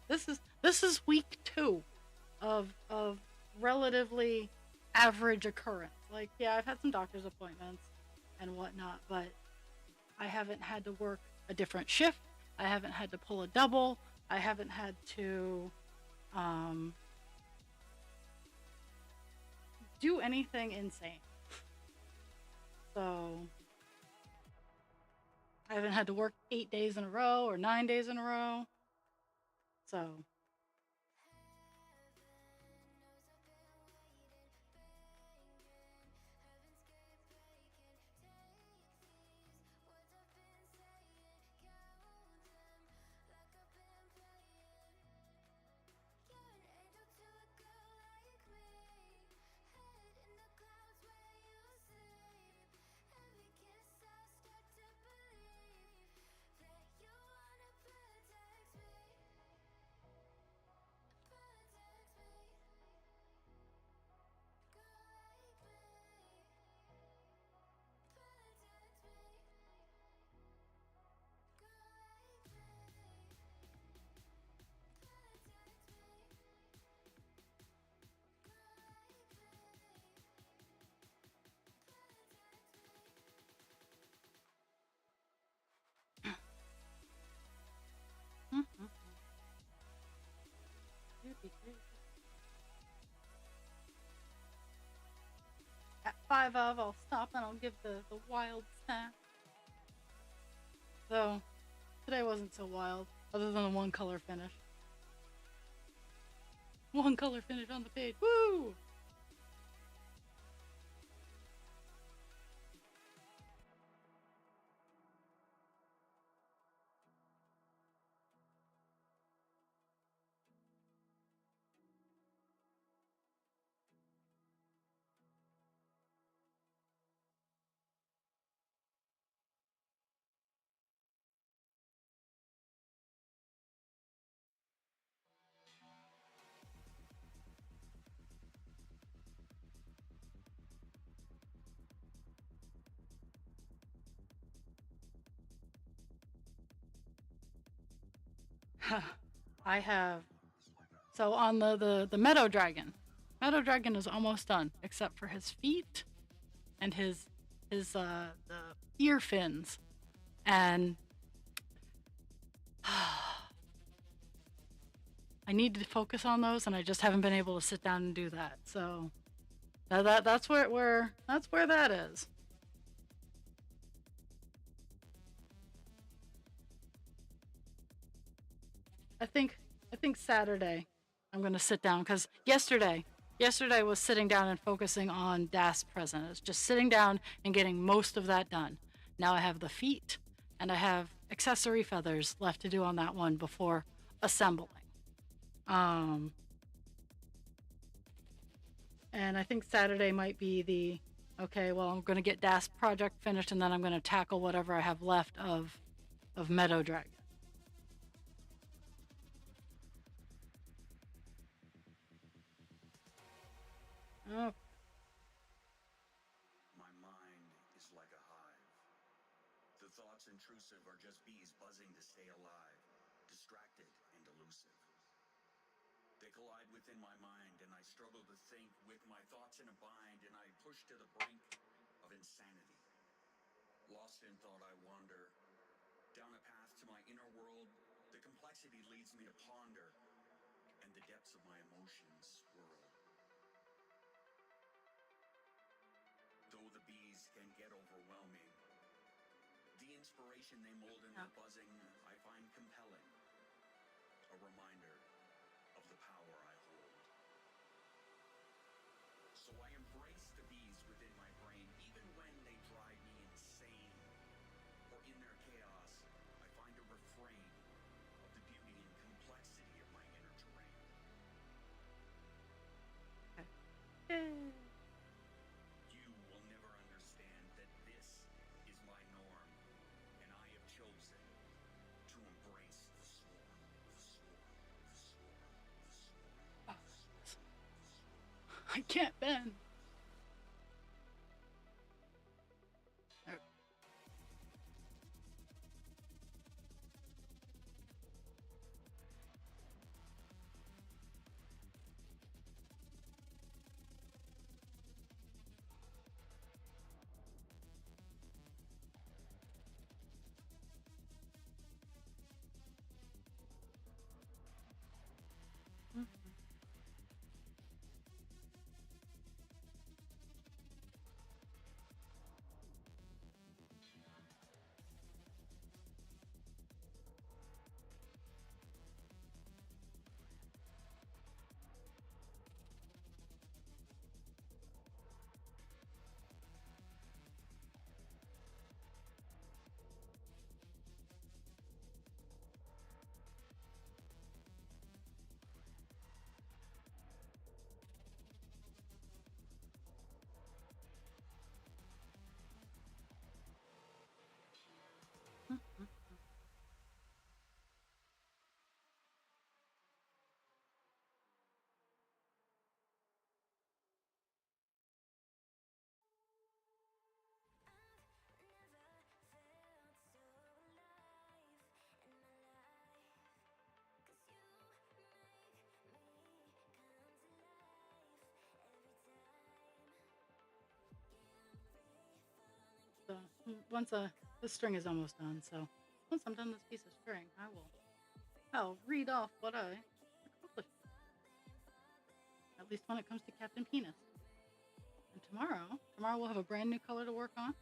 this is week 2 of relatively average occurrence. Like, yeah, I've had some doctor's appointments and whatnot, but I haven't had to work a different shift. I haven't had to pull a double. I haven't had to um, do anything insane. So I haven't had to work 8 days in a row or 9 days in a row. So at 5 of, I'll stop and I'll give the wild snack. Though today wasn't so wild, other than the one color finish. One color finish on the page. Woo! I have so on the meadow dragon. Meadow dragon is almost done, except for his feet and his the ear fins. And I need to focus on those, and I just haven't been able to sit down and do that. So that's where that is. I think I think Saturday I'm gonna sit down because yesterday was sitting down and focusing on Das present. It's just sitting down and getting most of that done. Now I have the feet and I have accessory feathers left to do on that one before assembling. Um, and I think Saturday might be the okay. Well, I'm gonna get Das project finished and then I'm gonna tackle whatever I have left of Meadow Dragon. Oh, My mind is like a hive. The thoughts intrusive are just bees buzzing to stay alive, distracted and elusive. They collide within my mind, and I struggle to think with my thoughts in a bind, and I push to the brink of insanity. Lost in thought, I wander down a path to my inner world. The complexity leads me to ponder, and the depths of my emotions swirl. Though the bees can get overwhelming, the inspiration they mold in their buzzing I find compelling, a reminder of the power I hold. So I embrace the bees within my brain, even when they drive me insane. For in their chaos, I find a refrain of the beauty and complexity of my inner terrain. okay. You will never understand that this is my norm, and I have chosen to embrace the swarm, the swarm, the swarm, the swarm, Oh, the swarm, the swarm. I can't bend. So once the string is almost done, so once I'm done this piece of string, I'll read off what I accomplished. At least when it comes to Captain Penis. And tomorrow we'll have a brand new color to work on.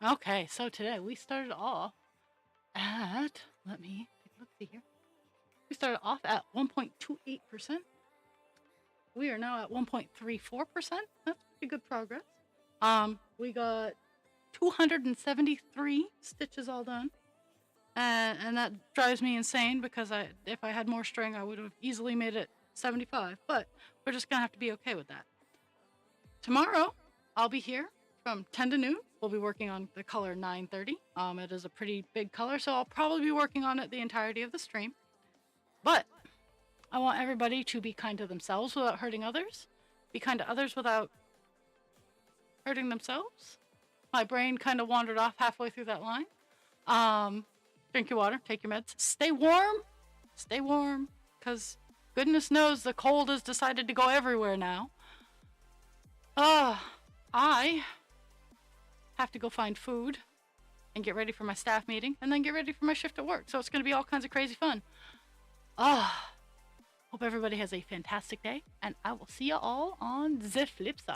Okay, so today we started off at, let me take a look, see here. We started off at 1.28%. We are now at 1.34%. That's pretty good progress. We got 273 stitches all done. And that drives me insane because if I had more string, I would have easily made it 75. But we're just going to have to be okay with that. Tomorrow, I'll be here from 10 to noon. We'll be working on the color 930. It is a pretty big color, so I'll probably be working on it the entirety of the stream. But I want everybody to be kind to themselves without hurting others. Be kind to others without hurting themselves. My brain kind of wandered off halfway through that line. Drink your water, take your meds. Stay warm, because goodness knows the cold has decided to go everywhere now. I have to go find food and get ready for my staff meeting and then get ready for my shift at work. So it's going to be all kinds of crazy fun. Hope everybody has a fantastic day, and I will see you all on the flip side.